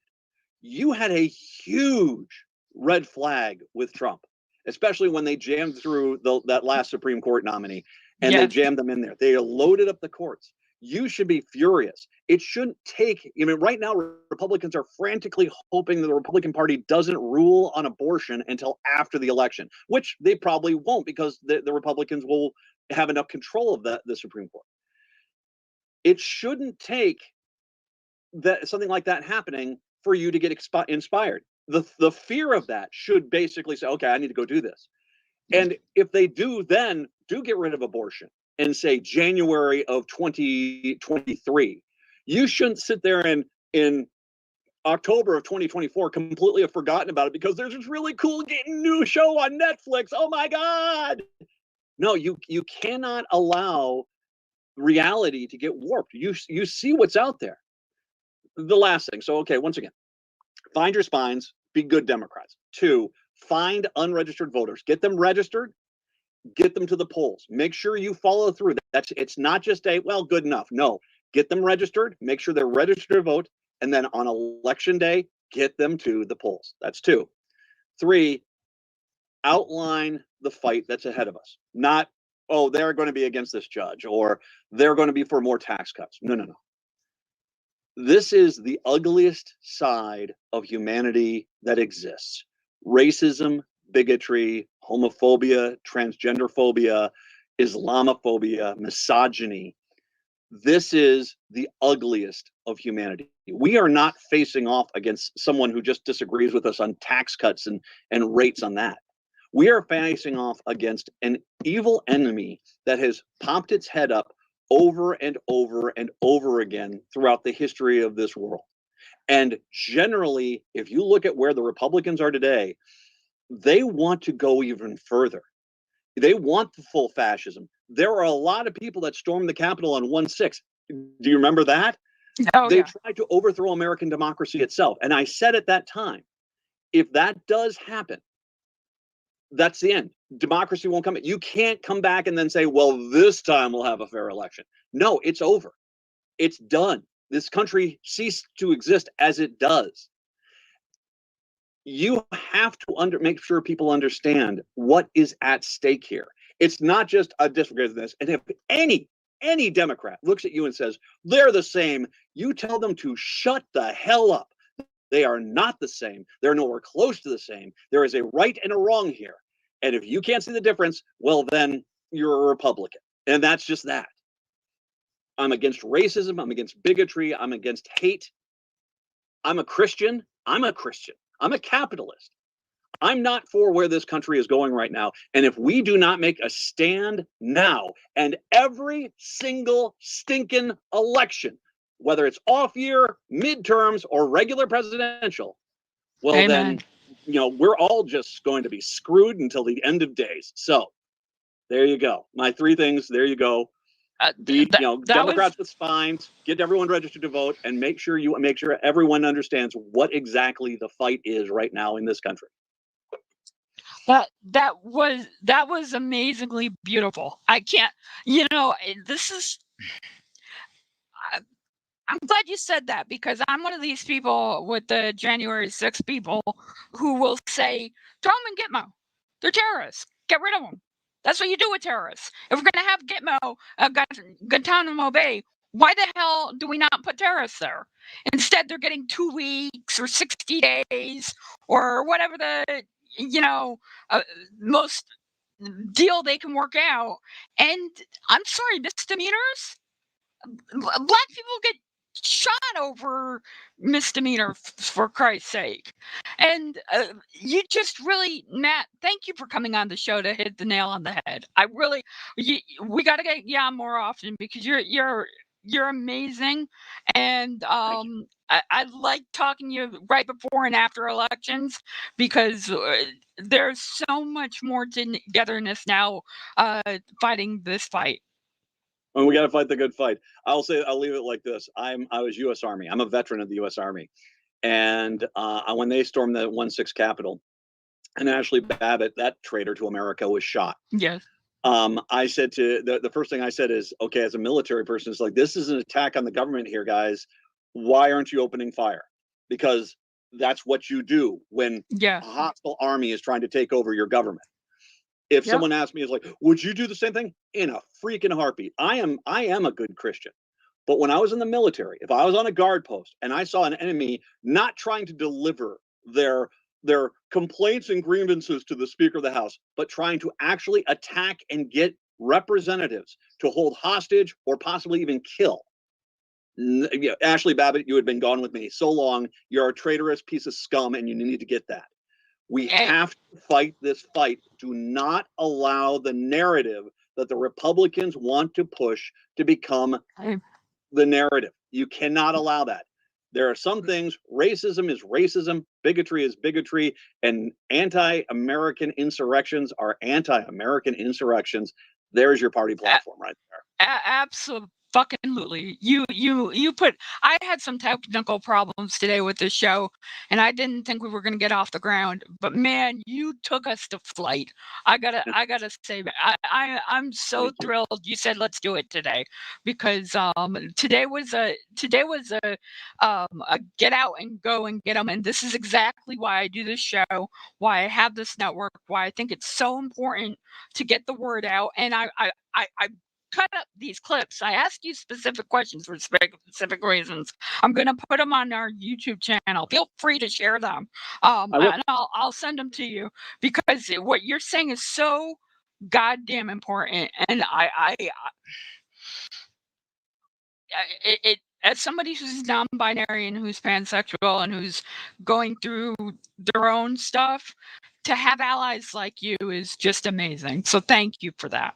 You had a huge red flag with Trump, especially when they jammed through that last Supreme Court nominee, and they jammed them in there. They loaded up the courts. You should be furious. It shouldn't take, right now, Republicans are frantically hoping that the Republican Party doesn't rule on abortion until after the election, which they probably won't, because the Republicans will have enough control of the Supreme Court. It shouldn't take something like that happening for you to get inspired. The fear of that should basically say, okay, I need to go do this. And if they do, then do get rid of abortion and say January of 2023. You shouldn't sit there in October of 2024 completely have forgotten about it because there's this really cool new show on Netflix. Oh my God. No, you cannot allow reality to get warped. You see what's out there. The last thing. So, okay, once again, find your spines, be good Democrats. 2, find unregistered voters, get them registered, get them to the polls. Make sure you follow through. It's not just good enough. No, get them registered, make sure they're registered to vote, And then on election day, get them to the polls. That's 2. 3, outline the fight that's ahead of us. Not, oh, they're going to be against this judge or they're going to be for more tax cuts. No, no, no. This is the ugliest side of humanity that exists. Racism, bigotry, homophobia, transgender phobia, Islamophobia, misogyny. This is the ugliest of humanity. We are not facing off against someone who just disagrees with us on tax cuts and rates on that. We are facing off against an evil enemy that has popped its head up over and over and over again throughout the history of this world. And generally, if you look at where the Republicans are today, they want to go even further. They want the full fascism. There are a lot of people that stormed the Capitol on 1/6. Do you remember that? Oh, They yeah. tried to overthrow American democracy itself. And I said at that time, if that does happen, that's the end. Democracy won't come. You can't come back and then say, well, this time we'll have a fair election. No, it's over. It's done. This country ceased to exist as it does. You have to make sure people understand what is at stake here. It's not just a disregard of this. And if any Democrat looks at you and says they're the same, you tell them to shut the hell up. They are not the same. They're nowhere close to the same. There is a right and a wrong here. And if you can't see the difference, well, then you're a Republican. And that's just that. I'm against racism. I'm against bigotry. I'm against hate. I'm a Christian. I'm a Christian. I'm a capitalist. I'm not for where this country is going right now. And if we do not make a stand now, and every single stinking election, whether it's off year, midterms, or regular presidential, well, Amen. then, we're all just going to be screwed until the end of days. So there you go. My 3 things. There you go. Democrats with spines, get everyone registered to vote, and make sure everyone understands what exactly the fight is right now in this country. That was amazingly beautiful. I can't, this is. I'm glad you said that, because I'm one of these people with the January 6th people who will say, throw them in Gitmo. They're terrorists. Get rid of them. That's what you do with terrorists. If we're going to have Gitmo, Guantanamo Bay, why the hell do we not put terrorists there? Instead, they're getting 2 weeks or 60 days or whatever the, most deal they can work out. And I'm sorry, misdemeanors? Black people get shot over misdemeanor, for Christ's sake. And you just really, Matt, thank you for coming on the show to hit the nail on the head. We got to get you on more often, because you're amazing. And I like talking to you right before and after elections, because there's so much more togetherness now fighting this fight. And we got to fight the good fight. I'll leave it like this. I was U.S. Army. I'm a veteran of the U.S. Army. And when they stormed the 1/6 Capitol, and Ashley Babbitt, that traitor to America, was shot. Yes. I said the first thing I said is, okay, as a military person, it's like, this is an attack on the government here, guys. Why aren't you opening fire? Because that's what you do when a hostile army is trying to take over your government. If someone asked me, it's like, would you do the same thing? In a freaking heartbeat. I am a good Christian. But when I was in the military, if I was on a guard post and I saw an enemy not trying to deliver their complaints and grievances to the Speaker of the House, but trying to actually attack and get representatives to hold hostage or possibly even kill. Ashley Babbitt, you had been gone with me so long. You're a traitorous piece of scum, and you need to get that. We have to fight this fight. Do not allow the narrative that the Republicans want to push to become the narrative. You cannot allow that. There are some things. Racism is racism. Bigotry is bigotry. And anti-American insurrections are anti-American insurrections. There's your party platform right there. Fucking absolutely. You put. I had some technical problems today with this show, and I didn't think we were going to get off the ground. But man, you took us to flight. I gotta say, I'm so thrilled. You said let's do it today, because today was a get out and go and get them. And this is exactly why I do this show, why I have this network, why I think it's so important to get the word out. And I cut up these clips. I asked you specific questions for specific reasons. I'm going to put them on our YouTube channel. Feel free to share them. And I'll send them to you, because what you're saying is so goddamn important. And it as somebody who's non-binary and who's pansexual and who's going through their own stuff, to have allies like you is just amazing. So thank you for that.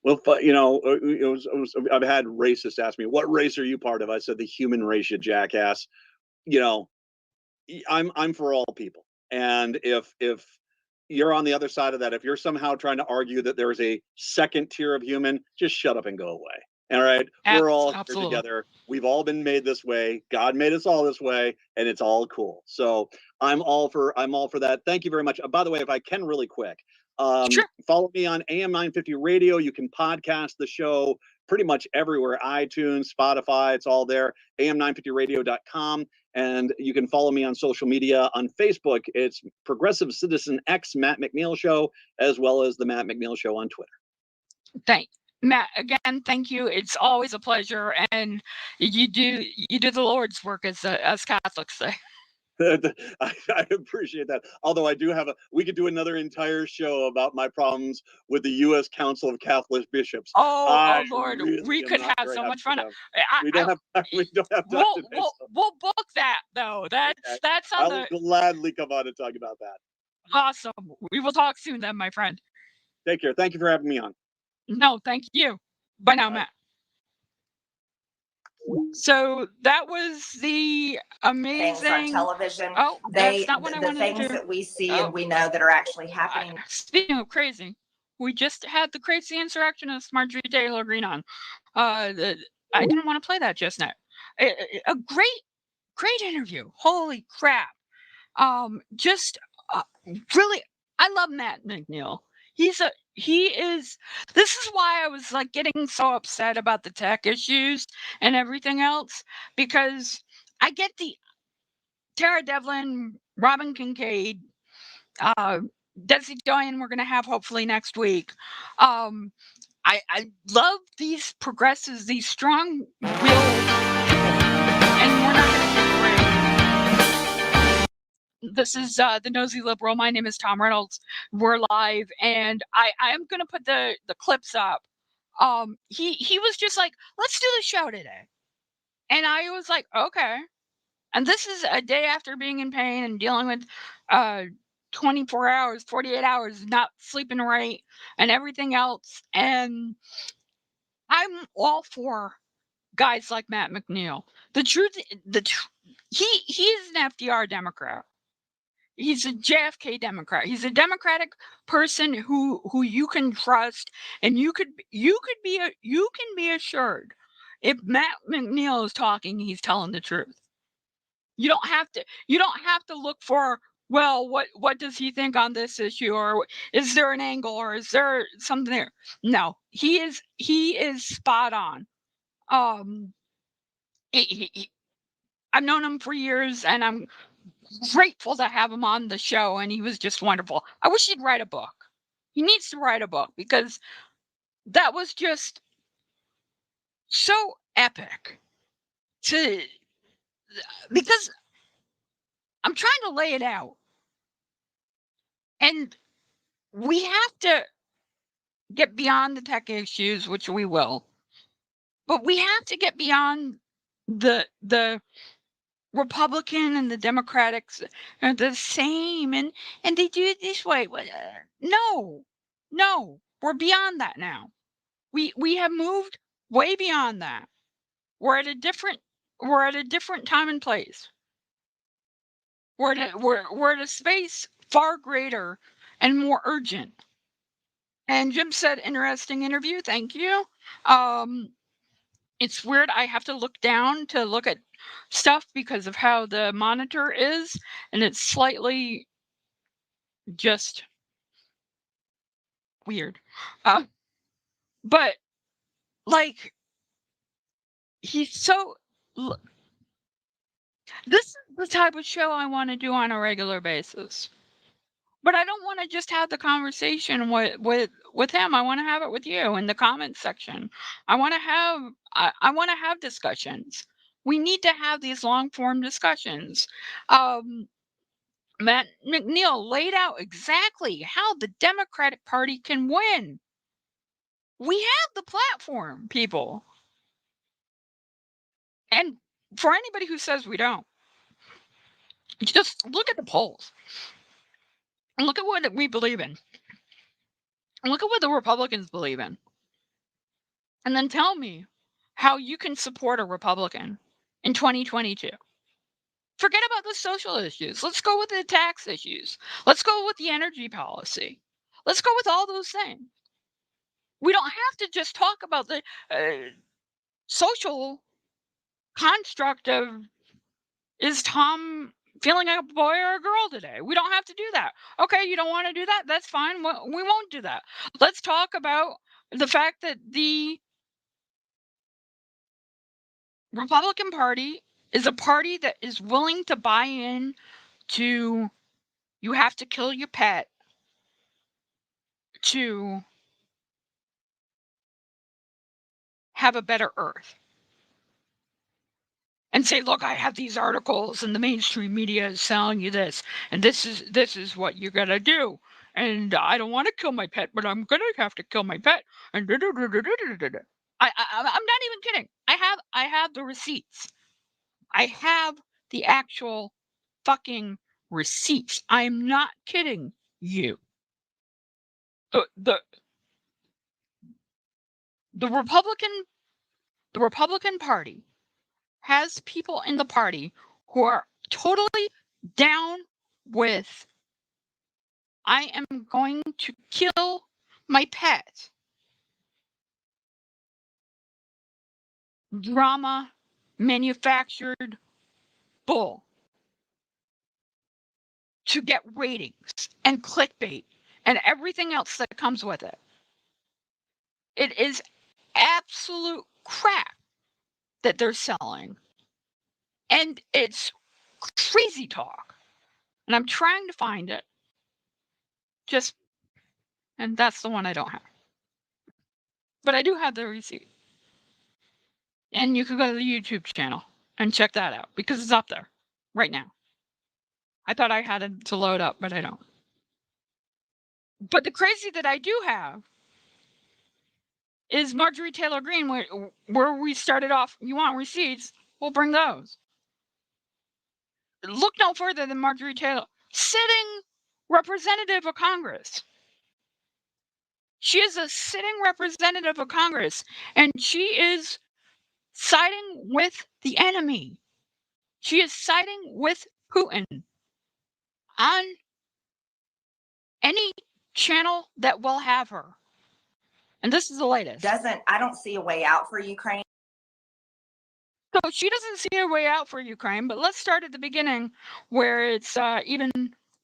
Well, I've had racists ask me, "What race are you part of?" I said, "The human race, you jackass." I'm for all people, and if you're on the other side of that, if you're somehow trying to argue that there is a second tier of human, just shut up and go away. All right, we're all here together. We've all been made this way. God made us all this way, and it's all cool. So I'm all for that. Thank you very much. By the way, if I can, really quick. Sure. Follow me on AM 950 Radio. You can podcast the show pretty much everywhere: iTunes, Spotify, it's all there. am950radio.com. And you can follow me on social media. On Facebook, it's Progressive Citizen X Matt McNeil Show, as well as the Matt McNeil Show on Twitter. Matt, again, thank you. It's always a pleasure, and you do the Lord's work, as Catholics say. I appreciate that. Although I do we could do another entire show about my problems with the U.S. Council of Catholic Bishops. Oh Lord, really we could have so much fun. We don't have time today. We'll book that though. That's on I will gladly come on and talk about that. Awesome. We will talk soon then, my friend. Take care. Thank you for having me on. No, thank you. Bye now, Matt. So that was the amazing things on television. Oh, that's not what I wanted to do. The things that we see and we know that are actually happening. Speaking of crazy, we just had the crazy insurrectionist Marjorie Taylor Greene on. I didn't want to play that just now. A great interview. Holy crap! Really, I love Matt McNeil. He is. This is why I was like getting so upset about the tech issues and everything else, because I get the Tara Devlin, Robin Kincaid, Desi Doyen we're going to have hopefully next week. I love these progressives, these strong willed people, and we're not going to take away. This is the Nosey Liberal. My name is Tom Reynolds. We're live, and I am going to put the clips up. He was just like, let's do the show today. And I was like, okay. And this is a day after being in pain and dealing with 24 hours, 48 hours, not sleeping right and everything else. And I'm all for guys like Matt McNeil. The truth, he is an FDR Democrat. He's a JFK Democrat. He's a Democratic person who you can trust, and you can be assured if Matt McNeil is talking, he's telling the truth. You don't have to look for, well, what does he think on this issue, or is there an angle, or is there something there? No, he is spot on. I've known him for years, and I'm grateful to have him on the show, and he was just wonderful. I wish he'd write a book. He needs to write a book, because that was just so epic. Because I'm trying to lay it out, and we have to get beyond the tech issues, which we will, but we have to get beyond the Republican and the Democrats are the same, and they do it this way. No, we're beyond that now. We have moved way beyond that. We're at a different time and place. We're at a space far greater and more urgent. And Jim said, interesting interview. Thank you. it's weird. I have to look down to look at stuff because of how the monitor is, and it's slightly just weird. But like he's so this is the type of show I want to do on a regular basis. But I don't want to just have the conversation with him. I want to have it with you in the comments section. I want to have I want to have discussions. We need to have these long form discussions. Matt McNeil laid out exactly how the Democratic Party can win. We have the platform, people. And for anybody who says we don't, just look at the polls. And look at what we believe in. And look at what the Republicans believe in. And then tell me how you can support a Republican in 2022. Forget about the social issues. Let's go with the tax issues. Let's go with the energy policy. Let's go with all those things. We don't have to just talk about the social construct of is Tom feeling like a boy or a girl today? We don't have to do that. Okay, you don't want to do that? That's fine. We won't do that. Let's talk about the fact that the Republican Party is a party that is willing to buy in to you have to kill your pet to have a better earth. And say, look, I have these articles and the mainstream media is selling you this, and this is what you're gonna do. And I don't want to kill my pet, but I'm gonna have to kill my pet. And I'm not even kidding. I have the receipts. I have the actual fucking receipts. I'm not kidding you. The Republican Party has people in the party who are totally down with I am going to kill my pet. Drama, manufactured bull to get ratings and clickbait and everything else that comes with it. It is absolute crap that they're selling. And it's crazy talk. And I'm trying to find it. And that's the one I don't have. But I do have the receipt. And you can go to the YouTube channel and check that out because it's up there right now. I thought I had it to load up, but I don't. But the crazy that I do have is Marjorie Taylor Greene, where we started off. You want receipts? We'll bring those. Look no further than Marjorie Taylor, sitting representative of Congress. She is a sitting representative of Congress, and she is siding with the enemy. She is siding with Putin on any channel that will have her. And this is the latest. I don't see a way out for Ukraine. So she doesn't see a way out for Ukraine, but let's start at the beginning where it's even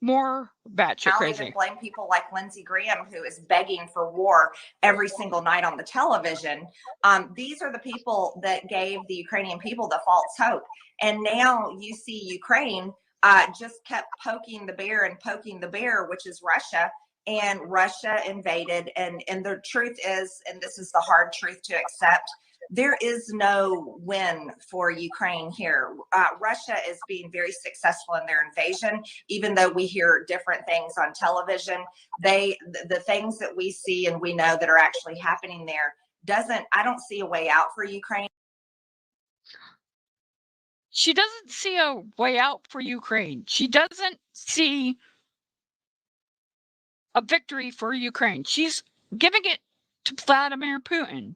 more batshit I'll crazy. even blame people like Lindsey Graham, who is begging for war every single night on the television. These are the people that gave the Ukrainian people the false hope. And now you see Ukraine just kept poking the bear, which is Russia. And Russia invaded. And the truth is, and this is the hard truth to accept, there is no win for Ukraine here. Russia is being very successful in their invasion, even though we hear different things on television. The things that we see and we know that are actually happening there I don't see a way out for Ukraine. She doesn't see a way out for Ukraine. She doesn't see a victory for Ukraine. She's giving it to Vladimir Putin.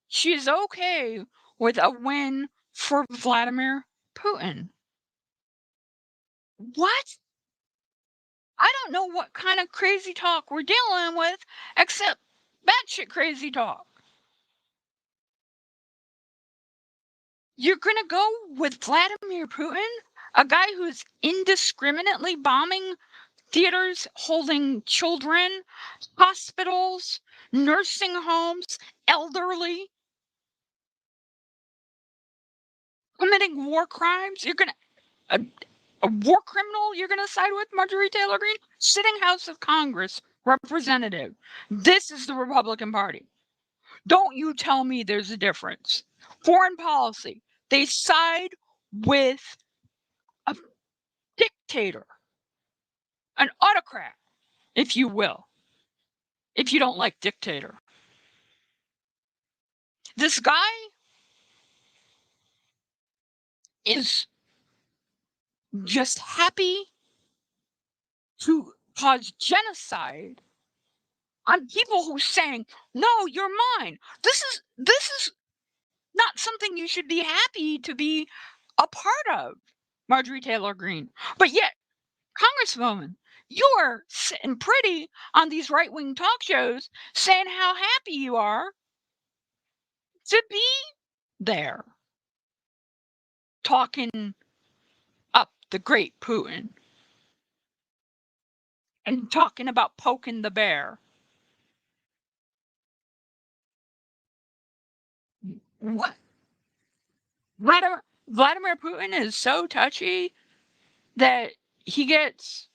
She is okay with a win for Vladimir Putin. What? I don't know what kind of crazy talk we're dealing with, except batshit crazy talk. You're going to go with Vladimir Putin, a guy who's indiscriminately bombing theaters, holding children, hospitals, nursing homes, elderly, committing war crimes. You're going to, a war criminal you're going to side with, Marjorie Taylor Greene? Sitting House of Congress representative. This is the Republican Party. Don't you tell me there's a difference. Foreign policy, they side with a dictator, an autocrat, if you will, if you don't like dictator. This guy is just happy to cause genocide on people who saying, no, you're mine. This is not something you should be happy to be a part of, Marjorie Taylor Greene. But yet, Congresswoman, you're sitting pretty on these right-wing talk shows saying how happy you are to be there, talking up the great Putin and talking about poking the bear. What? Vladimir Putin is so touchy that he gets,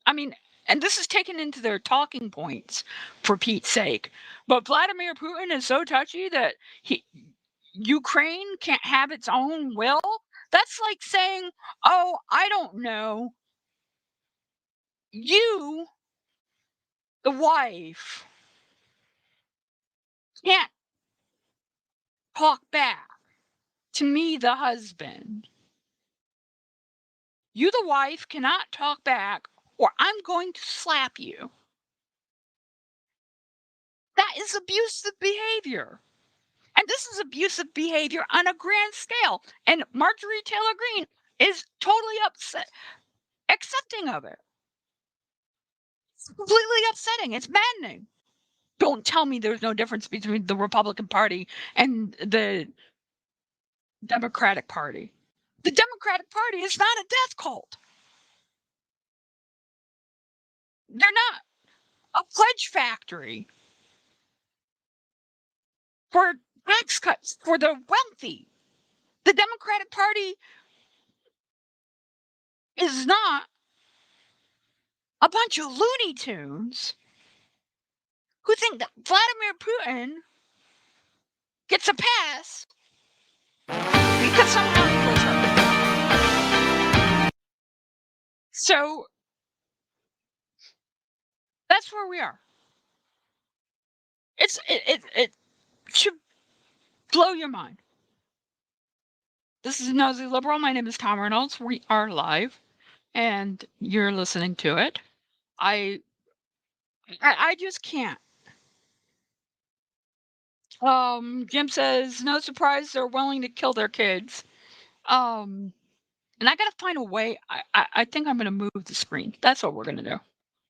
I mean, and this is taken into their talking points for Pete's sake, but Vladimir Putin is so touchy that Ukraine can't have its own will. That's like saying, oh, I don't know, you, the wife, can't talk back to me, the husband. You, the wife, cannot talk back, or I'm going to slap you. That is abusive behavior. And this is abusive behavior on a grand scale. And Marjorie Taylor Greene is totally accepting of it. It's completely upsetting. It's maddening. Don't tell me there's no difference between the Republican Party and the Democratic Party. The Democratic Party is not a death cult. They're not a pledge factory for tax cuts for the wealthy. The Democratic Party is not a bunch of Looney Tunes who think that Vladimir Putin gets a pass because somehow he lives up. So that's where we are. It should blow your mind. This is Nosey Liberal. My name is Tom Reynolds. We are live, and you're listening to it. I just can't. Jim says, no surprise they're willing to kill their kids. And I gotta find a way. I think I'm gonna move the screen. That's what we're gonna do.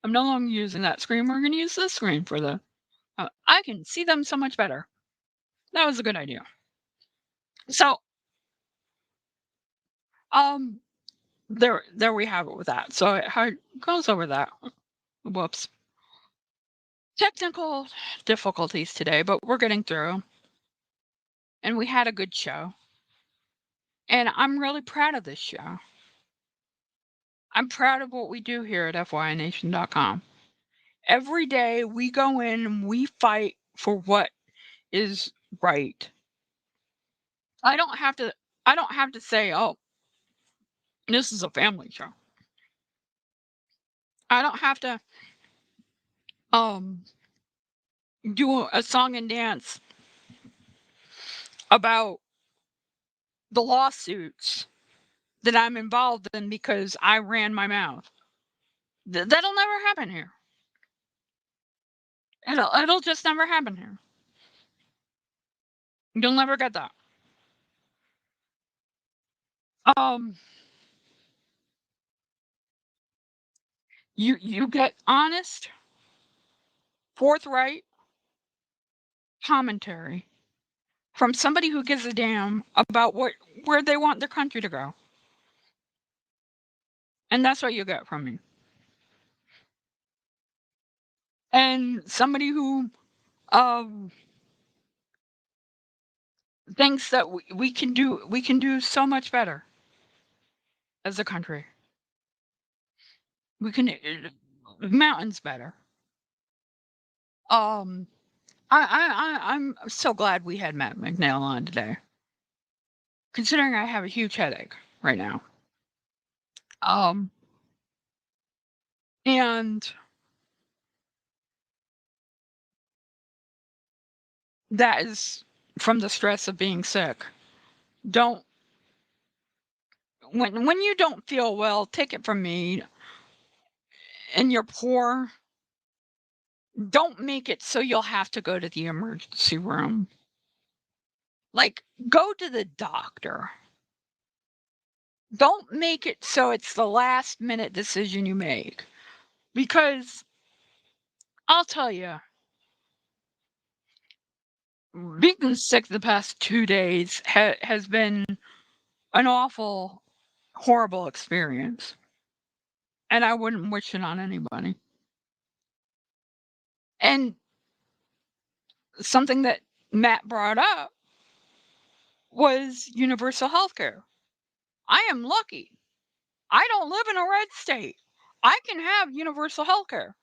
I'm no longer using that screen. We're gonna use this screen for the. I can see them so much better. That was a good idea. So, there we have it with that. So it goes over that. Whoops. Technical difficulties today, but we're getting through. And we had a good show. And I'm really proud of this show. I'm proud of what we do here at FYNation.com. Every day we go in and we fight for what is right. I don't have to say, oh, this is a family show. I don't have to do a song and dance about the lawsuits that I'm involved in because I ran my mouth. That'll never happen here. It'll just never happen here. You'll never get that. You get honest, forthright commentary from somebody who gives a damn about where they want their country to go. And that's what you get from me. And somebody who thinks that we can do so much better as a country. We can mountains better. I'm so glad we had Matt McNeil on today, considering I have a huge headache right now. And that is from the stress of being sick. Don't when you don't feel well, take it from me, and you're poor, don't make it so you'll have to go to the emergency room. Like, go to the doctor. Don't make it so it's the last minute decision you make. Because I'll tell you, being sick the past 2 days has been an awful, horrible experience. And I wouldn't wish it on anybody. And something that Matt brought up was universal health care. I am lucky. I don't live in a red state. I can have universal health care.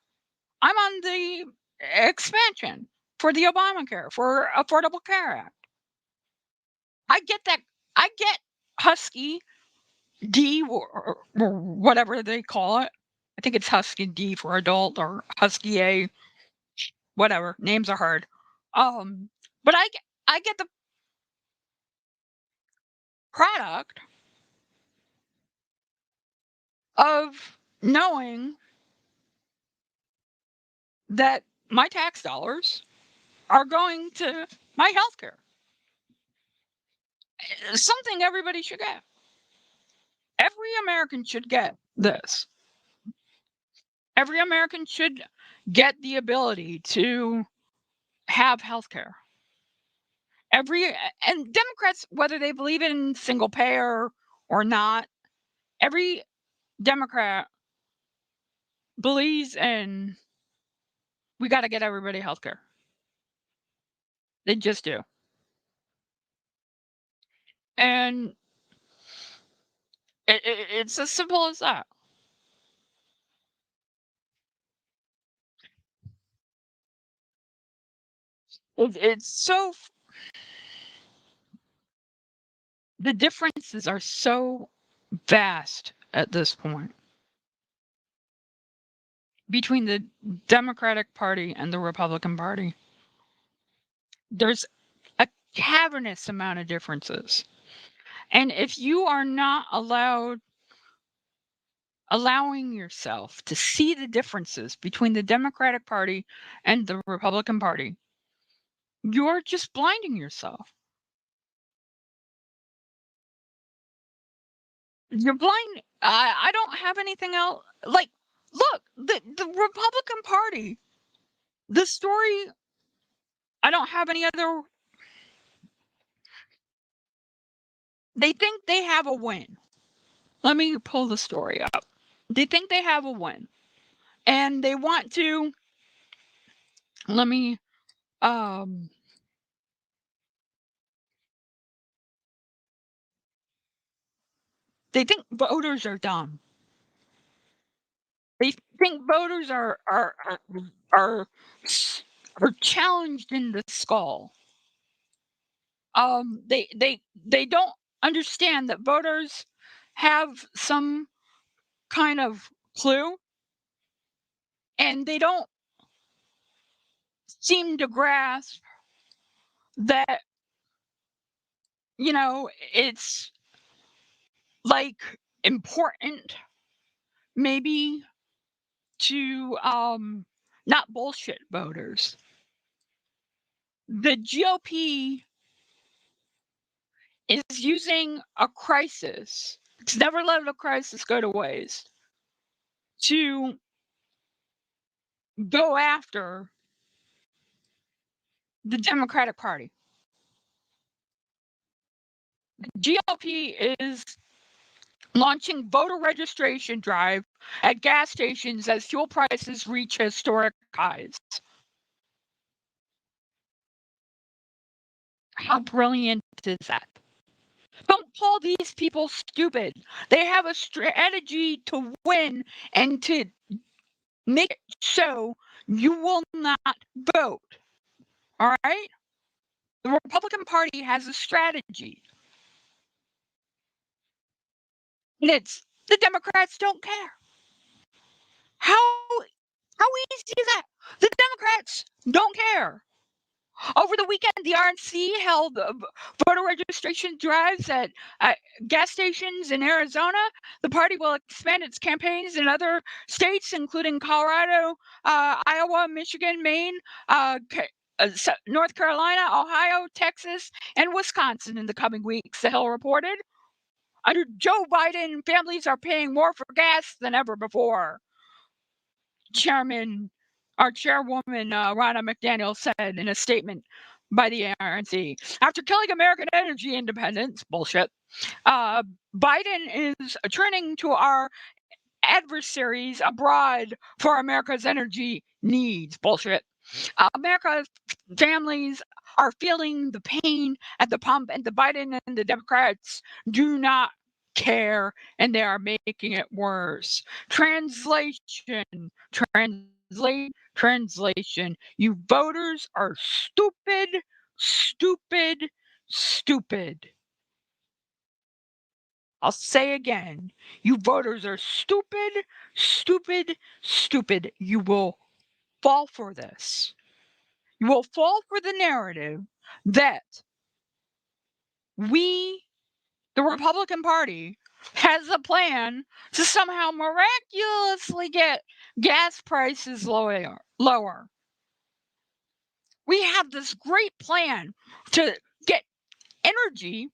I'm on the expansion for the Obamacare, for Affordable Care Act. I get that. I get Husky D or whatever they call it. I think it's Husky D for adult or Husky A, whatever. Names are hard. But I get the product of knowing that my tax dollars are going to my healthcare. Something everybody should get. Every American should get this. Every American should get the ability to have healthcare. And Democrats, whether they believe in single payer or not, every Democrat believes in we got to get everybody healthcare. They just do. And it's as simple as that. It's so the differences are so vast at this point between the Democratic Party and the Republican Party. There's a cavernous amount of differences. And if you are not allowing yourself to see the differences between the Democratic Party and the Republican Party, you're just blinding yourself. You're blind. I don't have anything else. Like, look, the Republican Party, the story, I don't have any other. They think they have a win. Let me pull the story up. They think they have a win. And they want to, let me, they think voters are dumb. They think voters are challenged in the skull. They don't understand that voters have some kind of clue, and they don't seem to grasp that, it's like important maybe to not bullshit voters. The GOP is using a crisis. It's never let a crisis go to waste to go after the Democratic Party. GOP is launching voter registration drive at gas stations as fuel prices reach historic highs. How brilliant is that? Don't call these people stupid. They have a strategy to win and to make it so you will not vote. All right? The Republican Party has a strategy. And it's the Democrats don't care. How easy is that? The Democrats don't care. Over the weekend, the RNC held voter registration drives at gas stations in Arizona. The party will expand its campaigns in other states, including Colorado, Iowa, Michigan, Maine, North Carolina, Ohio, Texas, and Wisconsin in the coming weeks, the Hill reported. Under Joe Biden, families are paying more for gas than ever before. Our chairwoman, Ronna McDaniel, said in a statement by the RNC. After killing American energy independence, bullshit, Biden is turning to our adversaries abroad for America's energy needs, bullshit. America's families are feeling the pain at the pump, and the Biden and the Democrats do not care, and they are making it worse. Translation. You voters are stupid, stupid, stupid. I'll say again, you voters are stupid, stupid, stupid. You will fall for this. You will fall for the narrative that the Republican Party, has a plan to somehow miraculously get gas prices lower. We have this great plan to get energy,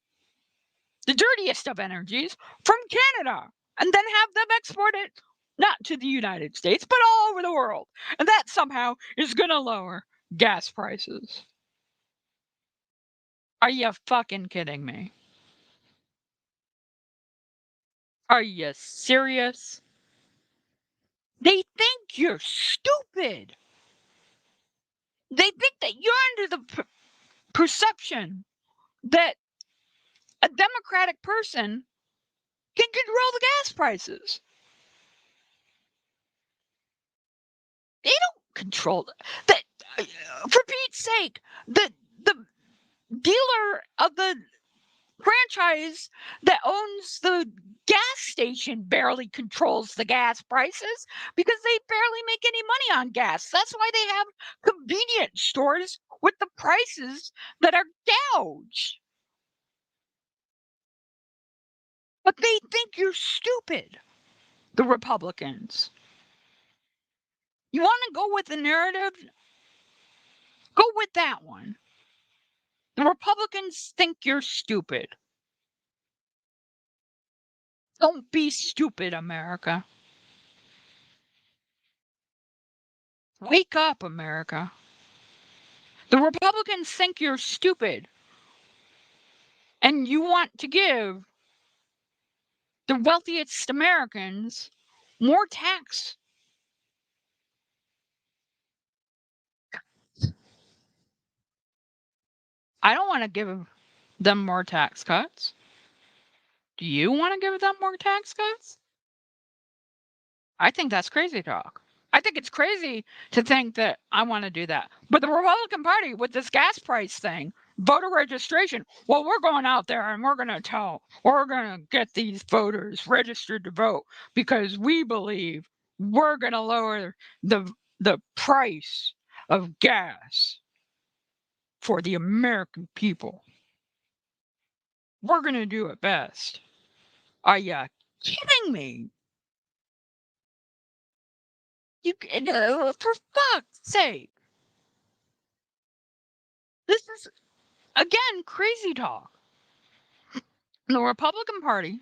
the dirtiest of energies, from Canada, and then have them export it not to the United States, but all over the world. And that somehow is going to lower gas prices. Are you fucking kidding me? Are you serious? They think you're stupid. They think that you're under the perception that a Democratic person can control the gas prices. They don't control that. For Pete's sake, the dealer of the franchise that owns the gas station barely controls the gas prices because they barely make any money on gas. That's why they have convenience stores with the prices that are gouged. But they think you're stupid, the Republicans. You want to go with the narrative? Go with that one. The Republicans think you're stupid. Don't be stupid, America. Wake up, America. The Republicans think you're stupid. And you want to give the wealthiest Americans more tax. I don't want to give them more tax cuts. Do you want to give them more tax cuts? I think that's crazy talk. I think it's crazy to think that I want to do that. But the Republican Party, with this gas price thing, voter registration, well, we're going out there and we're going to get these voters registered to vote because we believe we're going to lower the price of gas for the American people. We're going to do it best. Are you kidding me? For fuck's sake. This is, again, crazy talk. The Republican Party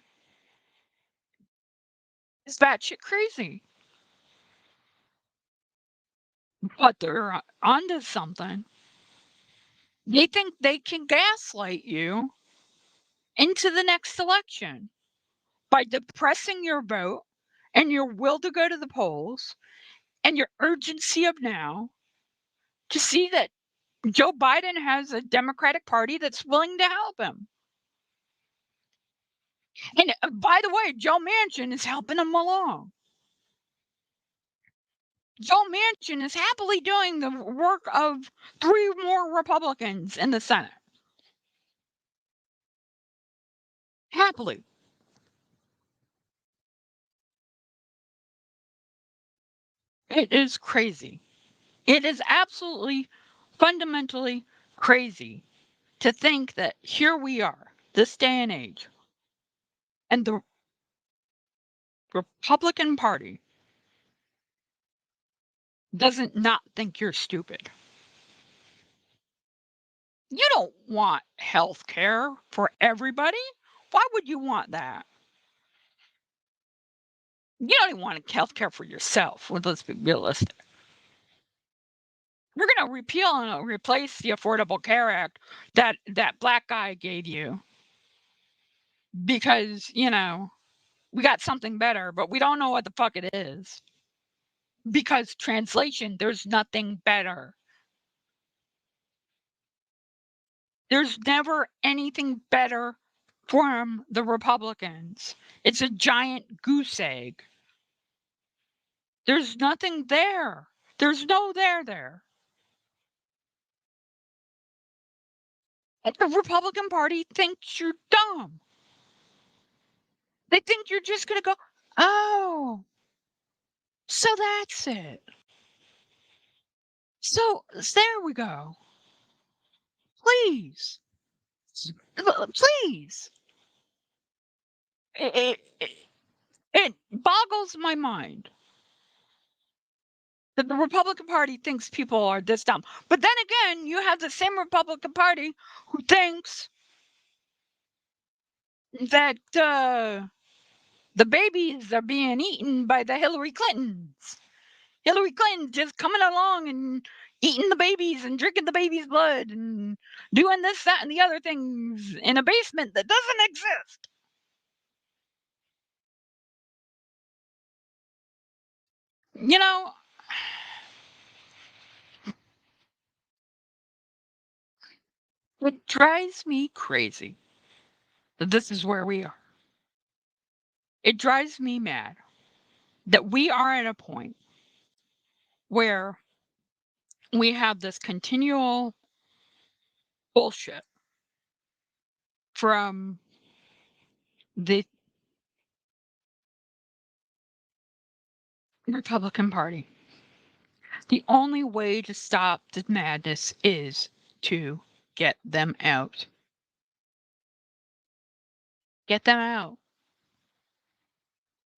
is batshit crazy. But they're onto something. They think they can gaslight you into the next election by depressing your vote and your will to go to the polls and your urgency of now to see that Joe Biden has a Democratic Party that's willing to help him. And by the way, Joe Manchin is helping him along. Joe Manchin is happily doing the work of 3 more Republicans in the Senate. Happily. It is crazy. It is absolutely fundamentally crazy to think that here we are, this day and age, and the Republican Party doesn't not think you're stupid. You don't want health care for everybody. Why would you want that? You don't even want health care for yourself. Well, let's be realistic. We're going to repeal and replace the Affordable Care Act that black guy gave you because, we got something better, but we don't know what the fuck it is. Because translation, there's nothing better. There's never anything better from the Republicans. It's a giant goose egg. There's nothing there. There's no there. And the Republican Party thinks you're dumb. They think you're just going to go, oh, so that's it. So there we go. Please. Please. It boggles my mind that the Republican Party thinks people are this dumb. But then again, you have the same Republican Party who thinks that the babies are being eaten by the Hillary Clintons. Hillary Clinton just coming along and eating the babies and drinking the baby's blood and doing this, that, and the other things in a basement that doesn't exist. It drives me crazy that this is where we are. It drives me mad that we are at a point where we have this continual bullshit from the Republican Party. The only way to stop the madness is to get them out. Get them out.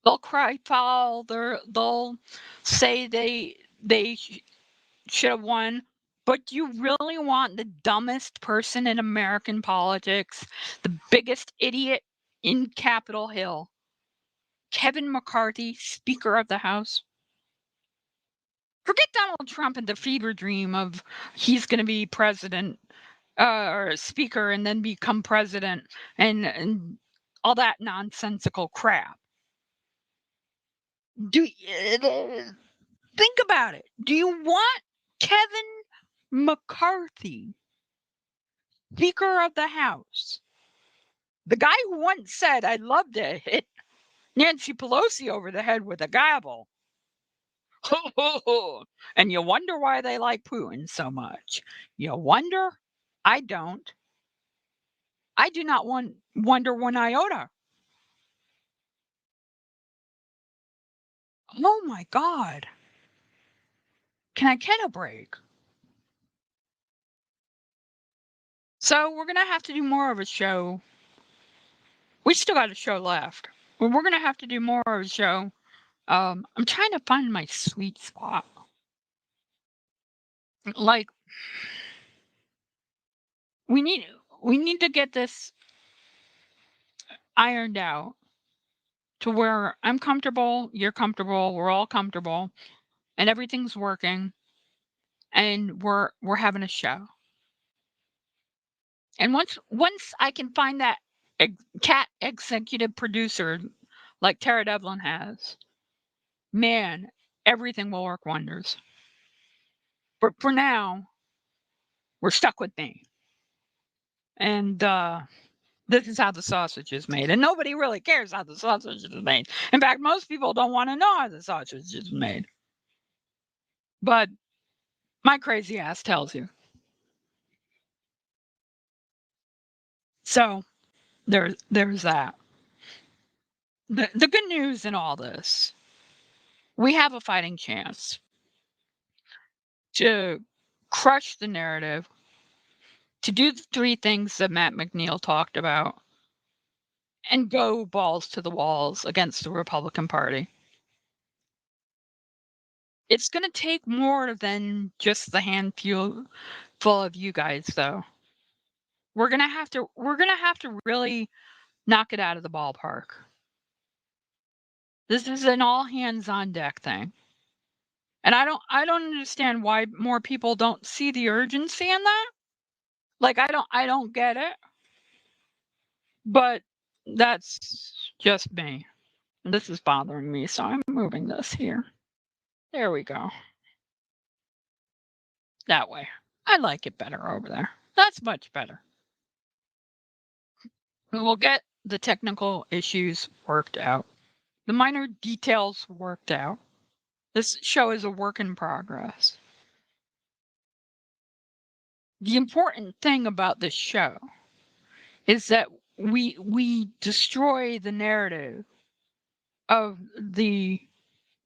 They'll cry foul. They'll say they should have won. But you really want the dumbest person in American politics, the biggest idiot in Capitol Hill, Kevin McCarthy, Speaker of the House? Forget Donald Trump and the fever dream of he's going to be president or speaker and then become president and all that nonsensical crap. Think about it. Do you want Kevin McCarthy, Speaker of the House, the guy who once said, I'd love to hit Nancy Pelosi over the head with a gavel? And you wonder why they like Putin so much. You wonder? I don't. I do not wonder one iota. Oh my God. Can I get a break? So we're going to have to do more of a show. We still got a show left. But we're going to have to do more of a show. I'm trying to find my sweet spot. Like, we need to get this ironed out to where I'm comfortable, you're comfortable, we're all comfortable, and everything's working, and we're having a show. And once I can find that cat executive producer like Tara Devlin has, man, everything will work wonders. But for now, we're stuck with me. And this is how the sausage is made. And nobody really cares how the sausage is made. In fact, most people don't want to know how the sausage is made. But my crazy ass tells you. So there's that. The good news in all this, we have a fighting chance to crush the narrative, to do the three things that Matt McNeil talked about, and go balls to the walls against the Republican Party. It's going to take more than just the handful of you guys, though. We're going to have to really knock it out of the ballpark. This is an all hands on deck thing. And I don't understand why more people don't see the urgency in that. Like I don't get it. But that's just me. This is bothering me, so I'm moving this here. There we go. That way. I like it better over there. That's much better. We'll get the technical issues worked out. The minor details worked out. This show is a work in progress. The important thing about this show is that we destroy the narrative of the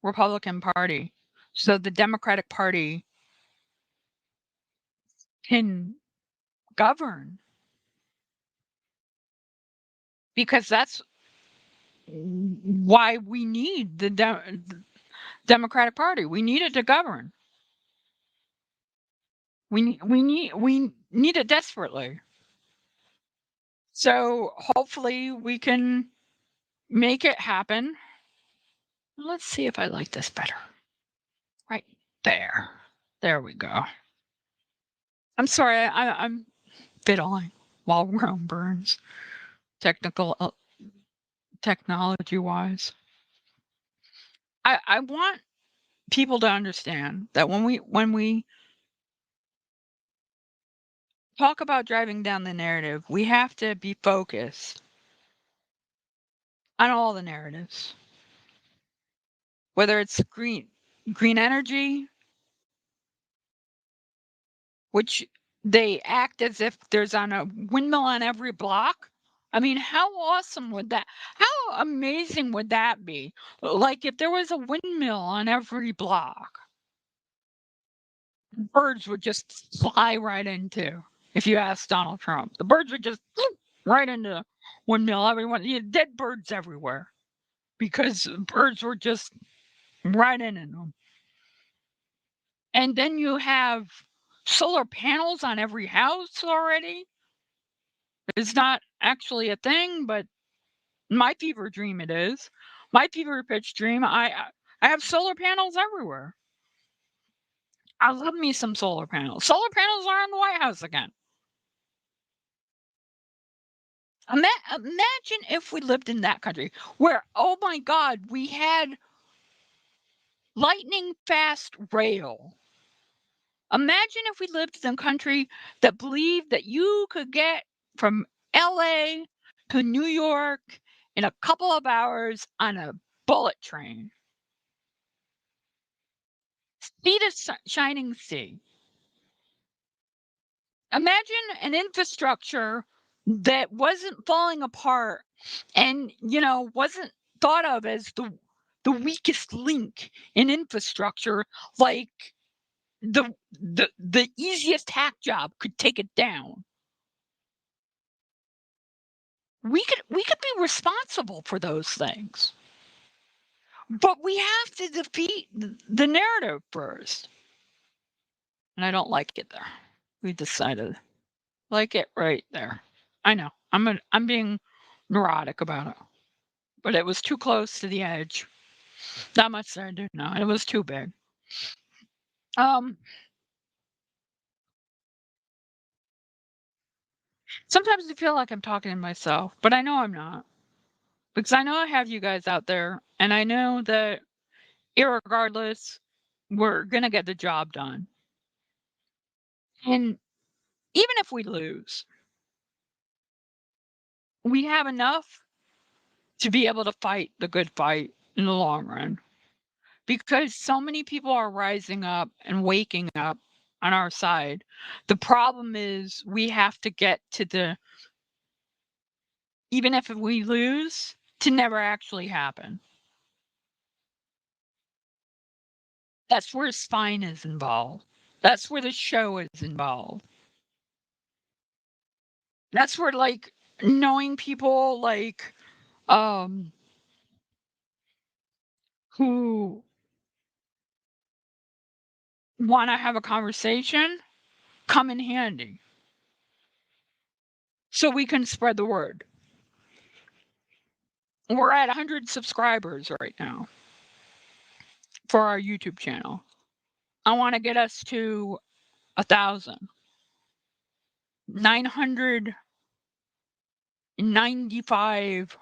Republican Party so the Democratic Party can govern. Because that's why we need the Democratic Party. We need it to govern. We need it desperately. So hopefully we can make it happen. Let's see if I like this better. Right there. There we go. I'm sorry, I'm fiddling while Rome burns. Technology wise. I want people to understand that when we talk about driving down the narrative, we have to be focused on all the narratives. Whether it's green energy, which they act as if there's on a windmill on every block. I mean, how awesome would that? How amazing would that be? Like if there was a windmill on every block, birds would just fly right into. If you ask Donald Trump, the birds would just right into windmill. Everyone, dead birds everywhere, because birds were just right in them. And then you have solar panels on every house already. It's not actually a thing, but my fever dream it is. My fever pitch dream, I have solar panels everywhere. I love me some solar panels. Solar panels are in the White House again. Imagine if we lived in that country where, oh my God, we had lightning fast rail. Imagine if we lived in a country that believed that you could get from LA to New York in a couple of hours on a bullet train. Speed of shining sea. Imagine an infrastructure that wasn't falling apart and, wasn't thought of as the weakest link in infrastructure, like the easiest hack job could take it down. We could be responsible for those things. But we have to defeat the narrative first. And I don't like it there. We decided. Like it right there. I know. I'm being neurotic about it. But it was too close to the edge. That much I do know. It was too big. Sometimes I feel like I'm talking to myself, but I know I'm not. Because I know I have you guys out there, and I know that irregardless, we're going to get the job done. And even if we lose, we have enough to be able to fight the good fight in the long run. Because so many people are rising up and waking up on our side. The problem is we have to get to the, even if we lose, to never actually happen. That's where spine is involved. That's where the show is involved. That's where, like, knowing people, like, who wanna have a conversation come in handy. So we can spread the word. We're at 100 subscribers right now for our YouTube channel. I wanna get us to 1,000. 995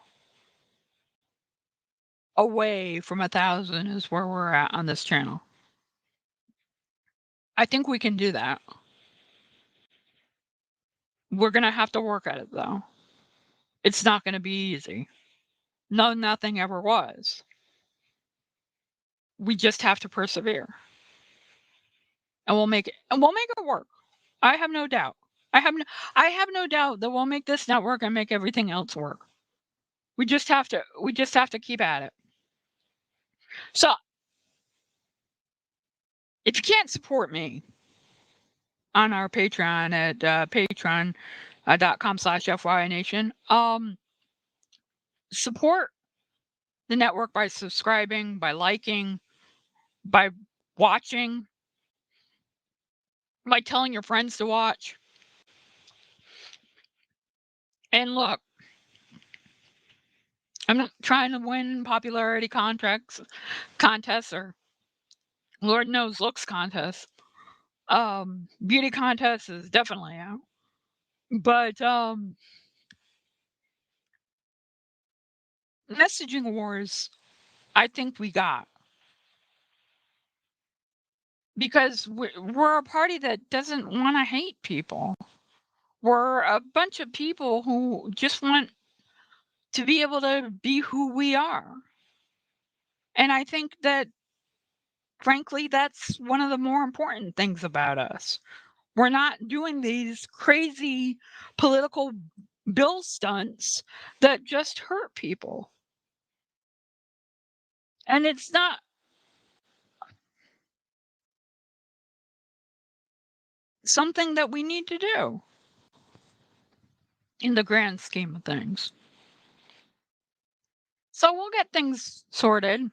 away from 1,000 is where we're at on this channel. I think we can do that. We're gonna have to work at it, though. It's not gonna be easy. No, nothing ever was. We just have to persevere. And we'll make it work. I have no doubt. I have no doubt that we'll make this network and make everything else work. We just have to keep at it. So if you can't support me on our Patreon at patreon.com/FYNation, support the network by subscribing, by liking, by watching, by telling your friends to watch. And look, I'm not trying to win popularity contests, or Lord knows looks contests. Beauty contest is definitely out. But messaging wars, I think we got. Because we're a party that doesn't want to hate people. We're a bunch of people who just want to be able to be who we are. And I think that, frankly, that's one of the more important things about us. We're not doing these crazy political bill stunts that just hurt people. And it's not something that we need to do in the grand scheme of things. So we'll get things sorted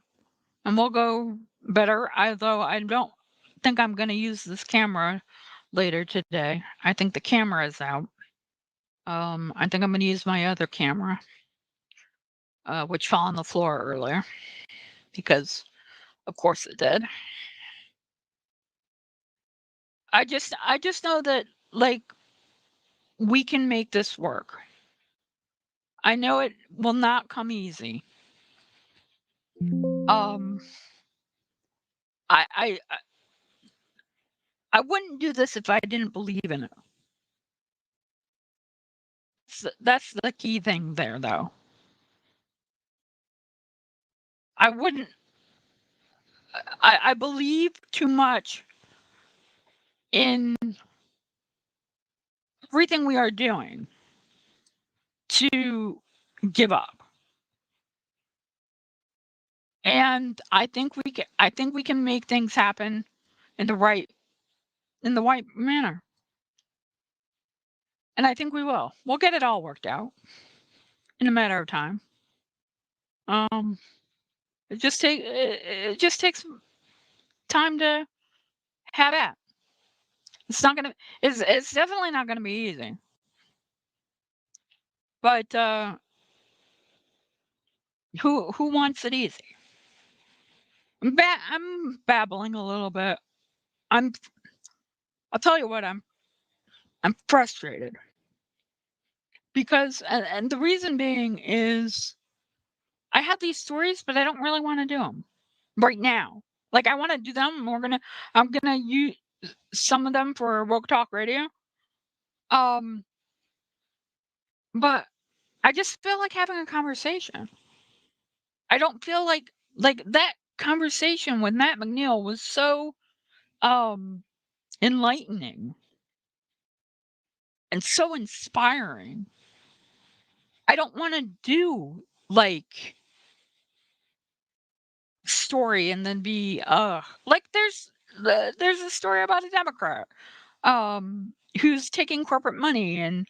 and we'll go better. Although I don't think I'm going to use this camera later today. I think the camera is out. I think I'm going to use my other camera, which fell on the floor earlier, because of course it did. I just know that, like, we can make this work. I know it will not come easy. I wouldn't do this if I didn't believe in it. That's the key thing there, though. I wouldn't. I believe too much in everything we are doing to give up. And I think we can make things happen in the right manner. And I think we will. We'll get it all worked out in a matter of time. It just takes time to have at. It's definitely not gonna be easy. But who wants it easy? I'm babbling a little bit. I'll tell you what, I'm frustrated. because and the reason being is I have these stories, but I don't really want to do them right now. Like I want to do them. I'm gonna use some of them for Woke Talk Radio. Um, but I just feel like having a conversation. I don't feel like that conversation with Matt McNeil was so enlightening and so inspiring. I don't want to do like story and then be like there's a story about a Democrat who's taking corporate money, and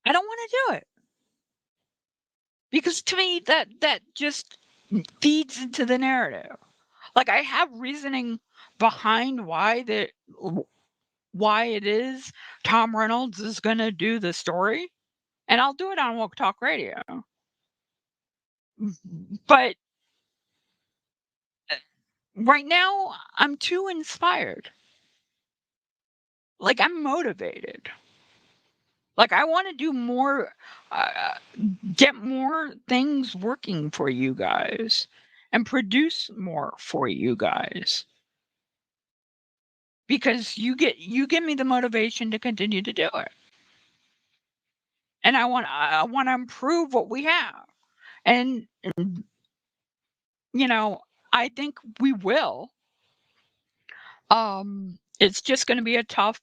I don't want to do it because to me that just feeds into the narrative. Like I have reasoning behind why it is Tom Reynolds is going to do the story, and I'll do it on Woke Talk Radio. But right now, I'm too inspired. Like I'm motivated. Like I want to do more, get more things working for you guys, and produce more for you guys. Because you give me the motivation to continue to do it. And I want to improve what we have. And you know, I think we will. It's just going to be a tough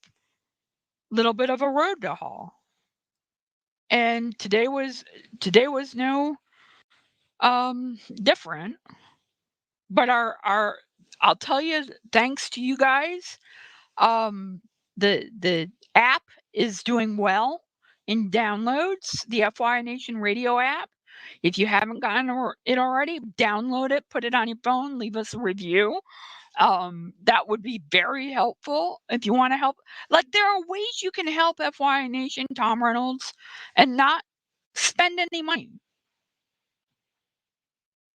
little bit of a road to haul. And today was no different. But our I'll tell you, thanks to you guys, the app is doing well in downloads, the FY Nation Radio app. If you haven't gotten it already, download it, put it on your phone, leave us a review. That would be very helpful if you want to help. Like there are ways you can help FY Nation, Tom Reynolds, and not spend any money.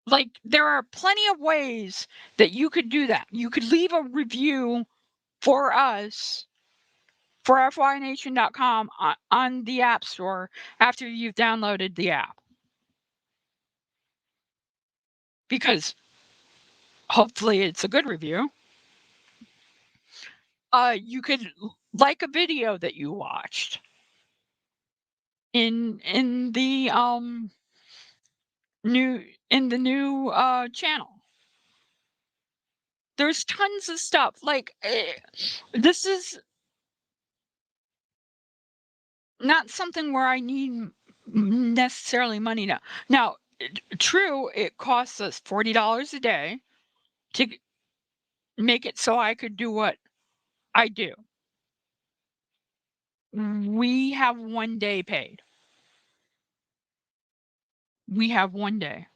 Like there are plenty of ways that you could do that. You could leave a review for us for FYNation.com on the App Store after you've downloaded the app. Because hopefully it's a good review. You could like a video that you watched in the new channel. There's tons of stuff. Like this is not something where I need necessarily money now. Now, true, it costs us $40 a day to make it so I could do what I do. We have 1 day paid. We have 1 day.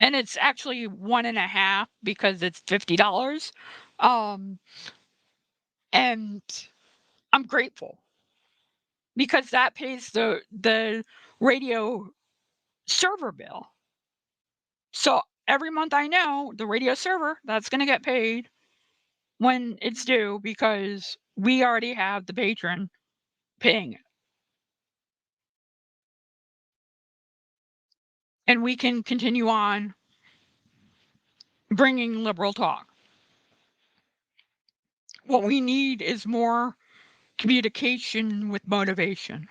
And it's actually 1.5 because it's $50. And I'm grateful because that pays the radio server bill. So every month I know the radio server that's going to get paid when it's due because we already have the patron paying it. And we can continue on bringing liberal talk. What we need is more communication with motivation.